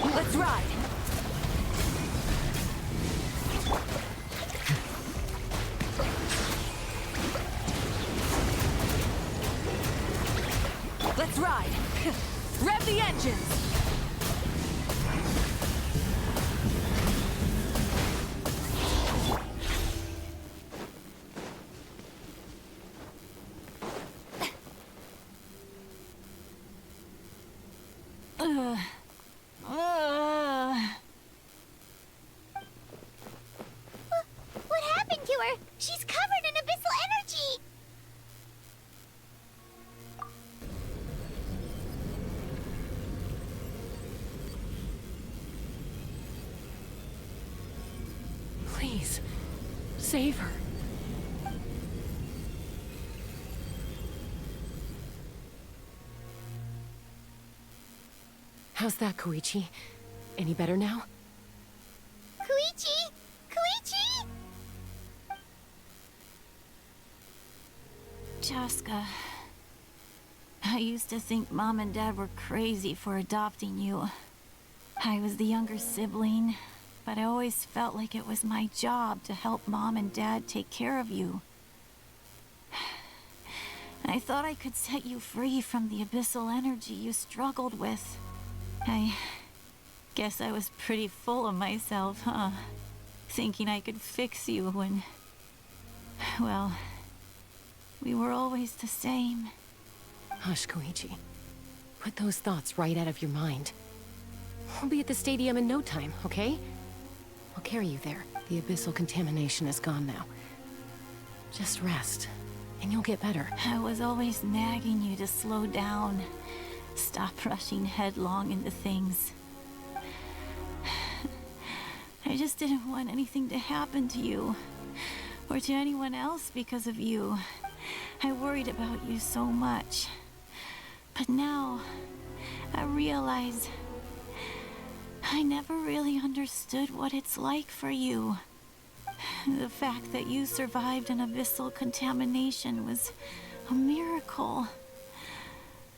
Let's ride! Let's ride! Rev the engines! What happened to her? She's covered in abyssal energy! Please, save her. How's that, Koichi? Any better now? Koichi! Koichi! Chaska, I used to think Mom and Dad were crazy for adopting you. I was the younger sibling, but I always felt like it was my job to help Mom and Dad take care of you. I thought I could set you free from the abyssal energy you struggled with. I guess I was pretty full of myself, huh? Thinking I could fix you when... well, we were always the same. Hush, Koichi. Put those thoughts right out of your mind. We'll be at the stadium in no time, okay? I'll carry you there. The abyssal contamination is gone now. Just rest, and you'll get better. I was always nagging you to slow down. Stop rushing headlong into things. I just didn't want anything to happen to you, or to anyone else because of you. I worried about you so much. But now, I realize I never really understood what it's like for you. The fact that you survived an abyssal contamination was a miracle.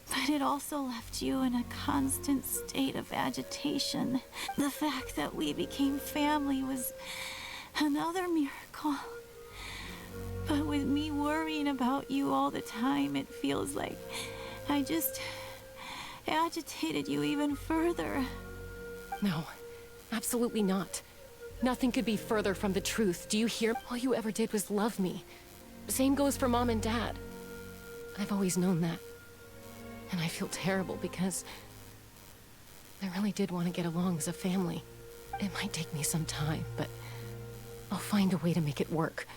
But it also left you in a constant state of agitation. The fact that we became family was another miracle. But with me worrying about you all the time, it feels like I just agitated you even further. No, absolutely not. Nothing could be further from the truth. Do you hear? All you ever did was love me. Same goes for Mom and Dad. I've always known that. And I feel terrible because I really did want to get along as a family. It might take me some time, but I'll find a way to make it work.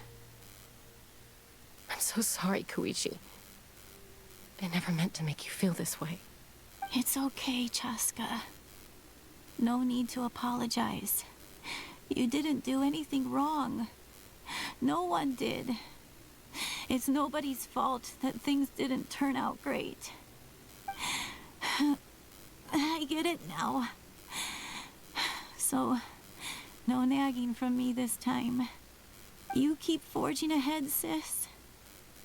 I'm so sorry, Koichi. I never meant to make you feel this way. It's okay, Chaska. No need to apologize. You didn't do anything wrong. No one did. It's nobody's fault that things didn't turn out great. I get it now. So, no nagging from me this time. You keep forging ahead, sis.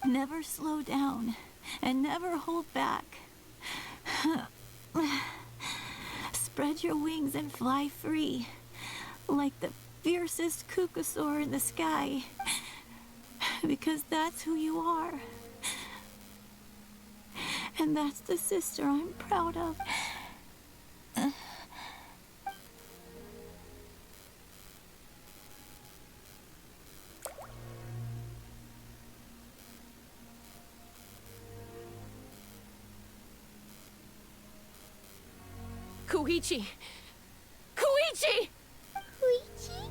Never slow down, and never hold back. Spread your wings and fly free, like the fiercest kukusaur in the sky. Because that's who you are. And that's the sister I'm proud of. Koichi! Koichi! Koichi?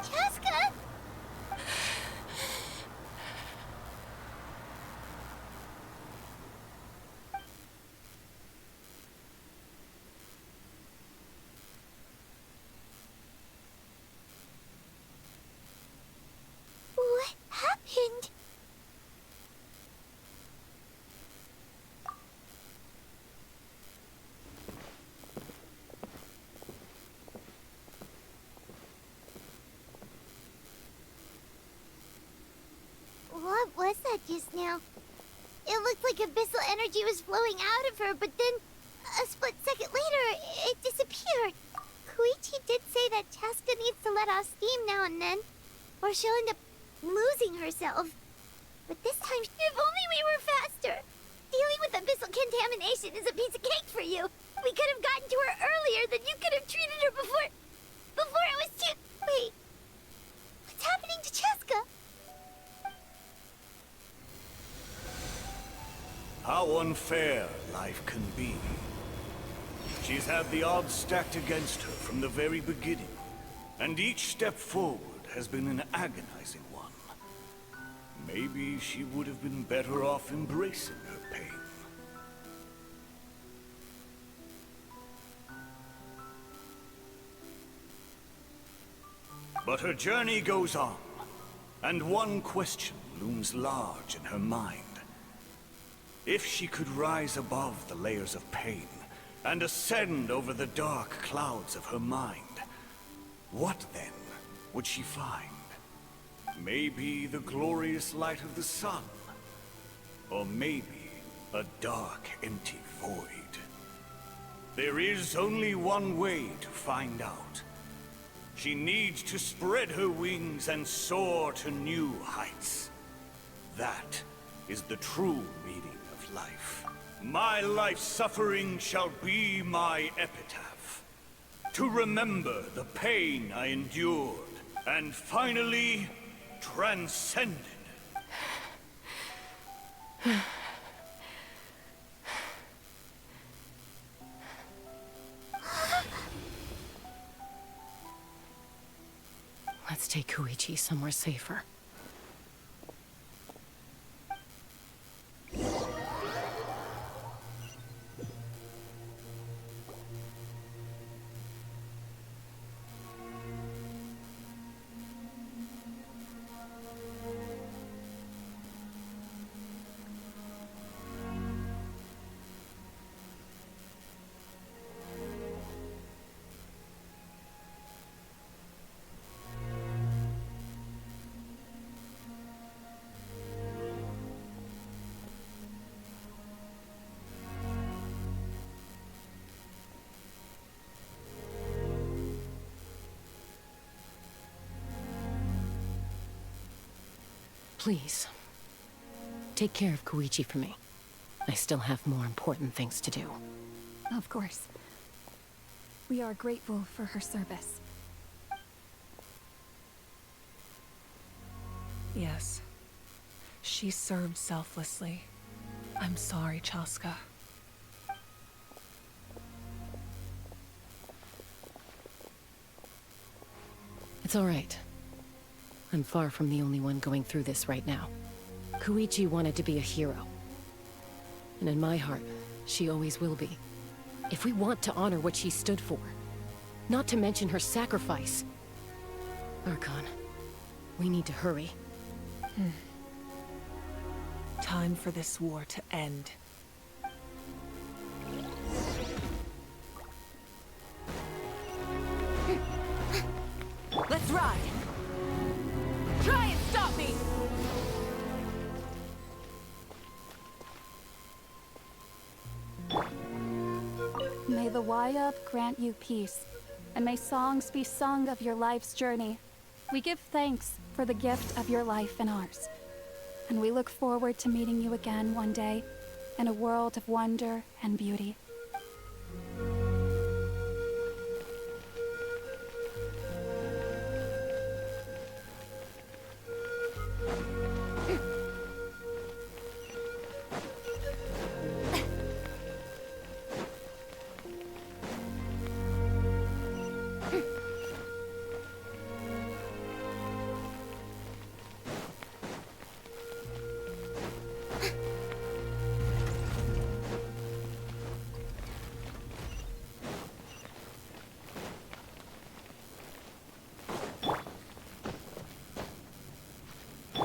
Chaska? What happened? What was that just now? It looked like abyssal energy was flowing out of her, but then a split second later, it disappeared. Koichi did say that Chaska needs to let off steam now and then, or she'll end up losing herself. But this time, if only we were faster! Dealing with abyssal contamination is a piece of cake for you. We could have gotten to her earlier, then you could have treated her before it was too... Wait. What's happening to Chaska? How unfair life can be. She's had the odds stacked against her from the very beginning, and each step forward has been an agonizing one. Maybe she would have been better off embracing her pain. But her journey goes on, and one question looms large in her mind. If she could rise above the layers of pain and ascend over the dark clouds of her mind, what then would she find? Maybe the glorious light of the sun, or maybe a dark, empty void. There is only one way to find out. She needs to spread her wings and soar to new heights. That is the true meaning of life. My life's suffering shall be my epitaph. To remember the pain I endured, and finally transcended. Let's take Koichi somewhere safer. Please, take care of Koichi for me. I still have more important things to do. Of course. We are grateful for her service. Yes. She served selflessly. I'm sorry, Chaska. It's all right. I'm far from the only one going through this right now. Koichi wanted to be a hero. And in my heart, she always will be. If we want to honor what she stood for, not to mention her sacrifice. Archon, we need to hurry. Time for this war to end. Let's ride! Try and stop me! May the Wayab grant you peace, and may songs be sung of your life's journey. We give thanks for the gift of your life and ours, and we look forward to meeting you again one day in a world of wonder and beauty.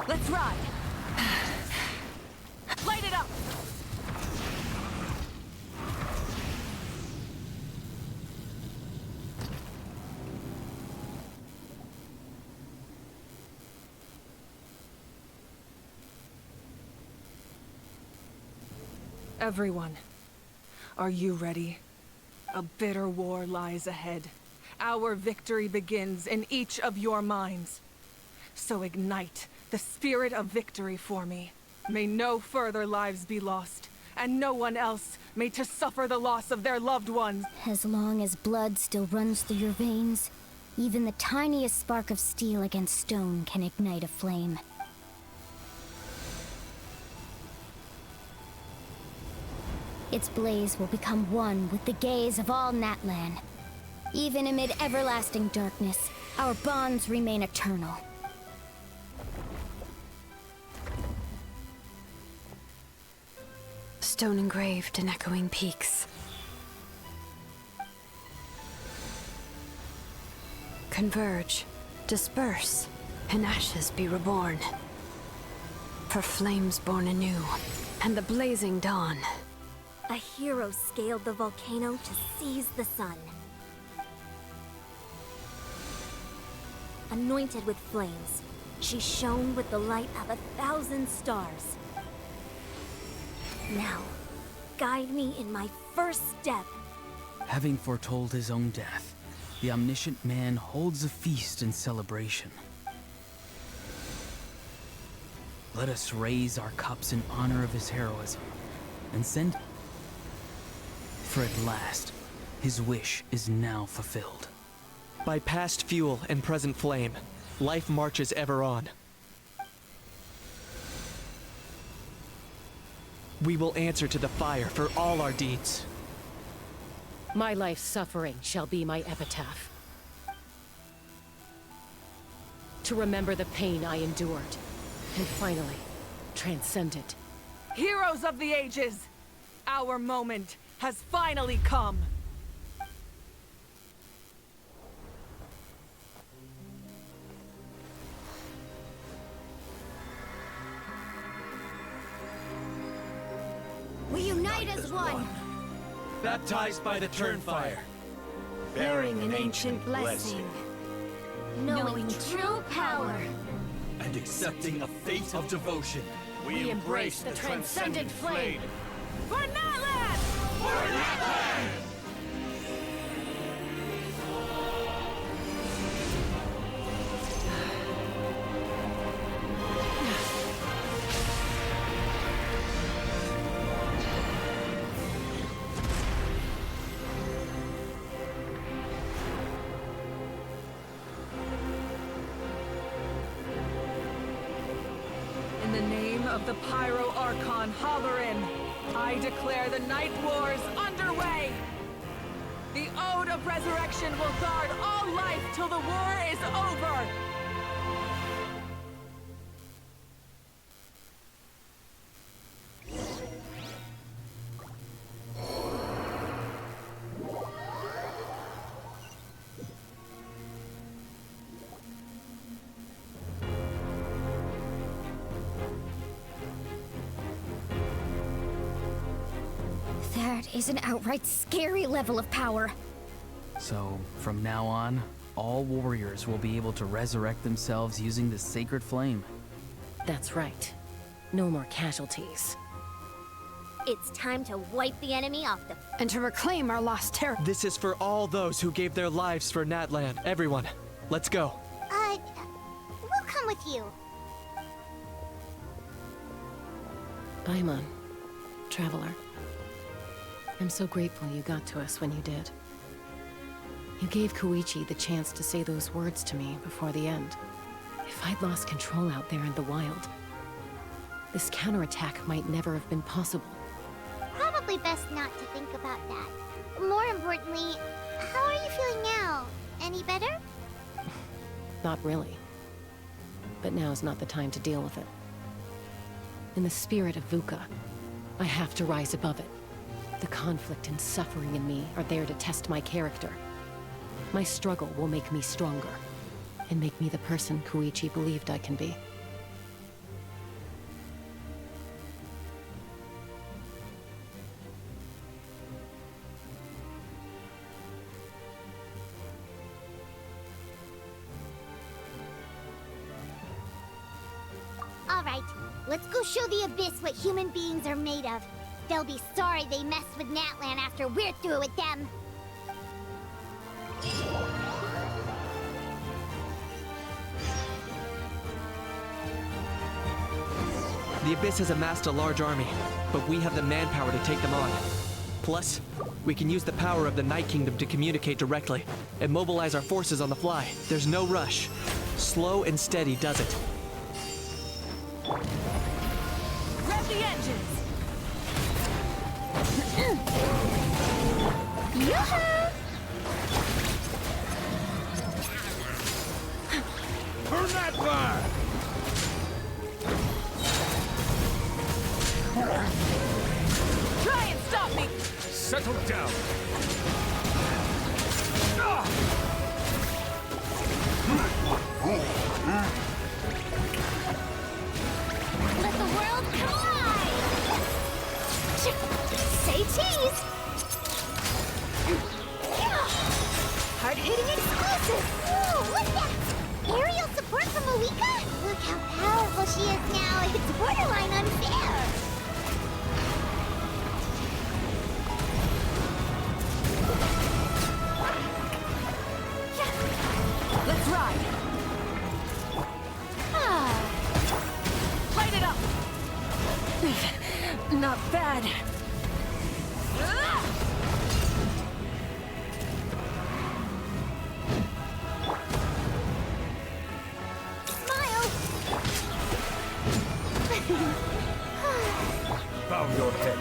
Let's ride! Light it up! Everyone, are you ready? A bitter war lies ahead. Our victory begins in each of your minds. So ignite the spirit of victory for me. May no further lives be lost, and no one else may to suffer the loss of their loved ones. As long as blood still runs through your veins, even the tiniest spark of steel against stone can ignite a flame. Its blaze will become one with the gaze of all Natlan. Even amid everlasting darkness, our bonds remain eternal. Stone engraved in echoing peaks. Converge, disperse, and ashes be reborn. For flames born anew, and the blazing dawn. A hero scaled the volcano to seize the sun. Anointed with flames, she shone with the light of 1,000 stars. Now, guide me in my first step. Having foretold his own death, the omniscient man holds a feast in celebration. Let us raise our cups in honor of his heroism, and send... For at last, his wish is now fulfilled. By past fuel and present flame, life marches ever on. We will answer to the fire for all our deeds. My life's suffering shall be my epitaph. To remember the pain I endured, and finally, transcend it. Heroes of the ages! Our moment has finally come! We unite as one! Baptized by the Turnfire, Bearing an ancient blessing. Knowing true power. and accepting a fate of devotion, We embrace the transcendent flame. For Natlan! For Natlan! of the Hydro Archon Halloran, I declare the Night Wars underway! The Ode of Resurrection will guard all life till the war is over! That is an outright scary level of power. So, from now on, all warriors will be able to resurrect themselves using the sacred flame. That's right. No more casualties. It's time to wipe the enemy off the... And to reclaim our lost territory. This is for all those who gave their lives for Natlan. Everyone, let's go. We'll come with you. Paimon, traveler. I'm so grateful you got to us when you did. You gave Koichi the chance to say those words to me before the end. If I'd lost control out there in the wild, this counterattack might never have been possible. Probably best not to think about that. More importantly, how are you feeling now? Any better? Not really. But now's not the time to deal with it. In the spirit of VUCA, I have to rise above it. The conflict and suffering in me are there to test my character. My struggle will make me stronger, and make me the person Koichi believed I can be. Alright, let's go show the Abyss what human beings are made of. They'll be sorry they messed with Natlan after we're through with them. The Abyss has amassed a large army, but we have the manpower to take them on. Plus, we can use the power of the Night Kingdom to communicate directly and mobilize our forces on the fly. There's no rush. Slow and steady does it. Rev the engines! Yoo-hoo! Burn that fire! Try and stop me! Settle down! Let the world collide! Say cheese! Hard-hitting exclusive! Whoa, what's that? Aerial support from Moika? Look how powerful she is now. It's borderline unfair. Let's ride! Light it up! Not bad. Smile! Bow your head.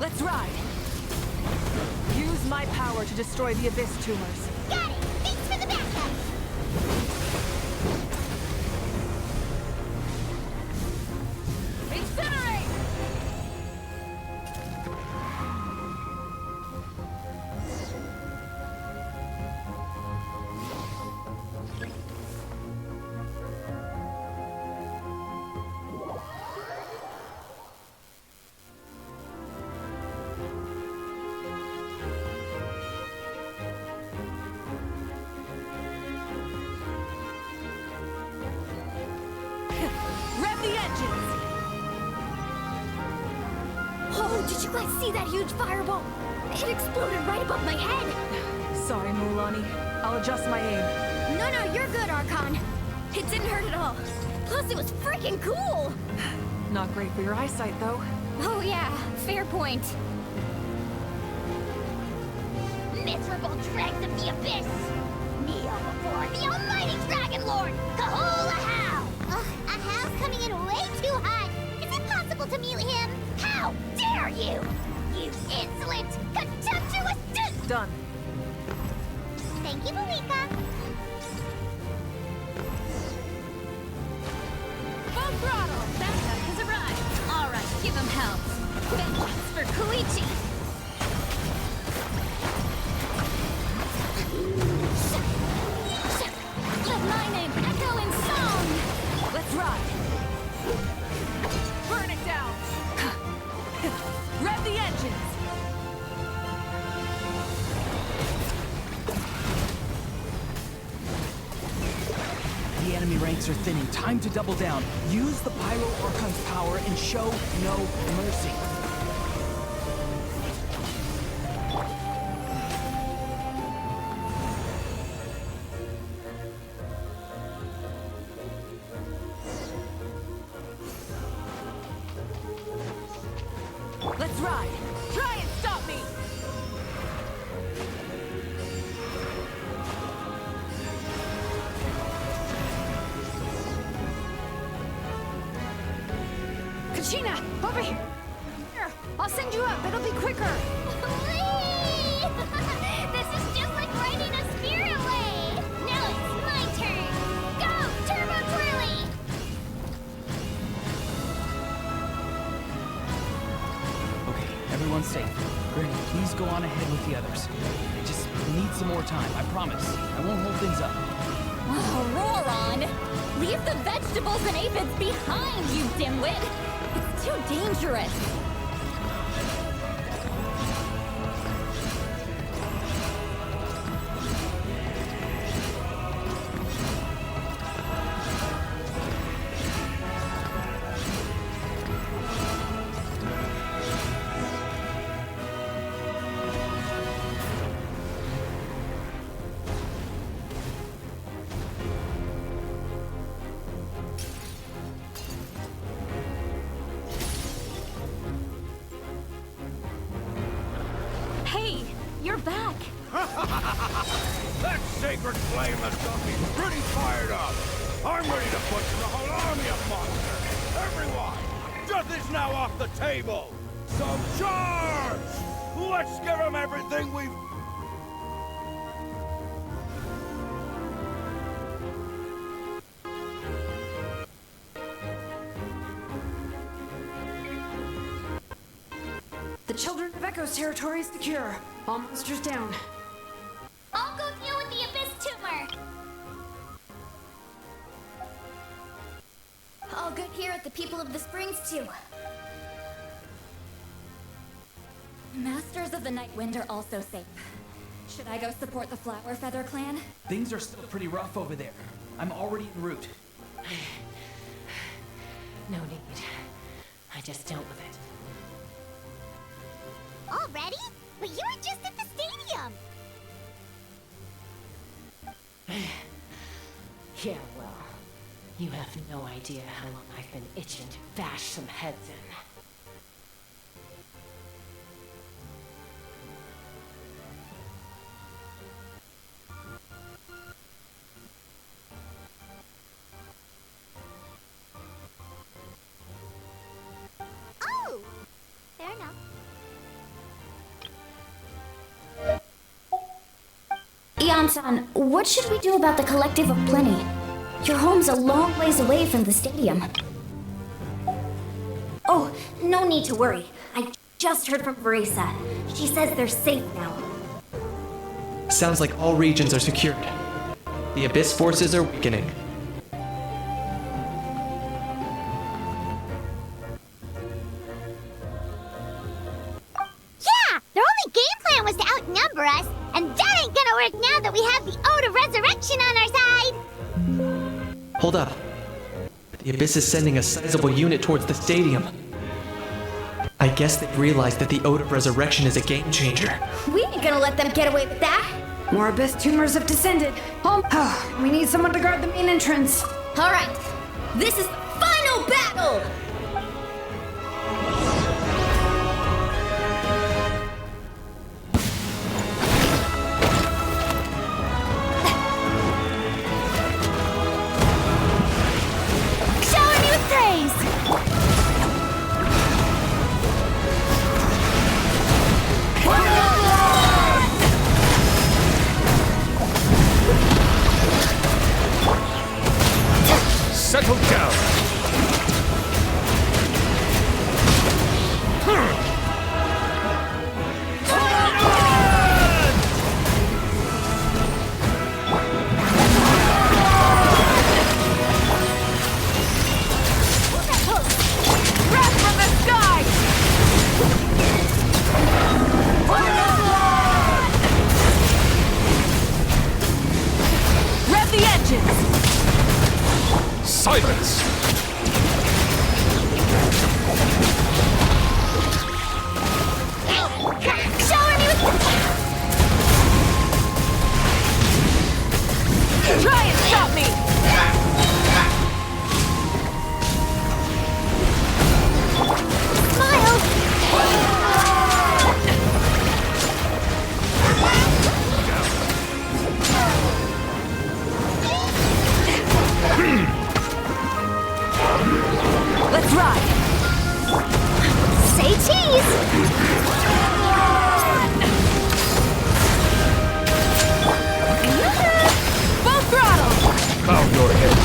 Let's ride! Use my power to destroy the Abyss tumors. Got it! Thanks for the backup! Incinerate! Rev the engines! Oh, did you guys see that huge fireball? It exploded right above my head. Sorry, Mulani. I'll adjust my aim. No, you're good, Archon. It didn't hurt at all. Plus, it was freaking cool. Not great for your eyesight, though. Oh yeah, fair point. Miserable dregs of the Abyss! Kneel before the almighty Dragon The enemy ranks are thinning. Time to double down. Use the Hydro Archon's power and show no mercy. Let's ride! Try and stop me! Kachina, over here! Here, I'll send you up. It'll be quicker. Whee! This is just like riding a spirit away! Now it's my turn! Go, Turbo Twirly! Okay, everyone's safe. Granny, please go on ahead with the others. I just need some more time, I promise. I won't hold things up. Oh, Roron! Leave the vegetables and aphids behind, you dimwit! It's too dangerous! Hey, you're back. That sacred flame has got me pretty fired up. I'm ready to put the whole army of monsters. Everyone, death is now off the table. So charge! Let's give them everything we've... The Children of Echo's territory is secure. All monsters down. I'll go deal with the Abyss Tumor! All good here at the People of the Springs, too. Masters of the Nightwind are also safe. Should I go support the Flower Feather clan? Things are still pretty rough over there. I'm already en route. No need. I just dealt with it. Already? But you were just at the stadium! Yeah, well, you have no idea how long I've been itching to bash some heads in. Oh! Fair enough. Ian-san, what should we do about the Collective of Plenty? Your home's a long ways away from the stadium. Oh, no need to worry. I just heard from Verisa. She says they're safe now. Sounds like all regions are secured. The Abyss forces are weakening. Yeah! Their only game plan was to outnumber us, and that ain't gonna work now that we have the Ode of Resurrection on our side! Hold up. The Abyss is sending a sizable unit towards the stadium. I guess they've realized that the Ode of Resurrection is a game changer. We ain't gonna let them get away with that. More Abyss tumors have descended. We need someone to guard the main entrance. All right, this is the final battle! Shower me with praise! Settle down! Wrath from the sky! Rev the engines! Silence! Shower me with... Try and stop me! Let's ride! Say cheese! Full throttle! Bow your head.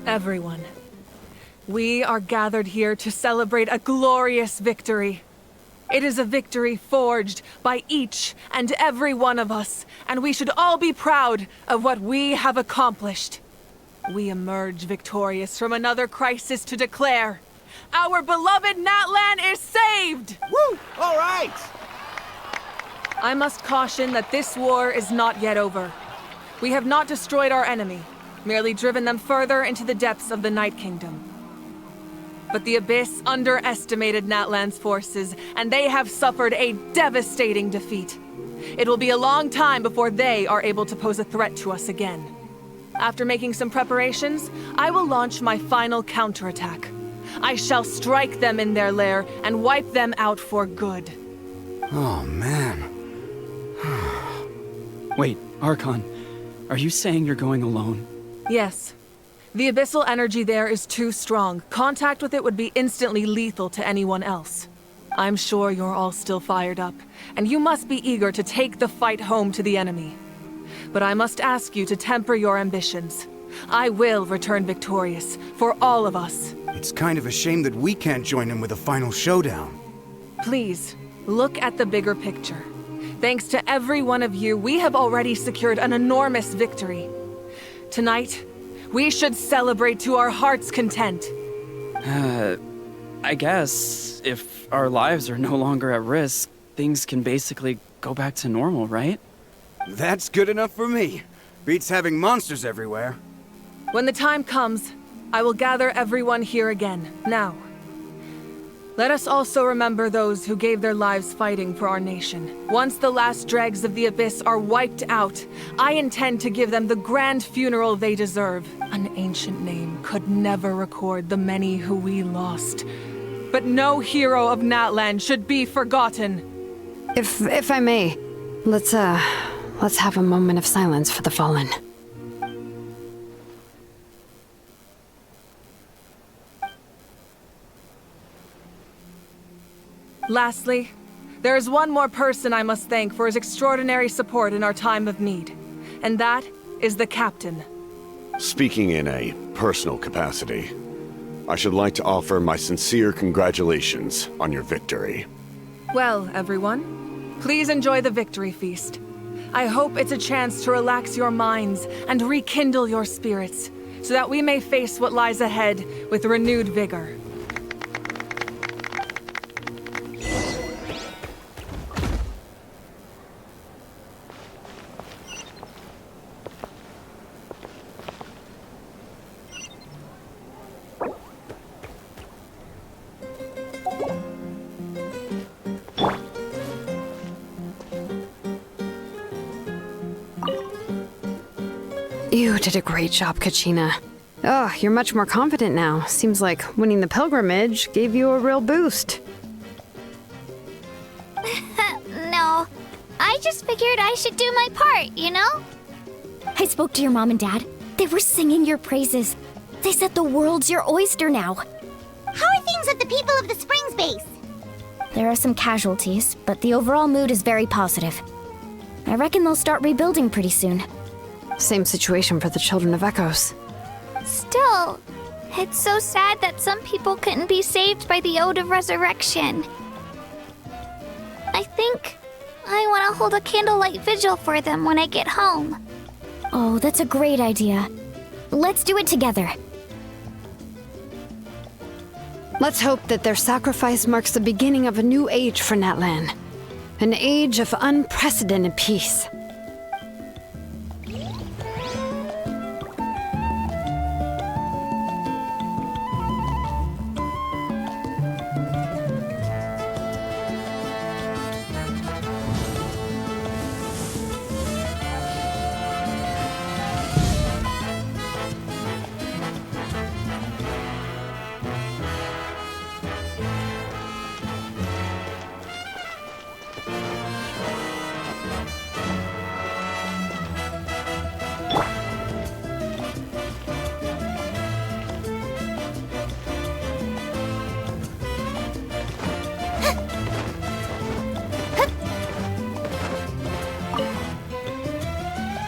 Everyone, we are gathered here to celebrate a glorious victory. It is a victory forged by each and every one of us, and we should all be proud of what we have accomplished. We emerge victorious from another crisis to declare, our beloved Natlan is saved! Woo! All right! I must caution that this war is not yet over. We have not destroyed our enemy, merely driven them further into the depths of the Night Kingdom. But the Abyss underestimated Natlan's forces, and they have suffered a devastating defeat. It will be a long time before they are able to pose a threat to us again. After making some preparations, I will launch my final counterattack. I shall strike them in their lair and wipe them out for good. Oh, man. Wait, Archon, are you saying you're going alone? Yes. The abyssal energy there is too strong. Contact with it would be instantly lethal to anyone else. I'm sure you're all still fired up, and you must be eager to take the fight home to the enemy. But I must ask you to temper your ambitions. I will return victorious, for all of us. It's kind of a shame that we can't join in with a final showdown. Please, look at the bigger picture. Thanks to every one of you, we have already secured an enormous victory. Tonight, we should celebrate to our heart's content. I guess if our lives are no longer at risk, things can basically go back to normal, right? That's good enough for me. Beats having monsters everywhere. When the time comes, I will gather everyone here again, now. Let us also remember those who gave their lives fighting for our nation. Once the last dregs of the Abyss are wiped out, I intend to give them the grand funeral they deserve. An ancient name could never record the many who we lost. But no hero of Natlan should be forgotten. If I may, let's have a moment of silence for the fallen. Lastly, there is one more person I must thank for his extraordinary support in our time of need, and that is the Captain. Speaking in a personal capacity, I should like to offer my sincere congratulations on your victory. Well, everyone, please enjoy the victory feast. I hope it's a chance to relax your minds and rekindle your spirits, so that we may face what lies ahead with renewed vigor. You did a great job, Kachina. Oh, you're much more confident now. Seems like winning the pilgrimage gave you a real boost. No, I just figured I should do my part, you know? I spoke to your mom and dad. They were singing your praises. They said the world's your oyster now. How are things at the People of the Springs base? There are some casualties, but the overall mood is very positive. I reckon they'll start rebuilding pretty soon. Same situation for the Children of Echoes. Still, it's so sad that some people couldn't be saved by the Ode of Resurrection. I think I want to hold a candlelight vigil for them when I get home. Oh, that's a great idea. Let's do it together. Let's hope that their sacrifice marks the beginning of a new age for Natlan. An age of unprecedented peace.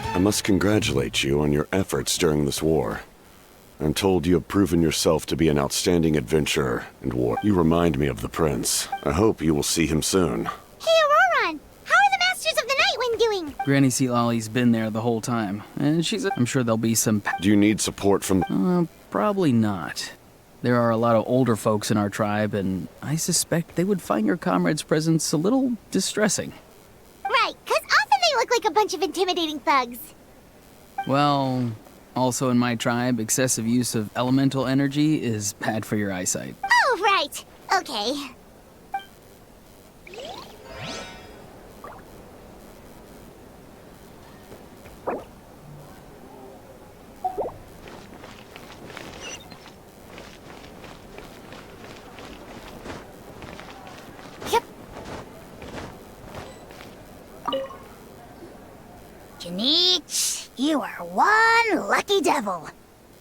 I must congratulate you on your efforts during this war. I'm told you have proven yourself to be an outstanding adventurer and war. You remind me of the prince. I hope you will see him soon. Hey, Auroron! How are the Masters of the Nightwind doing? Granny Sealolly's been there the whole time, and I'm sure there'll be some... Do you need support from... Probably not. There are a lot of older folks in our tribe, and I suspect they would find your comrade's presence a little distressing. Right, 'cause often they look like a bunch of intimidating thugs. Well, also in my tribe, excessive use of elemental energy is bad for your eyesight. Oh, right. Okay. Janich, you are one lucky devil.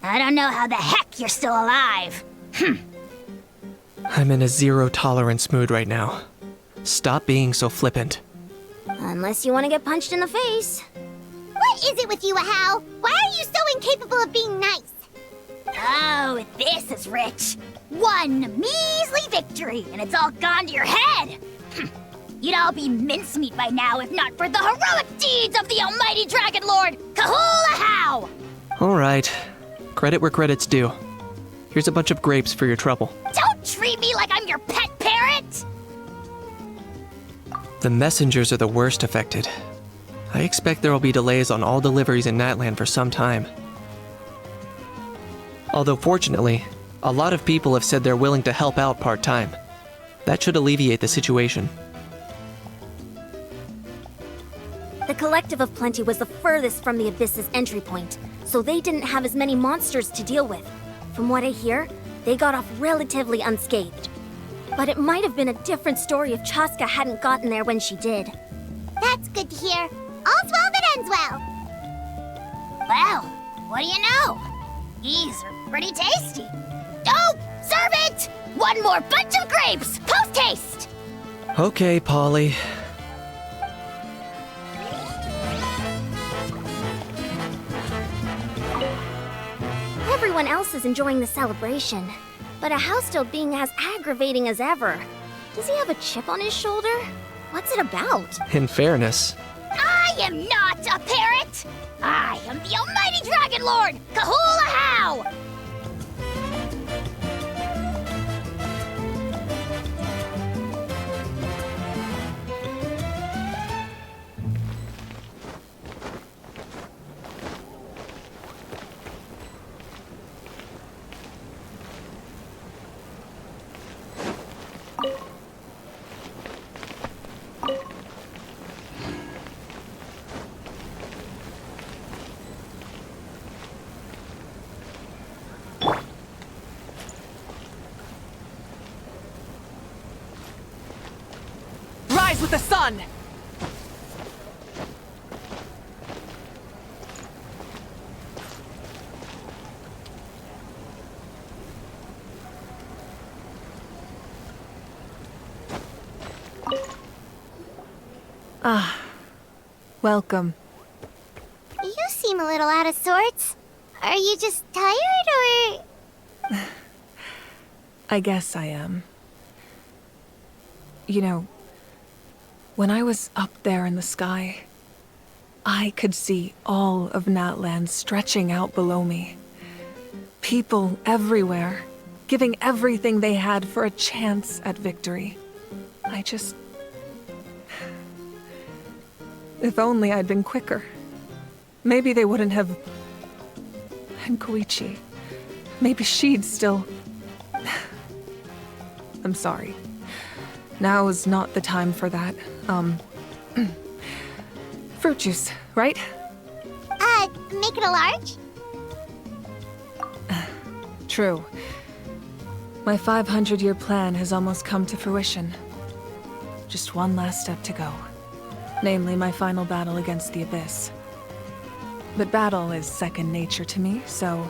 I don't know how the heck you're still alive. I'm in a zero-tolerance mood right now. Stop being so flippant. Unless you want to get punched in the face. What is it with you, Ahau? Why are you so incapable of being nice? Oh, this is rich. One measly victory, and it's all gone to your head. You'd all be mincemeat by now if not for the heroic deeds of the almighty Dragon Lord, Kahul Ahau! All right. Credit where credit's due. Here's a bunch of grapes for your trouble. Don't treat me like I'm your pet parrot! The messengers are the worst affected. I expect there will be delays on all deliveries in Natlan for some time. Although fortunately, a lot of people have said they're willing to help out part-time. That should alleviate the situation. The Collective of Plenty was the furthest from the Abyss's entry point, so they didn't have as many monsters to deal with. From what I hear, they got off relatively unscathed. But it might have been a different story if Chaska hadn't gotten there when she did. That's good to hear. All's well that ends well. Well, what do you know? These are pretty tasty. Oh, serve it! One more bunch of grapes, post-haste! Okay, Polly. Everyone else is enjoying the celebration, but a house-still being as aggravating as ever. Does he have a chip on his shoulder? What's it about? In fairness, I am not a parrot! I am the almighty Dragon Lord, Kahula How! Rise with the sun! Ah, welcome. You seem a little out of sorts. Are you just tired, or...? I guess I am. You know, when I was up there in the sky, I could see all of Natland stretching out below me. People everywhere, giving everything they had for a chance at victory. If only I'd been quicker. Maybe they wouldn't have... And Koichi, maybe she'd still... I'm sorry. Now is not the time for that. Fruit juice, right? Make it a large? True. My 500-year plan has almost come to fruition. Just one last step to go. Namely, my final battle against the Abyss. But battle is second nature to me, so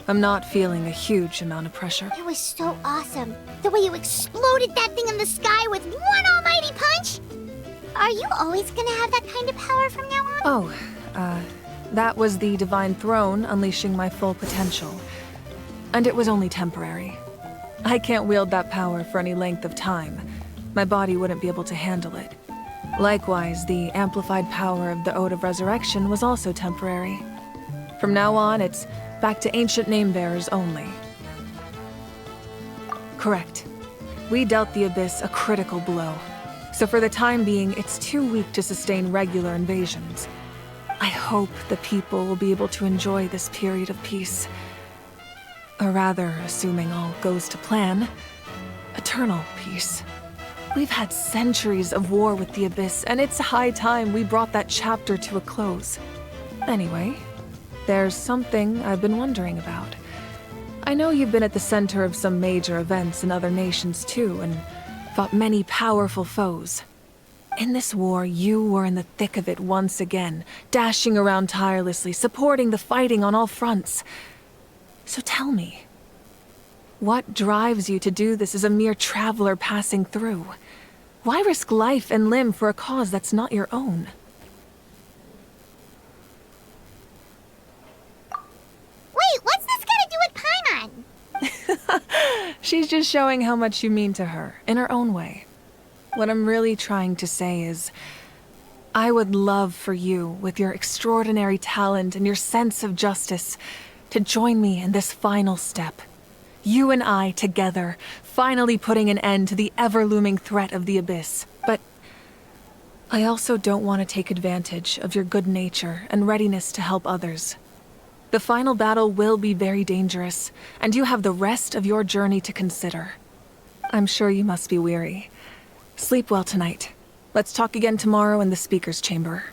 I'm not feeling a huge amount of pressure. It was so awesome. The way you exploded that thing in the sky with one almighty punch! Are you always gonna have that kind of power from now on? Oh, that was the Divine Throne unleashing my full potential. And it was only temporary. I can't wield that power for any length of time. My body wouldn't be able to handle it. Likewise, the amplified power of the Ode of Resurrection was also temporary. From now on, it's back to ancient name-bearers only. Correct. We dealt the Abyss a critical blow. So for the time being, it's too weak to sustain regular invasions. I hope the people will be able to enjoy this period of peace. Or rather, assuming all goes to plan, eternal peace. We've had centuries of war with the Abyss, and it's high time we brought that chapter to a close. Anyway, there's something I've been wondering about. I know you've been at the center of some major events in other nations too, and fought many powerful foes. In this war, you were in the thick of it once again, dashing around tirelessly, supporting the fighting on all fronts. So tell me, what drives you to do this as a mere traveler passing through? Why risk life and limb for a cause that's not your own? Wait, what's this got to do with Paimon? She's just showing how much you mean to her, in her own way. What I'm really trying to say is, I would love for you, with your extraordinary talent and your sense of justice, to join me in this final step. You and I together, finally putting an end to the ever-looming threat of the Abyss. But I also don't want to take advantage of your good nature and readiness to help others. The final battle will be very dangerous, and you have the rest of your journey to consider. I'm sure you must be weary. Sleep well tonight. Let's talk again tomorrow in the speaker's chamber.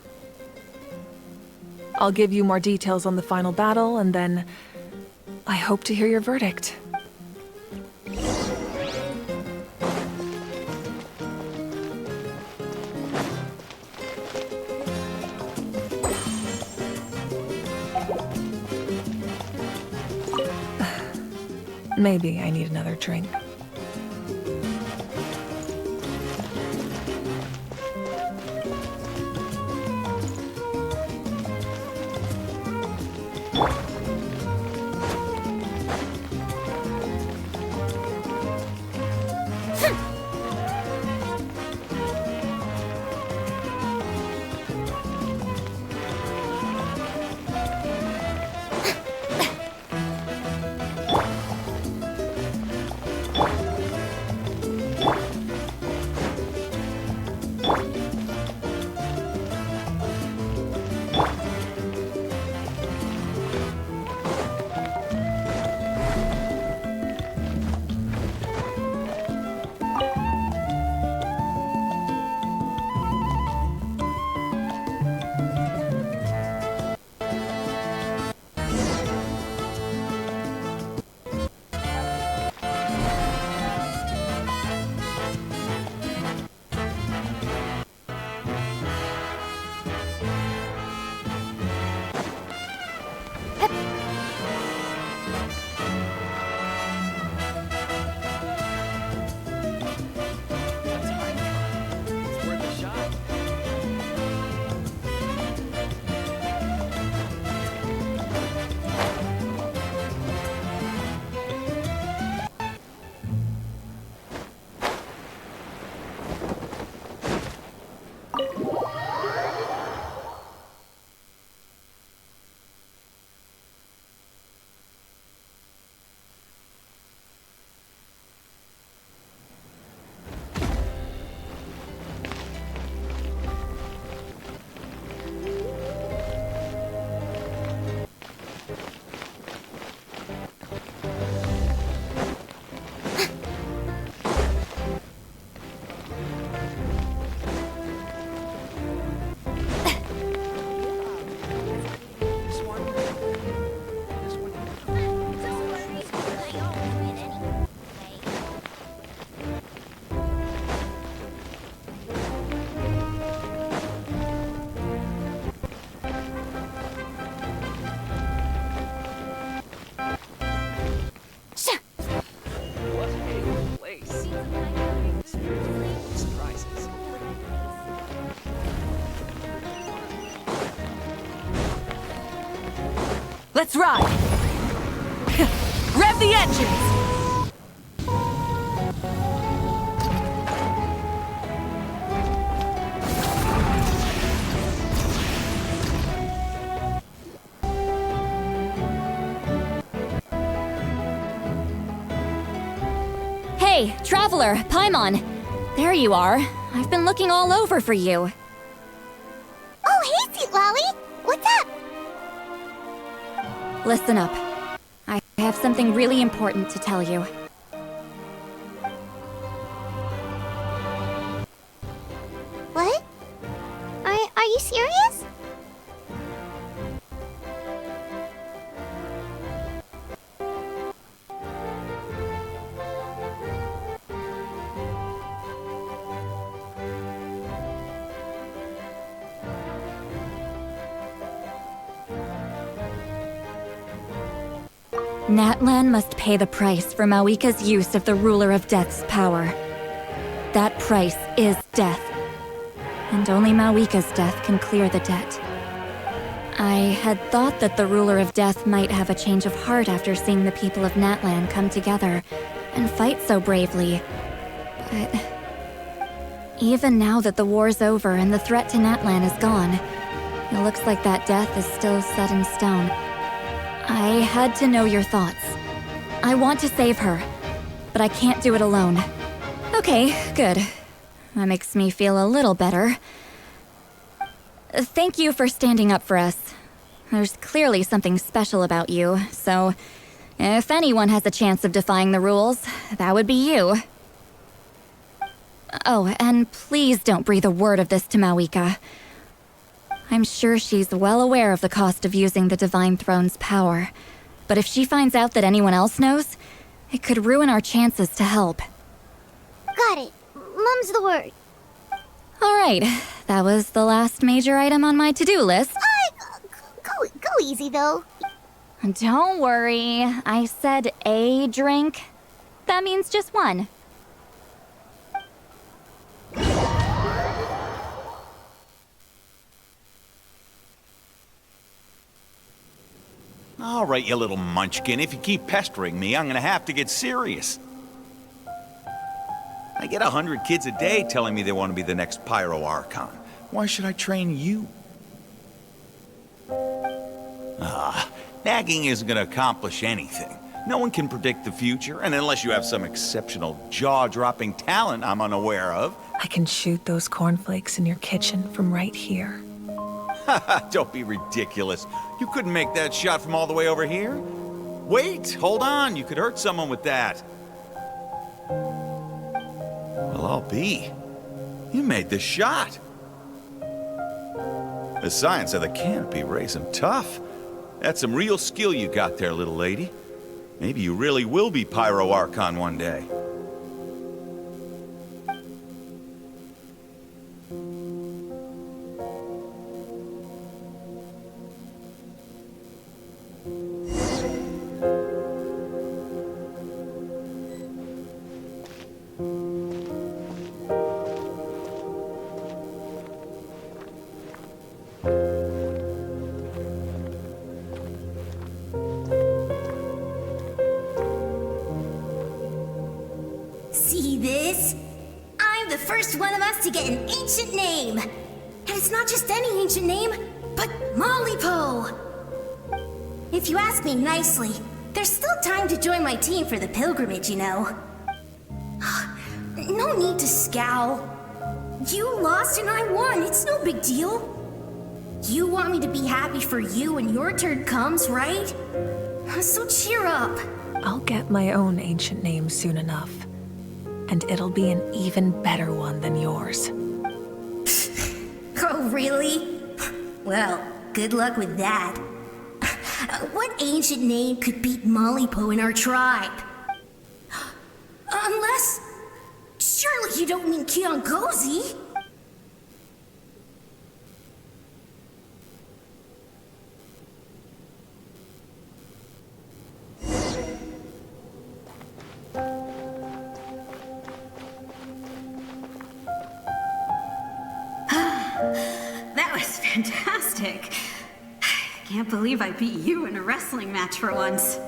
I'll give you more details on the final battle, and then I hope to hear your verdict. Maybe I need another drink. Let's ride! Rev the engines! Hey, Traveler, Paimon. There you are. I've been looking all over for you. Oh, hey, Sweet Lolly! What's up? Listen up. I have something really important to tell you. What? Are you serious? Natlan must pay the price for Mawika's use of the Ruler of Death's power. That price is death. And only Mawika's death can clear the debt. I had thought that the Ruler of Death might have a change of heart after seeing the people of Natlan come together and fight so bravely. But even now that the war's over and the threat to Natlan is gone, it looks like that death is still set in stone. I had to know your thoughts. I want to save her, but I can't do it alone. Okay, good. That makes me feel a little better. Thank you for standing up for us. There's clearly something special about you, so if anyone has a chance of defying the rules, that would be you. Oh, and please don't breathe a word of this to Mawika. I'm sure she's well aware of the cost of using the Divine Throne's power. But if she finds out that anyone else knows, it could ruin our chances to help. Got it. Mum's the word. Alright, that was the last major item on my to-do list. Go easy, though. Don't worry, I said a drink. That means just one. All right, you little munchkin. If you keep pestering me, I'm gonna have to get serious. I get 100 kids a day telling me they want to be the next Hydro Archon. Why should I train you? Nagging isn't gonna accomplish anything. No one can predict the future, and unless you have some exceptional jaw-dropping talent I'm unaware of. I can shoot those cornflakes in your kitchen from right here. Don't be ridiculous. You couldn't make that shot from all the way over here. Wait, hold on. You could hurt someone with that. Well, I'll be. You made the shot. The science of the canopy raised him tough. That's some real skill you got there, little lady. Maybe you really will be Hydro Archon one day. See this? I'm the first one of us to get an ancient name. And it's not just any ancient name, but Mollypo. If you ask me nicely, there's still time to join my team for the pilgrimage, you know. No need to scowl. You lost and I won, it's no big deal. You want me to be happy for you when your turn comes, right? So cheer up. I'll get my own ancient name soon enough. And it'll be an even better one than yours. Oh, really? Well, good luck with that. What ancient name could beat Mollypo in our tribe? Unless... Surely you don't mean Kiangozi? That was fantastic. Can't believe I beat you in a wrestling match for once.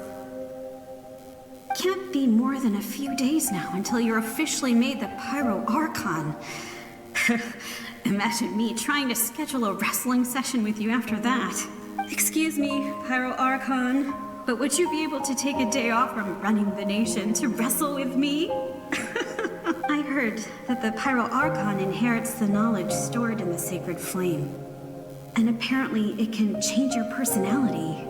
Can't be more than a few days now until you're officially made the Hydro Archon. Imagine me trying to schedule a wrestling session with you after that. Excuse me, Hydro Archon, but would you be able to take a day off from running the nation to wrestle with me? I heard that the Hydro Archon inherits the knowledge stored in the sacred flame. And apparently it can change your personality.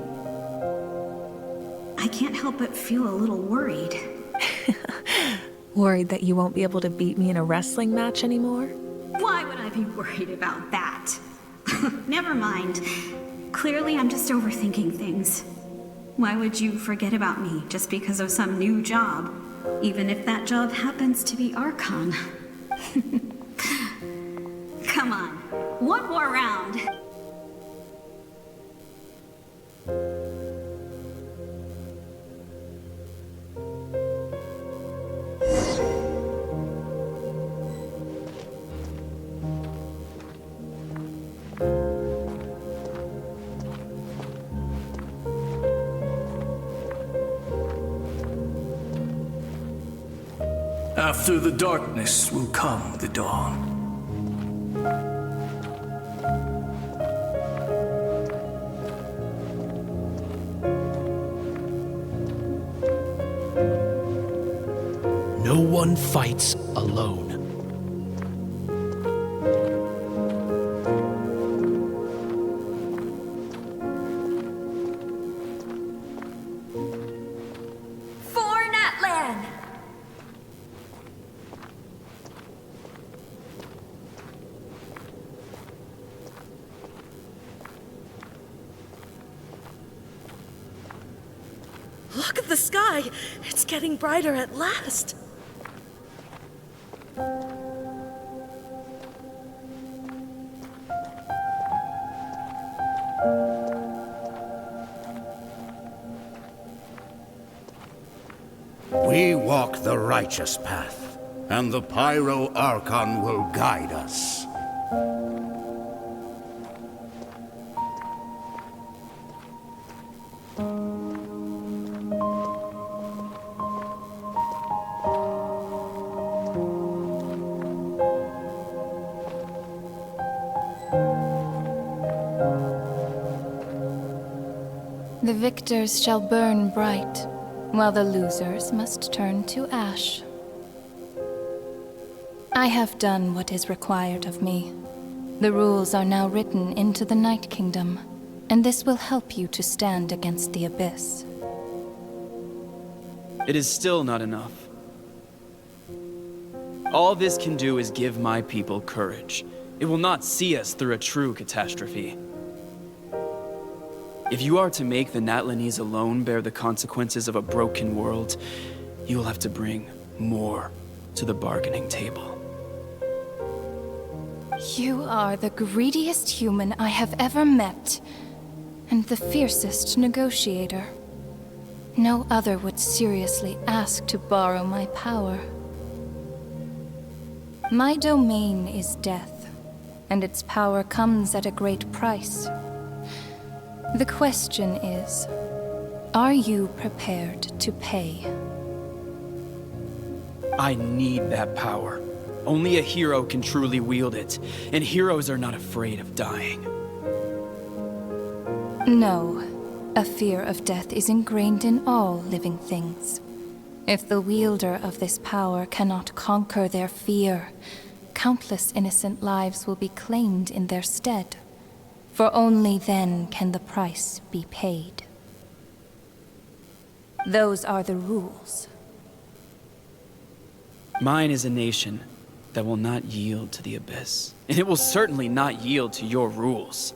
I can't help but feel a little worried. Worried that you won't be able to beat me in a wrestling match anymore? Why would I be worried about that? Never mind. Clearly I'm just overthinking things. Why would you forget about me just because of some new job? Even if that job happens to be Archon. Come on, one more round. After the darkness will come the dawn. No one fights alone. For Natlan! Look at the sky! It's getting brighter at last! We walk the righteous path, and the Hydro Archon will guide us. The victors shall burn bright, while the losers must turn to ash. I have done what is required of me. The rules are now written into the Night Kingdom, and this will help you to stand against the Abyss. It is still not enough. All this can do is give my people courage. It will not see us through a true catastrophe. If you are to make the Natlanese alone bear the consequences of a broken world, you will have to bring more to the bargaining table. You are the greediest human I have ever met, and the fiercest negotiator. No other would seriously ask to borrow my power. My domain is death, and its power comes at a great price. The question is, are you prepared to pay? I need that power. Only a hero can truly wield it, and heroes are not afraid of dying. No. A fear of death is ingrained in all living things. If the wielder of this power cannot conquer their fear, countless innocent lives will be claimed in their stead. For only then can the price be paid. Those are the rules. Mine is a nation that will not yield to the Abyss, and it will certainly not yield to your rules.